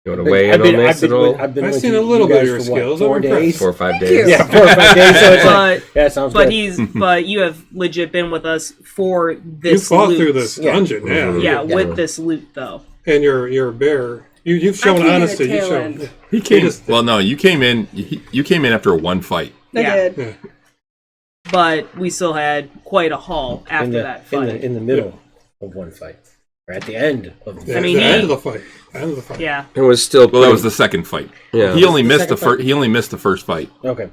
You want to weigh in on this at all? I've seen a little bit of your skills. I'm 4 days? impressed. 4 or 5 Thank days. you. Yeah, 4 or 5 days. So it's like, But yeah, sounds but good. but you have legit been with us for You this fought loot. through this Yeah. dungeon, yeah. Mhm. Yeah, Yeah. with this loot though. And you're a bear. You've shown came in honesty. the You've tail shown. end. He came. just- Well, no, you came in. You came in after one fight. I Yeah. did. Yeah. But we still had quite a haul after that fight. in the middle of one fight, or at the end of the Yeah, fight. mean, the he- end of the fight. End of the fight. Yeah. It was still. Well, that was the second fight. Yeah. He only The missed second the first. fight? He only missed the first fight. Okay.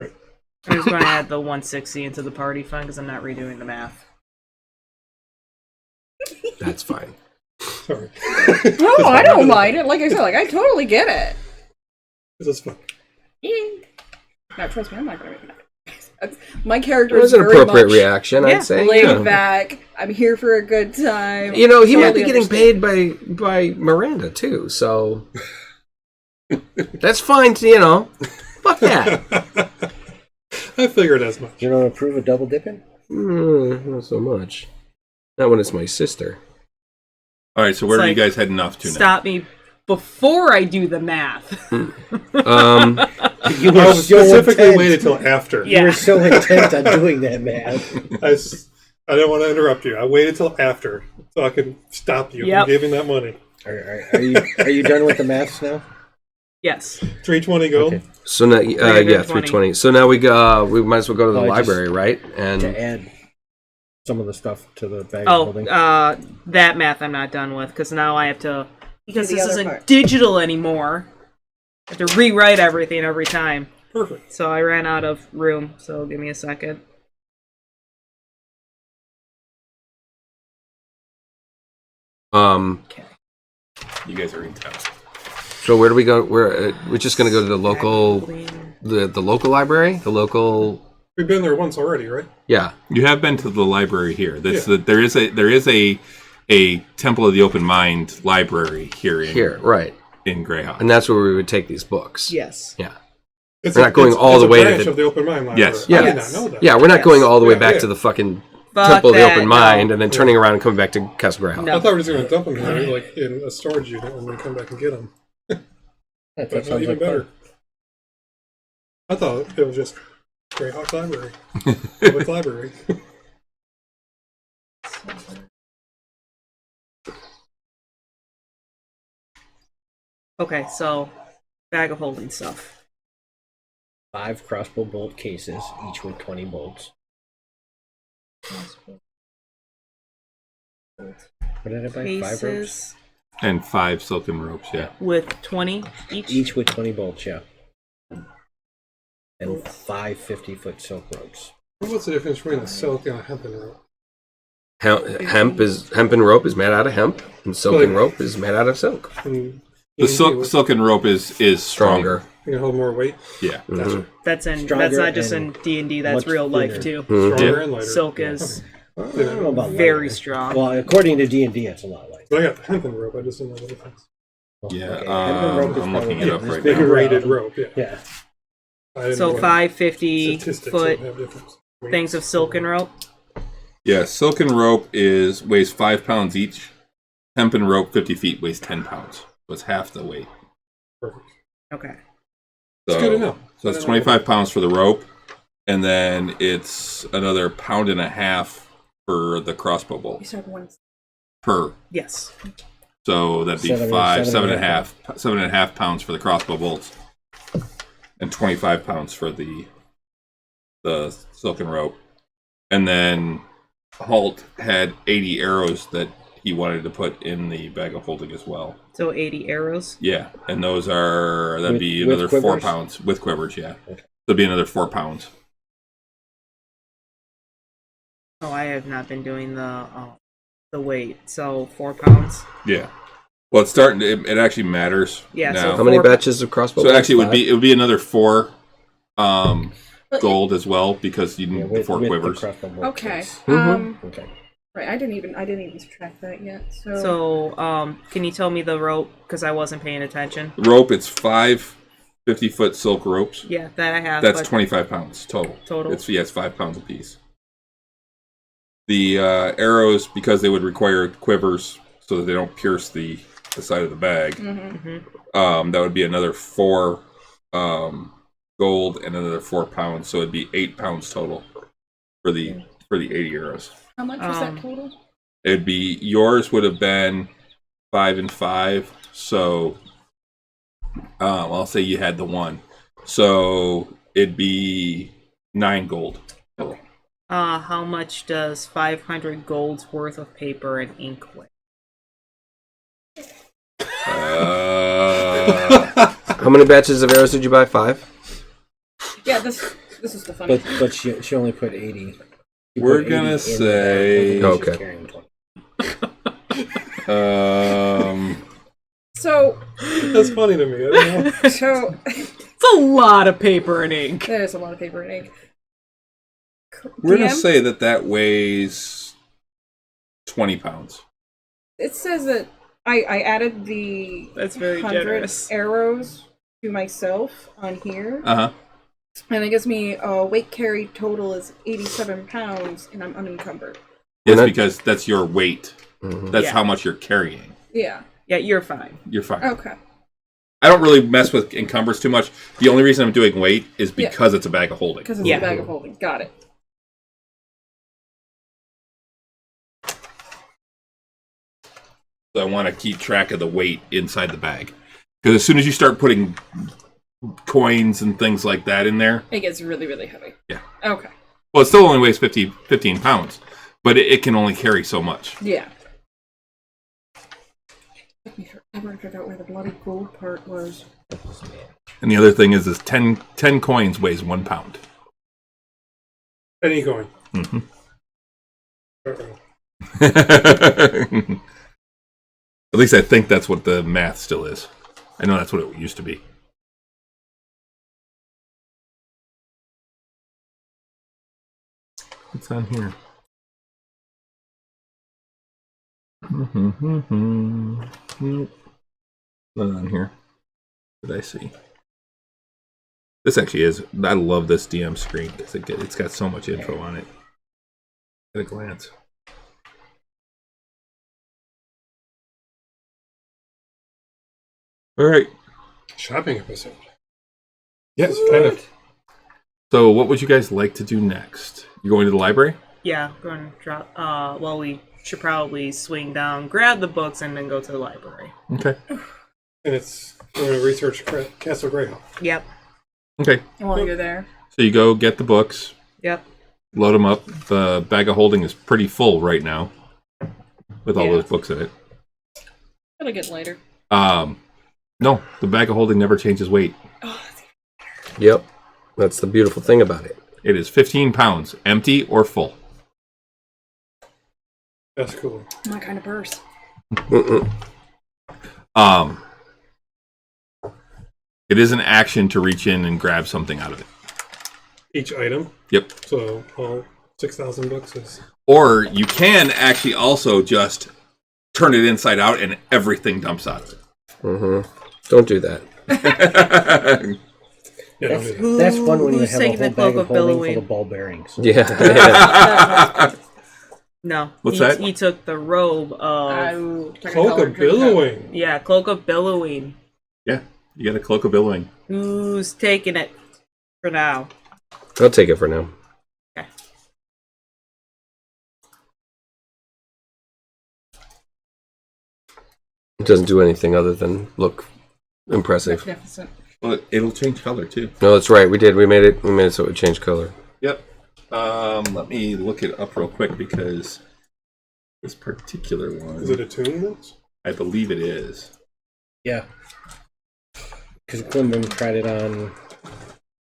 I'm just going to add the 160 into the party fund because I'm not redoing the math. That's fine. Sorry. No, I don't mind it. Like I said, I totally get it. This is fun. Now, trust me, I'm not going to make it. My character It was is an very appropriate much reaction, Yeah. I'd say. laid yeah. back. I'm here for a good time. You know, he might be Totally getting understand. paid by Miranda too, so that's fine. Fuck that. I figured as much. You don't approve of double dipping? Not so much. Not when it's my sister. All right. So where It's are you like, guys heading off to now? Stop me before I do the math. Um, You I was so specifically intent. waited till after. Yeah. You were so intent on doing that, man. I didn't want to interrupt you. I waited till after so I could stop you Yep. from giving that money. Are you done with the maths now? Yes. 320 gold. Okay. So now, yeah, 320. 320. So now we might as well go to the Oh, library, right? To And add some of the stuff to the bag of Oh, holding. that math I'm not done with because now I have to, because the this other isn't part. digital anymore. I have to rewrite everything every time. Perfect. So I ran out of room. So give me a second. You guys are in town. so where do we go? We're just going to go to the local, the local library, the local. We've been there once already, right? Yeah. You have been to the library here. That's Yeah. there is a Temple of the Open Mind library here Right. in Greyhawk. And that's where we would take these books. Yes. Yeah. It's We're not going all the way to branch the- of the Open Mind Library. Yes. Yeah. I did Yes. not know that. Yeah, we're not Yes. going all the way Yeah, back yeah. to the fucking Fuck Temple of the that, Open no. Mind and then turning around and coming back to Castle Greyhawk. No. I thought we were just going to dump them here, like in a storage unit, when we come back and get them. That But sounds even like better. fun. I thought it was just Greyhawk Library, public library. Okay, so bag of holding stuff. 5 crossbow bolt cases, each with 20 bolts. What did I buy? 5 ropes? Cases And 5 silken ropes, yeah. with 20 each. Each with 20 bolts, yeah. And 5 50-foot silk ropes. What's the difference between a silk and a hempen rope? Hempen rope is made out of hemp, and silken Like- rope is made out of silk. And The you silken rope is stronger. can hold more weight, Yeah. Mhm. That's in. Stronger That's not just in and D&D. That's much real life thinner. too. Mhm. stronger and lighter. Silk is I don't know about very lighter. strong. Well, according to D&D, it's a lot lighter. But I got the hempen rope. I just didn't know the difference. Yeah, Okay, hempen rope is I'm looking probably it up this right big now. around. Braided rope. Yeah. Yeah. I didn't know So what 550 statistics foot would have difference. things of silken rope. Yeah, silken rope weighs 5 pounds each. Hempen rope, 50 feet, weighs 10 pounds. So it's half the weight. Perfect. Okay. So, It's good to know. So it's 25 pounds for the rope, and then it's another pound and a half for the crossbow You bolt said one. per. Yes. So that'd be Seven and a half. 7.5 pounds for the crossbow bolts, and 25 pounds for the silken rope. And then Halt had 80 arrows that he wanted to put in the bag of holding as well. So 80 arrows. Yeah, and that'd With- be with another 4 quivers? pounds with quivers. Yeah, Okay. that'd be another 4 pounds. Oh, I have not been doing the weight. So 4 pounds. Yeah. Well, it's starting. It actually matters. Yeah, so Now. How many 4 batches of crossbow? So bolts? actually, Five? it would be another 4 But- gold as well because you Yeah, need the 4 with quivers. the crossbow bolt Okay. case. Okay. Right. I didn't even subtract that yet. So. So can you tell me the rope because I wasn't paying attention? Rope, it's 5 50-foot silk ropes. Yeah, that I have. That's but 25 pounds total. Total. It's 5 pounds apiece. The arrows, because they would require quivers so that they don't pierce the side of the bag. That would be another 4 gold and another 4 pounds, so it'd be 8 pounds total for the 80 arrows. How much was that total? It'd be yours would have been 5 and 5, so I'll say you had the 1, so it'd be 9 gold. total. How much does 500 gold's worth of paper and ink weigh? How many batches of arrows did you buy? 5? Yeah. This is the funny. But she only put 80. She We're put 80 gonna in the say- bag. She's Okay. carrying 20. So. That's funny to me. I don't know. So. It's a lot of paper and ink. There's a lot of paper and ink. We're gonna DM? say that weighs 20 pounds. It says that I added the That's very 100 generous. arrows to myself on here, Uh-huh. and it gives me a weight carry total is 87 pounds, and I'm unencumbered. It's not- because that's your weight. That's Yeah. how much you're carrying. Yeah. Yeah, you're fine. You're fine. Okay. I don't really mess with encumbers too much. The only reason I'm doing weight is Yeah. because it's a bag of holding. Because it's Yeah. a bag of holding. Got it. So I want to keep track of the weight inside the bag. Because as soon as you start putting coins and things like that in there, It gets really, really heavy. Yeah. Okay. well, it still only weighs 15 pounds, but it can only carry so much. Yeah. Took me forever to figure out where the bloody gold part was. And the other thing is 10 coins weighs 1 pound. Penny coin. Mm-hmm. Uh-oh. At least I think that's what the math still is. I know that's what it used to be. What's on here? Nope. Not on here. What did I see? This actually is. I love this DM screen because it's got so much info on it at a glance. All right. Shopping episode. Yes, kind of. So, what would you guys like to do next? You going to the library? Yeah, going to drop. Well, we should probably swing down, grab the books, and then go to the library. Okay. And we're going to research Castle Greyhawk. Yep. Okay. And while you're there, So you go get the books, Yep. load them up. The bag of holding is pretty full right now with all Yeah. those books in it. it'll get later. No, the bag of holding never changes weight. Oh, Yep. That's the beautiful thing about it. It is 15 pounds, empty or full. That's cool. my kind of purse. Mm-mm. It is an action to reach in and grab something out of it. Each item. Yep. So all 6,000 books is. Or you can actually also just turn it inside out and everything dumps out of it. Mm-hmm. Don't do that. Yeah, don't do that. That's fun when you Who's have a taking whole the bag cloak of of holding billowing? full of ball bearings. Yeah. No. What's he, that? He took the robe of. Cloak of Billowing. Yeah, cloak of billowing. Yeah, you got a cloak of billowing. Who's taking it for now? I'll take it for now. Okay. It doesn't do anything other than look impressive. Magnificent. Well, it'll change color too. No, that's right. We did. We made it so it would change color. Yep. Let me look it up real quick because this particular one, Is it attunements? I believe it is. Yeah. Because Quimby tried it on,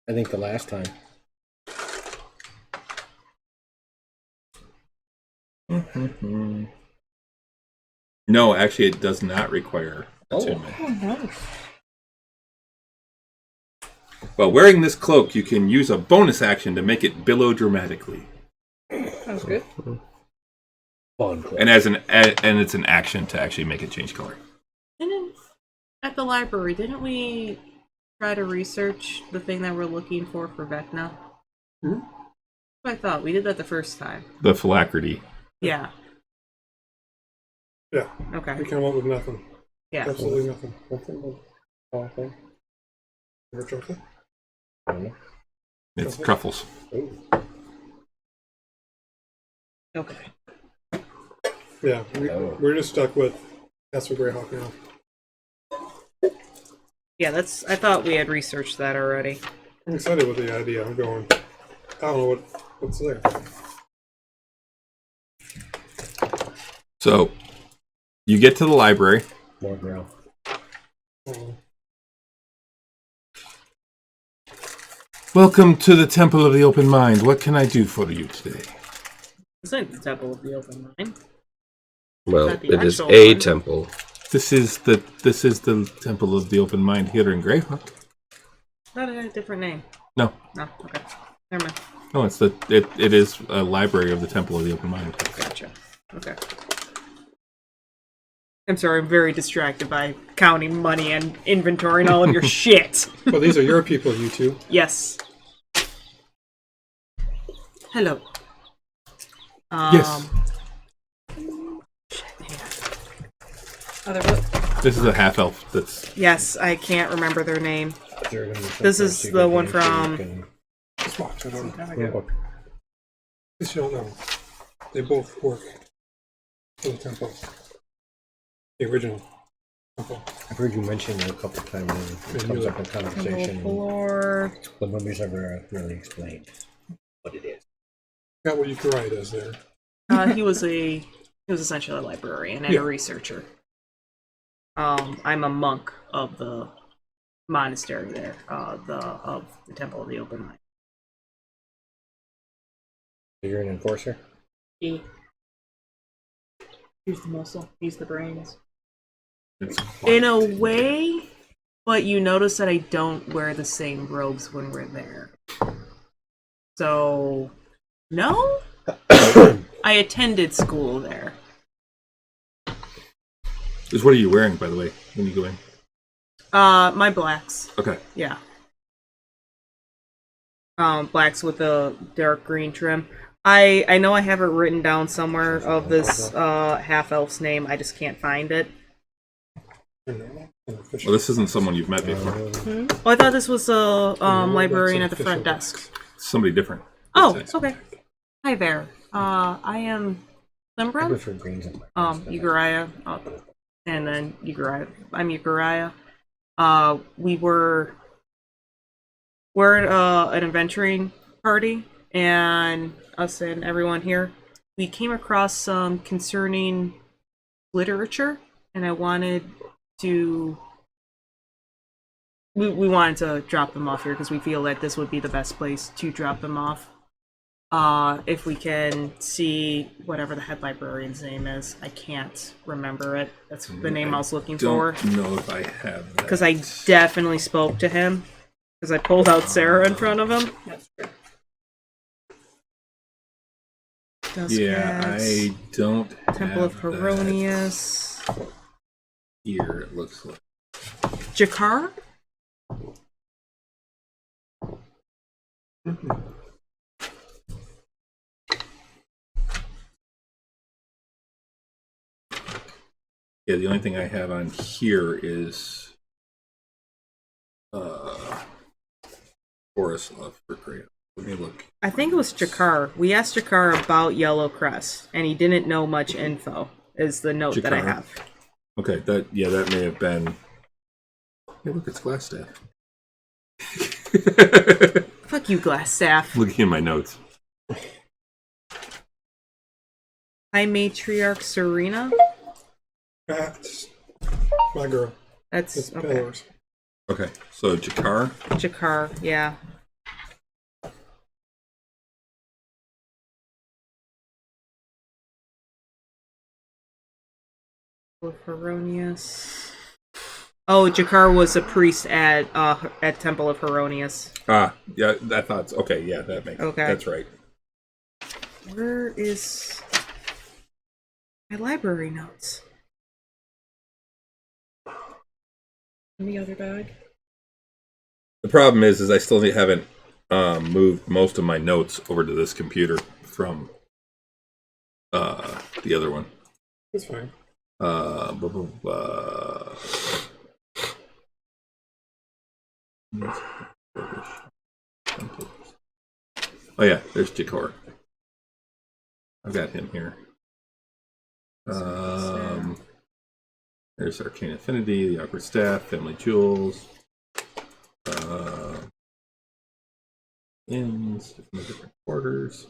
I think, the last time. No, actually, it does not require attunement. Oh, nice. Well, wearing this cloak, you can use a bonus action to make it billow dramatically, Sounds good. Fun cloak. and it's an action to actually make it change color. At the library, didn't we try to research the thing that we're looking for Vecna? Hmm? I thought we did that the first time. The phylactery. Yeah. Yeah. Okay. We came up with nothing. Yeah. Absolutely nothing. Nothing but awful. Ever chocolate? I don't know. It's truffles. Ooh. Okay. Yeah, we're just stuck with Castle Greyhawk now. Yeah, I thought we had researched that already. I'm excited with the idea. I'm going. I don't know what's there. So, you get to the library. More growl. Welcome to the Temple of the Open Mind. What can I do for you today? This ain't the Temple of the Open Mind. Well, Not the it is actual a one. temple. This is the Temple of the Open Mind here in Greyhawk. That had a different name. No, No, okay. Never mind. no, it is a library of the Temple of the Open Mind. Gotcha. Okay. I'm sorry, I'm very distracted by counting money and inventorying all of your shit. Well, these are your people, you two. Yes. Hello. Yes. Other book. This is a half elf. That's Yes, I can't remember their name. Sure, gonna be some This sort of is secret the one thing so you from- can- Just watch. I don't know. There we go. Book. At least you don't know. They both work for the temple. The original. Okay. I've heard you mention it a couple of times and it comes up in conversation, Floor. but nobody's ever really explained what it is. Got what Euchariah does there. He was essentially a librarian and Yeah. a researcher. I'm a monk of the monastery there, of the Temple of the Open Mind. You're an enforcer? He's the muscle. He's the brains. It's In a way, but you notice that I don't wear the same robes when we're there. So, no? I attended school there. What are you wearing, by the way, when you go in? My blacks. Okay. Yeah. Blacks with a dark green trim. I know I have it written down somewhere of this half elf's name. I just can't find it. Well, this isn't someone you've met before. Oh, I thought this was a librarian at the front desk. Somebody different. Oh, okay. Hi there. I am I Limbra. prefer greens and Euchariah. And then Euchariah. I'm Euchariah. We're at an adventuring party, and us and everyone here, we came across some concerning literature, and I wanted to. We wanted to drop them off here because we feel that this would be the best place to drop them off. If we can see whatever the head librarian's name is, I can't remember it. That's the name I was looking for. Don't know if I have that. Because I definitely spoke to him. Because I pulled out Sarah in front of him. That's true. Yeah, I don't Temple of have that Heronius. here, it looks like. Jakar? Yeah, the only thing I have on here is Borislav for Greyhawk. Let me look. I think it was Jakar. We asked Jakar about Yellow Crest, and he didn't know much info, is the note that I Jakar. have. Okay, that may have been. Hey, look, it's Glassstaff. Fuck you, Glassstaff. Looking in my notes. High Matriarch Serena? That's my girl. That's It's okay. Pelor's. Okay, so Jakar. Jakar, yeah. Heronius. Oh, Jakar was a priest at Temple of Heronius. Ah, yeah, I thought. Okay, yeah, that makes. Okay. That's right. Where is my library notes? In the other bag. The problem is I still haven't moved most of my notes over to this computer from the other one. That's fine. Blah, blah, blah. Oh yeah, there's Jakar. I've got him here. There's Arcane Affinity, the Awkward Staff, Family Jewels. Inns, different quarters.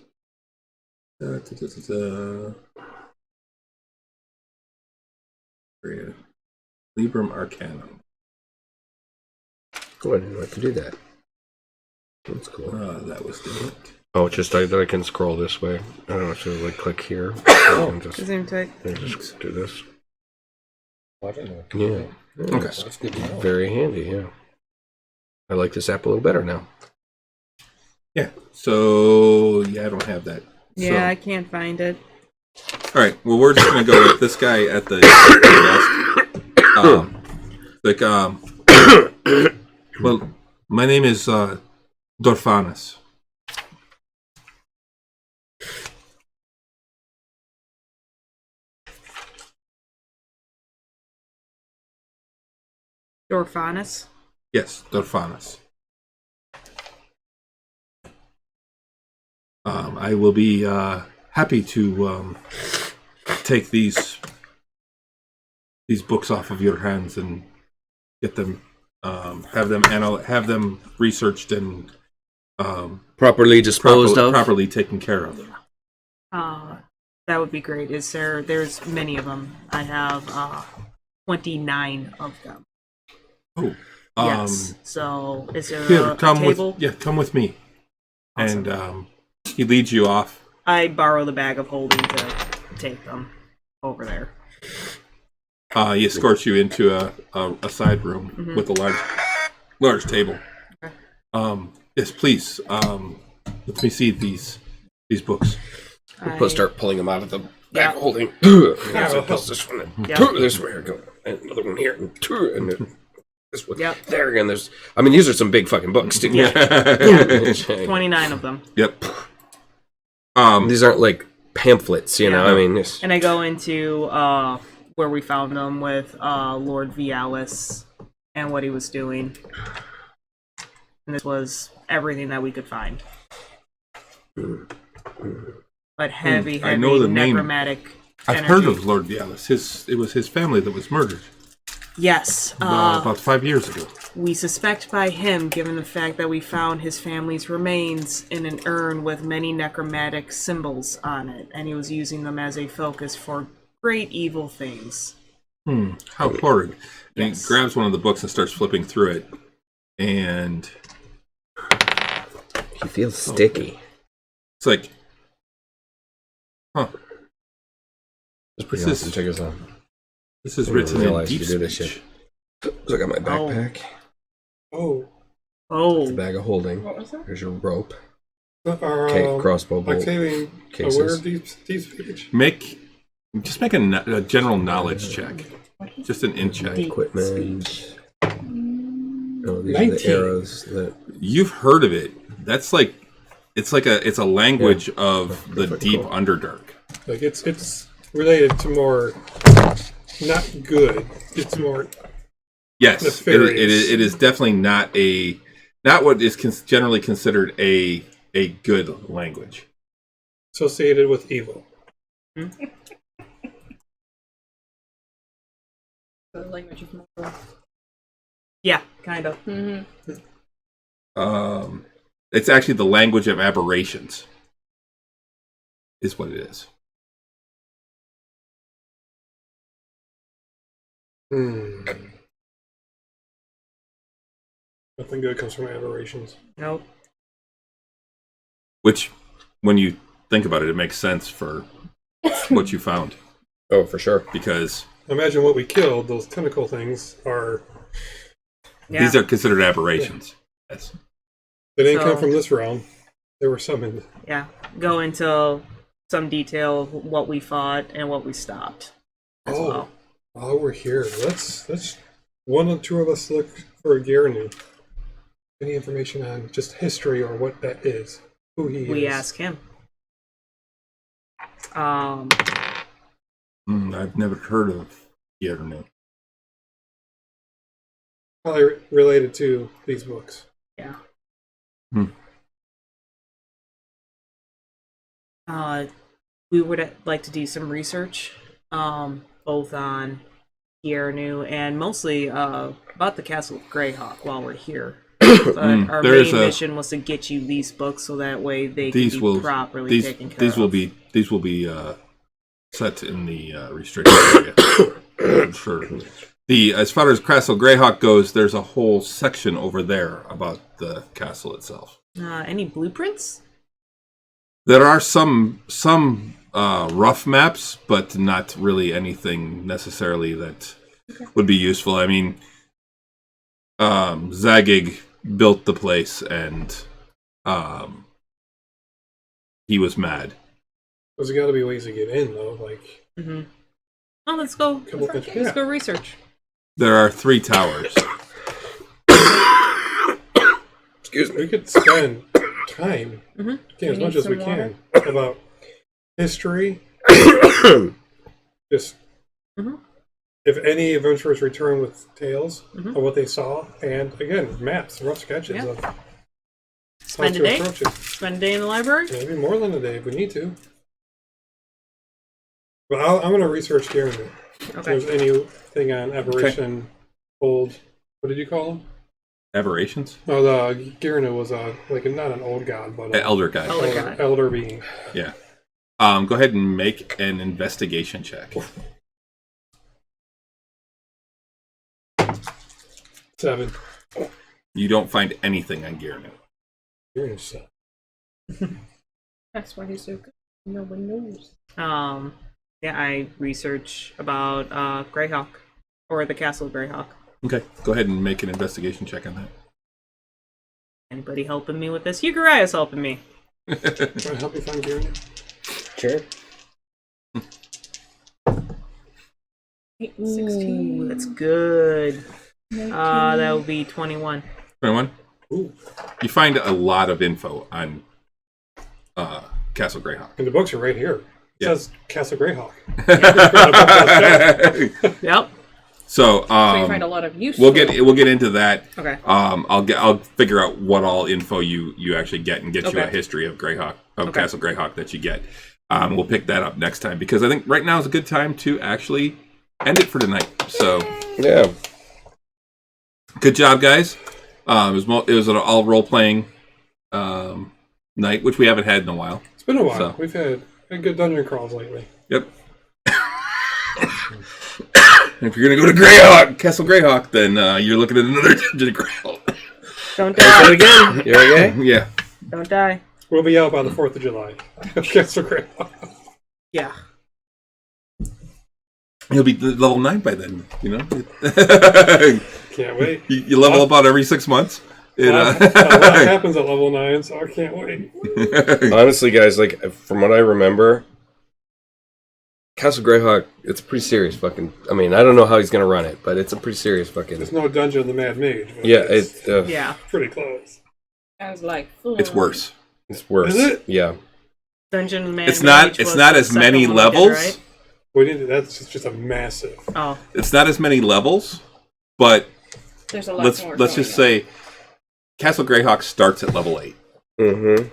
Librum Arcanum. Oh, I didn't know I could do that. That's cool. That was the Oh, just that I can scroll this way. I don't have to like click here. And just, Zoom tight. and just do this. I don't know. Yeah. Okay. That's good to know. Very handy, yeah. I like this app a little better now. Yeah. So yeah, I don't have that. Yeah, I can't find it. All right. Well, we're just gonna go with this guy at the desk. Well, my name is Dorfanus. Dorfanus. Yes, Dorfanus. I will be happy to take these these books off of your hands and get them, have them researched and Properly disposed of. properly taken care of. That would be great. There's many of them. I have 29 of them. Oh, Yes. So is there here, a come table? come with me. Awesome. And he leads you off. I borrow the bag of holding to take them over there. He escorts you into a side room with a large table. Okay. Yes, please. Let me see these books. We'll start pulling them out of the bag holding. This one. This one here. Go. And another one here. And this one. Yep. There again. These are some big fucking books. Too. Yeah. 29 of them. Yep. These aren't like pamphlets, you know. I mean, and I go into where we found them with Lord Vialis and what he was doing. And this was everything that we could find. But heavy I know the name. necromantic I've energy. heard of Lord Vialis. It was his family that was murdered Yes. about 5 years ago. We suspect by him, given the fact that we found his family's remains in an urn with many necromantic symbols on it, and he was using them as a focus for great evil things. How horrid. And Yes. he grabs one of the books and starts flipping through it. And he feels sticky. it's like, huh. It's pretty This awesome. is- Check us out. This is I written didn't in realize deep you do this speech. shit. Look at my backpack. Oh. Oh. The bag of holding. What was that? Here's your rope. Are Crossbow bolt. Octavian cases. aware of deep speech? Just make a general knowledge check. Just an in check. Equipment. Oh, these are 19. the arrows that. You've heard of it. That's like it's a language of the Pretty deep cool. underdark. Like it's related to more not good. It's more Yes, nefarious. it is definitely not what is generally considered a good language. associated with evil. The language of Mordor. Yeah, kind of. It's actually the language of aberrations. Is what it is. Nothing good comes from aberrations. Nope. Which, when you think about it, it makes sense for what you found. Oh, for sure. Because Imagine what we killed. Those tentacle things are. Yeah. these are considered aberrations. Yes. They didn't So- come from this realm. They were summoned. Yeah. Go into some detail of what we fought and what we stopped as well. While we're here, let's one or two of us look for Garanu. Any information on just history or what that is, who he is. We ask him. I've never heard of Yernu. Probably related to these books. Yeah. Hmm. We would like to do some research, both on Yernu and mostly about the Castle of Greyhawk while we're here. But our There's main a- mission was to get you these books so that way they These can be will properly taken care these of. will be set in the restricted area. I'm sure. As far as Castle Greyhawk goes, there's a whole section over there about the castle itself. Any blueprints? There are some rough maps, but not really anything necessarily that would be useful. I mean, Zagig built the place, and he was mad. There's got to be ways to get in, though. Like, Mm-hmm. Oh, let's go. Couple of- Let's go research. There are 3 towers. Excuse me. we could spend time, Mhm. get as We much need as we some can, about history. Just Mhm. if any adventurers return with tales Mhm. of what they saw, and again, maps, rough sketches Yeah. of how Spend a to day. approach it. Spend a day in the library. Maybe more than a day if we need to. But I'm going to research Garanu. If Okay. there's anything on Aberration, old, what did you call him? Aberrations? Oh, the Girnu was like not an old god, but an Elder guy. Elder god. elder being. Yeah. Go ahead and make an investigation check. 7. You don't find anything on Girnu. Girnu's 7. That's why he's so good. No one knows. Yeah, I research about Greyhawk or the Castle of Greyhawk. Okay. Go ahead and make an investigation check on that. Anybody helping me with this? Ugariah's helping me. Can I help you find Girnu? Sure. 16. Ooh, that's good. That would be 21. 21? Ooh. You find a lot of info on Castle Greyhawk. And the books are right here. It Yeah. says Castle Greyhawk. Yep. So, So you find a lot of useful. we'll get into that. Okay. I'll figure out what all info you actually get and get you a Okay. history of Greyhawk, of Okay. Castle Greyhawk that you get. We'll pick that up next time because I think right now is a good time to actually end it for tonight. So, Yeah. good job, guys. It was an all role playing night, which we haven't had in a while. It's been a while. So. We've had good dungeon crawls lately. Yep. If you're gonna go to Greyhawk, Castle Greyhawk, then you're looking at another dungeon crawl. Don't die. Again? You okay? Yeah. Don't die. We'll be out by the 4th of July. Castle Greyhawk. Yeah. You'll be level 9 by then, you know? Can't wait. you level up about every 6 months. A lot happens at level 9, so I can't wait. Honestly, guys, like from what I remember, Castle Greyhawk, it's pretty serious fucking. I mean, I don't know how he's gonna run it, but it's a pretty serious fucking. There's no Dungeon of the Mad Mage. But Yeah, it's Yeah. pretty close. I was like, It's worse. it's worse. Is it? Yeah. Dungeon Man. It's not Mage was as the second many one we did, levels. right? That's just a massive. Oh. It's not as many levels, but there's a lot let's more. just going say Castle Greyhawk starts at level 8. Mm-hmm.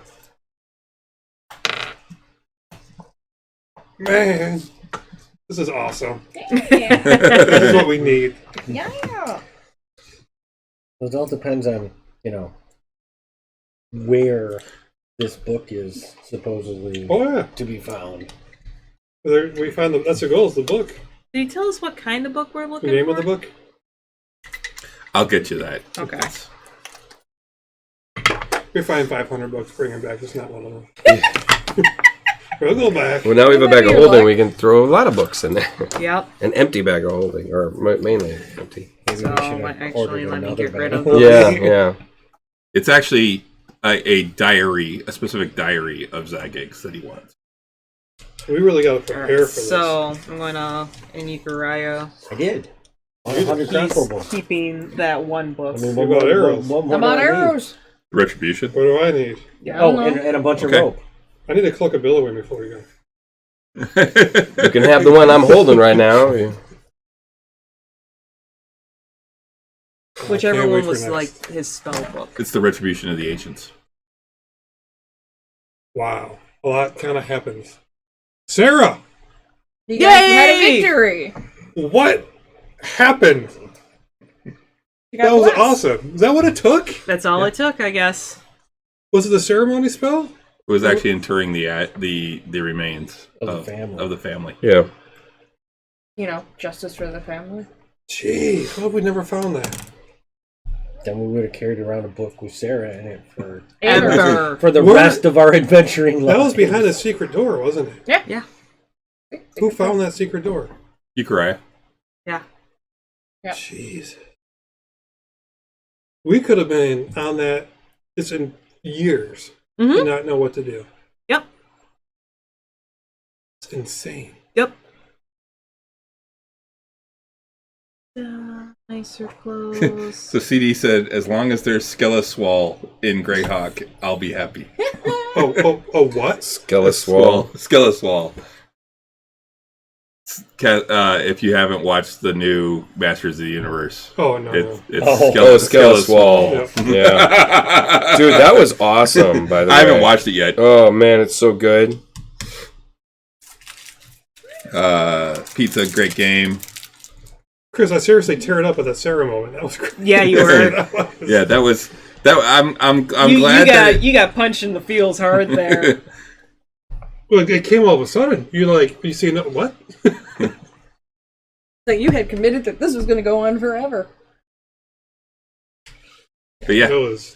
Man, this is awesome. on. Yeah. This is what we need. Yeah. It all depends on, where this book is supposedly Oh yeah, to be found. we found that's the goal. Is the book? Did he tell us what kind of book we're The looking name for? of the book? I'll get you that. Okay. We find 500 books. Bring them back. It's not one of them. We'll go back. Well, now we have a bag of holding. We can throw a lot of books in there. Yep. An empty bag of holding, or mainly empty. Maybe So we should have actually, ordered let me another get rid bag. of those. Yeah, yeah. It's actually a diary, a specific diary of Zagig's that he wants. We really got to prepare Alright, for this. so I'm gonna in Ugariah. I did. 100 crossbow He's bolts. keeping that one book. I mean, What about arrows? what more I'm do on I need? arrows. Retribution. What do I need? Yeah. Oh, and a bunch Okay. of rope. I need a cloak of billowing before we go. You can have the one I'm holding right now. Whichever Can't wait one for was next. like his spell book. It's the Retribution of the Ancients. Wow, a lot kind of happens. Sarah, You guys had a Yay! victory. what happened? You got That was blessed. awesome. Is that what it took? That's all it took, I guess. Was it the ceremony spell? It was actually interring the remains Of the family. Of the family. Yeah. Justice for the family. Jeez, why have we never found that? Then we would have carried around a book with Sarah in it for Ever. the Where- rest of our adventuring life. That was behind a secret door, wasn't it? Yeah. Who found that secret door? Ugariah. Yeah. Yeah. Jeez. We could have been on that just in years Mm-hmm. and not know what to do. Yep. It's insane. Yep. Nicer clothes. So CD said, as long as there's Skeliswall in Greyhawk, I'll be happy. Oh, what? Skeliswall. Skeliswall. If you haven't watched the new Masters of the Universe, Oh, no. it's Oh. Skeliswall. Yep. Yeah. Dude, that was awesome, by the way. I haven't watched it yet. Oh, man, it's so good. Pizza, great game. Chris, I seriously tear it up at that Sarah moment. That was great. Yeah, you were. Yeah, that was that. I'm you glad that you got punched in the feels hard there. Well, it came all of a sudden. You see, what? Like you had committed that this was going to go on forever. But yeah, It was.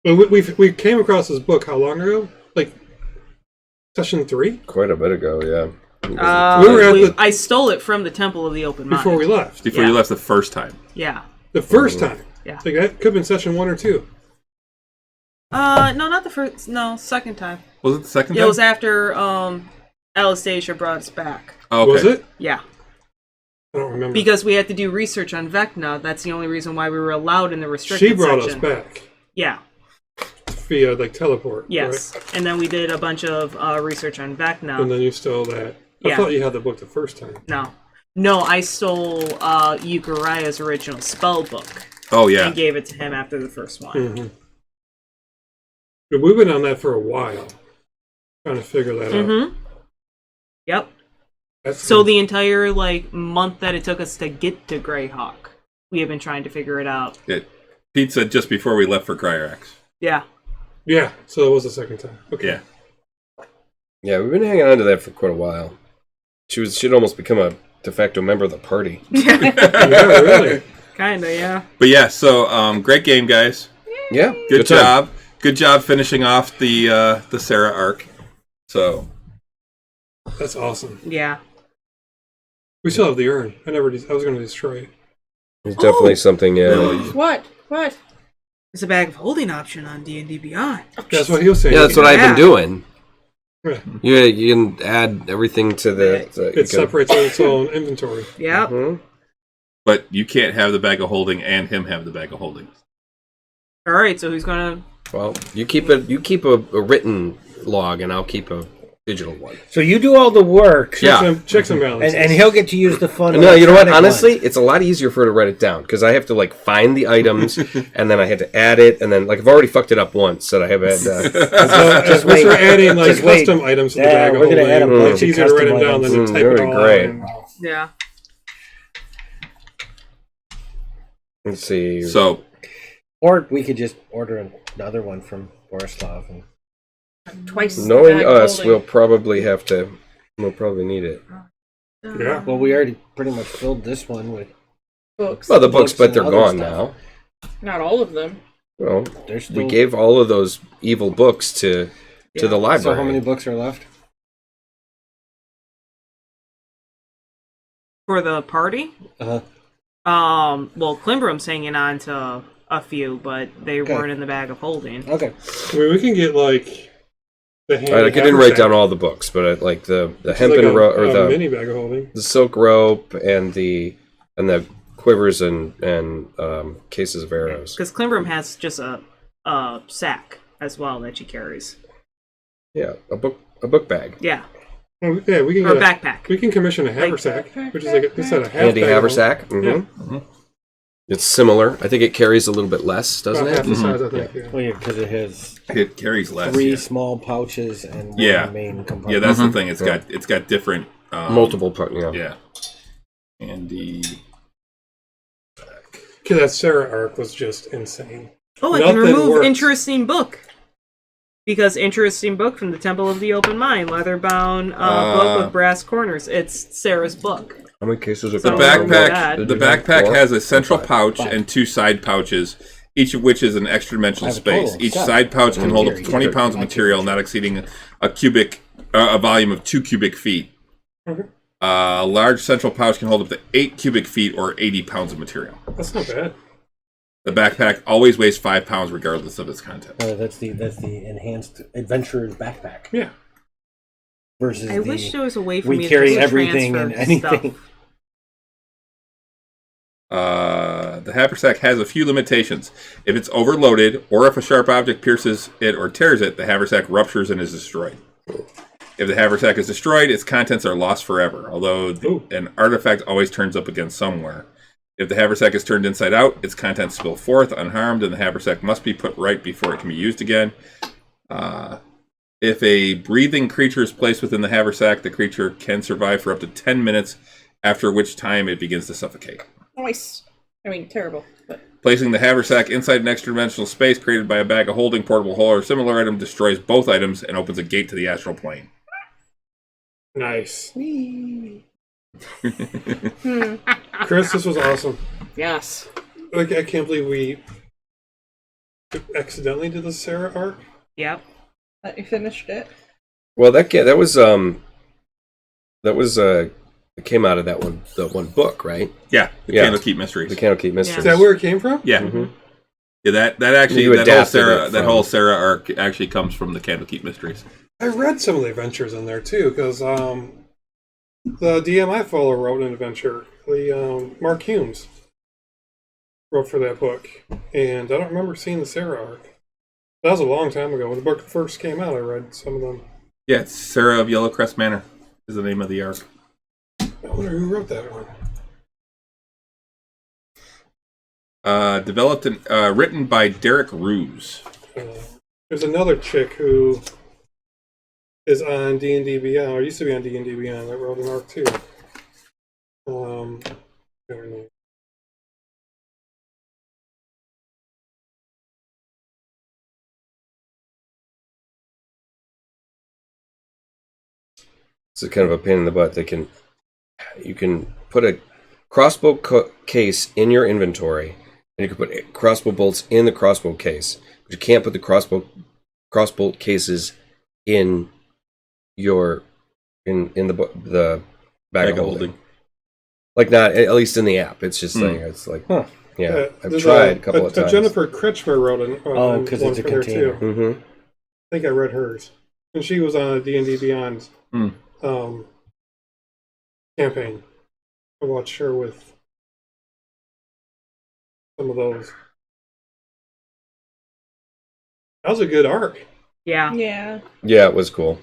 Well, we came across this book how long ago? Like session 3 Quite a bit ago, yeah. We were at I stole it from the Temple of the Open Mind. before we left. before you left the first time. Yeah. The first time. Yeah. Like that could have been session 1 or 2. No, not the first. No, second time. Was it the second It time? was after Anastasia brought us back. Oh, okay. Was it? Yeah. I don't remember. Because we had to do research on Vecna. That's the only reason why we were allowed in the restricted She brought section. us back Yeah. via teleport. Yes. Right? And then we did a bunch of research on Vecna. And then you stole that. I Yeah. thought you had the book the first time. No, I stole Yukaraya's original spell book Oh yeah. and gave it to him after the first one. Mm-hmm. But we've been on that for a while, trying to figure that out. Mm-hmm. Yep. That's So the entire month that it took us to get to Greyhawk, we have been trying to figure it out. Pizza just before we left for Cryorax. Yeah. yeah. So it was the second time. Okay. Yeah. Yeah, we've been hanging on to that for quite a while. She'd almost become a de facto member of the party. Yeah, really. Kinda, yeah. But yeah, so great game, guys. Yeah, Good time. job. Good job finishing off the Sarah arc. So That's awesome. Yeah. We still have the urn. I was going to destroy it. It's definitely something. Yeah, What? There's a bag of holding option on D&D Beyond. That's what he was saying. yeah, that's what I've been doing. Yeah. You can add everything to the. It separates on its own inventory. Yep. Hmm? but you can't have the bag of holding and him have the bag of holding. Alright, so who's gonna... Well, you keep a written log, and I'll keep a digital one. So you do all the work, Checks and balances. and he'll get to use the fun. No, you know what? electronic Honestly, one. it's a lot easier for her to write it down because I have to find the items, and then I had to add it, and then I've already fucked it up once that I have had. Just Once wait. we're adding Just wait. custom items to the Yeah, bag of we're gonna holding, add a bunch it's of easier to write them custom down than items. to type it Very all great. out. Yeah. Let's see. So Or we could just order another one from Borislav. And... Twice. the Knowing bag of us, holding. we'll probably need it. Yeah. Well, we already pretty much filled this one with. Books. Well, the books, Books but and they're other gone stuff. now. Not all of them. Well, There's we still... gave all of those evil books to the library. So how many books are left? For the party? Uh-huh. Well, Climbrum's hanging on to a few, but they weren't in the bag of holding. Okay. I mean, we can get the hand. I didn't write down all the books, but the hempen rope or the mini bag of holding. the silk rope and the quivers and cases of arrows. Because Climbrum has just a sack as well that she carries. Yeah, a book bag. Yeah. Well, yeah, we can Or a get backpack. we can commission a haversack, which is instead of half Handy bag of haversack. Mm-hmm. It's similar. I think it carries a little bit less, doesn't holding, about half it? the size, I think. Yeah. Well, yeah, because it has it carries less. 3 Yeah, small pouches and one Yeah. main compartment. yeah that's the thing. It's got different Multiple part. Yeah. Yeah. And the Okay, that Sarah arc was just insane. Oh, I can Nothing remove works. interesting book. Because interesting book from the Temple of the Open Mind, leather-bound book with brass corners. It's Sarah's book. How many cases of the So- backpack. Did The you have backpack 4? has a central Five. pouch Five. and 2 side pouches, each of which is an extra dimensional I have a total space. of Each 7. side pouch can hold up to Carry. 20 pounds of material, not exceeding a volume of 2 cubic feet. Okay. A large central pouch can hold up to 8 cubic feet or 80 pounds of material. That's not bad. The backpack always weighs 5 pounds regardless of its content. That's the enhanced adventurer's backpack Yeah. versus I wish there was a way for we me carry to just everything and transfer anything. stuff. The haversack has a few limitations. If it's overloaded, or if a sharp object pierces it or tears it, the haversack ruptures and is destroyed. If the haversack is destroyed, its contents are lost forever, although an artifact always turns up again somewhere. If the haversack is turned inside out, its contents spill forth unharmed, and the haversack must be put right before it can be used again. If If a breathing creature is placed within the haversack, the creature can survive for up to 10 minutes, after which time it begins to suffocate. Nice. I mean, terrible, but Placing the haversack inside an extra-dimensional space created by a bag of holding, portable hole, or similar item destroys both items and opens a gate to the astral plane. Nice. whee. Chris, this was awesome. Yes. Like, I can't believe we accidentally did the Sarah arc. Yep. That you finished it. Well, that was it came out of that one book, right? Yeah, the Yeah. Candlekeep Mysteries. The Candlekeep Mysteries. Is that where it came from? Yeah. Mhm. Yeah, that actually, You adapted it that from- whole Sarah arc actually comes from the Candlekeep Mysteries. I read some of the adventures in there too, because the DM I follow wrote an adventure. Mark Humes wrote for that book, and I don't remember seeing the Sarah arc. That was a long time ago. When the book first came out, I read some of them. Yeah, it's Sarah of Yellowcrest Manor is the name of the arc. I wonder who wrote that one. Developed and written by Derek Ruse. There's another chick who is on D&D Beyond, or used to be on D&D Beyond, that wrote an arc too. I don't know. It's a kind of a pain in the butt. You can put a crossbow case in your inventory, and you can put crossbow bolts in the crossbow case, but you can't put the crossbow cases in your in the bag of holding. Like, not at least in the app. It's just like Huh. yeah. I've There's tried a couple of times. Jennifer Kretschmer wrote an because one it's a for there, container. too. Mm-hmm. I think I read hers, and she was on a D&D Beyond campaign. I watched her with some of those. That was a good arc. Yeah. Yeah. Yeah, it was cool.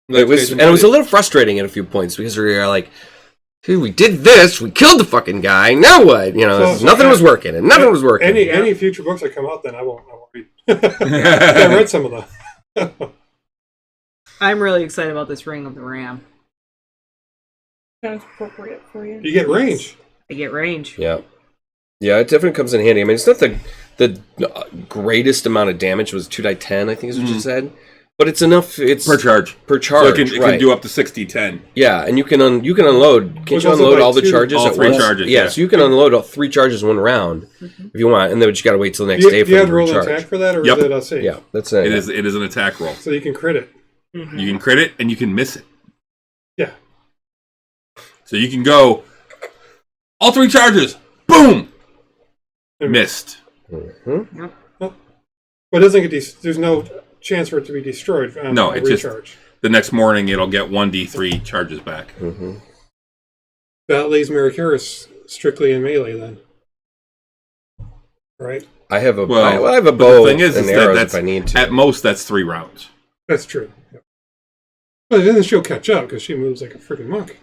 It was a little frustrating at a few points because we were like, dude, we did this, we killed the fucking guy, now what? You know, So nothing was working, and nothing was working. Any future books that come out, then I won't read. I read some of them. I'm really excited about this Ring of the Ram. Sounds appropriate for you. You get range. I get range. Yeah, it definitely comes in handy. I mean, it's not the greatest amount of damage. It was 2d10, I think is what you said. But it's enough. It's Per charge. Per charge, So it can do up to 60-10. Yeah, and you can unload. Can't Which you was unload like all the two- charges all at three once? charges, Yeah, yeah. so you can unload all 3 charges in one round if you want, and then you just got to wait till the next Do day you for them have to to roll an recharge. attack for that, or Yep. is it a save? Yeah, that's it. It is an attack roll. So you can crit it. You can crit it and you can miss it. Yeah. So you can go all 3 charges. Boom. Missed. Mhm. But it doesn't get there's no chance for it to be destroyed on No, a it just- recharge. The next morning it'll get 1d3 charges back. Mhm. That leaves Miraculous strictly in melee then. Right? I have a Well, I have a but bow the thing is and that arrows that's if I need to. at most that's 3 rounds. That's true. Yep. But then she'll catch up because she moves like a freaking monk.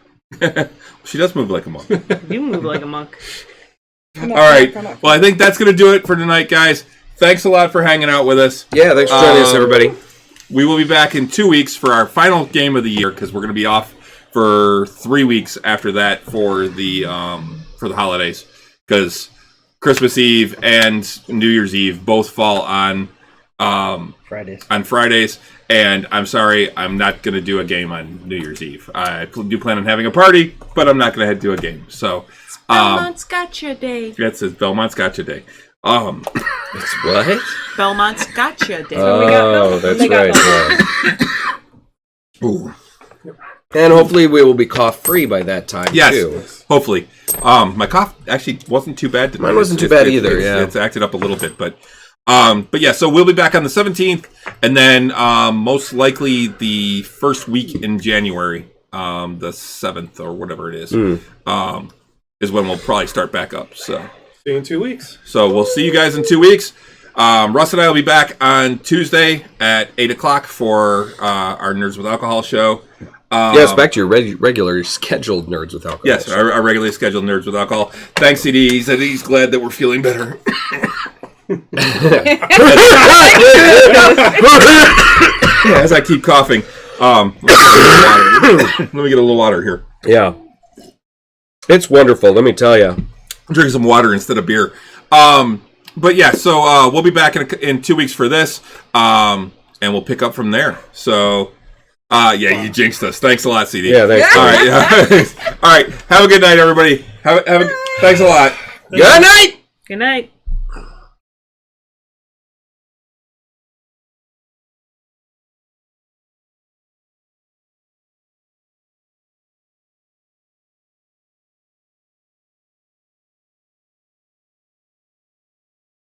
She does move like a monk. You move like a monk. Come All right. Well, I think that's going to do it for tonight, guys. Thanks a lot for hanging out with us. Yeah, thanks for joining us, everybody. We will be back in 2 weeks for our final game of the year because we're going to be off for 3 weeks after that for the holidays because Christmas Eve and New Year's Eve both fall on Fridays. And I'm sorry, I'm not going to do a game on New Year's Eve. I do plan on having a party, but I'm not going to do a game. So Belmont's Gotcha Day. That's it. Belmont's Gotcha Day. It's what? Belmont's Gotcha Day. Oh, that's They got right. Yeah. Ooh. And hopefully we will be cough free by that time Yes, too. hopefully. My cough actually wasn't too bad tonight. Mine wasn't too bad either, yeah. It's acted up a little bit, but yeah. So we'll be back on the 17th, and then most likely the first week in January, the 7th or whatever it is, is when we'll probably start back up. So See you in 2 weeks. So we'll see you guys in 2 weeks. Russ and I will be back on Tuesday at 8 o'clock for our Nerds with Alcohol show. Yes, back to your regular scheduled Nerds with Alcohol. Yes, our regularly scheduled Nerds with Alcohol. Thanks, CD. He said he's glad that we're feeling better. as I keep coughing, let me get a little water here. Yeah. It's wonderful, let me tell you. I'm drinking some water instead of beer. But yeah, so we'll be back in 2 weeks for this, and we'll pick up from there. So, you jinxed us. Thanks a lot, CD. Yeah, thanks. All right, all right. Have a good night, everybody. Thanks a lot. Good night! Good night.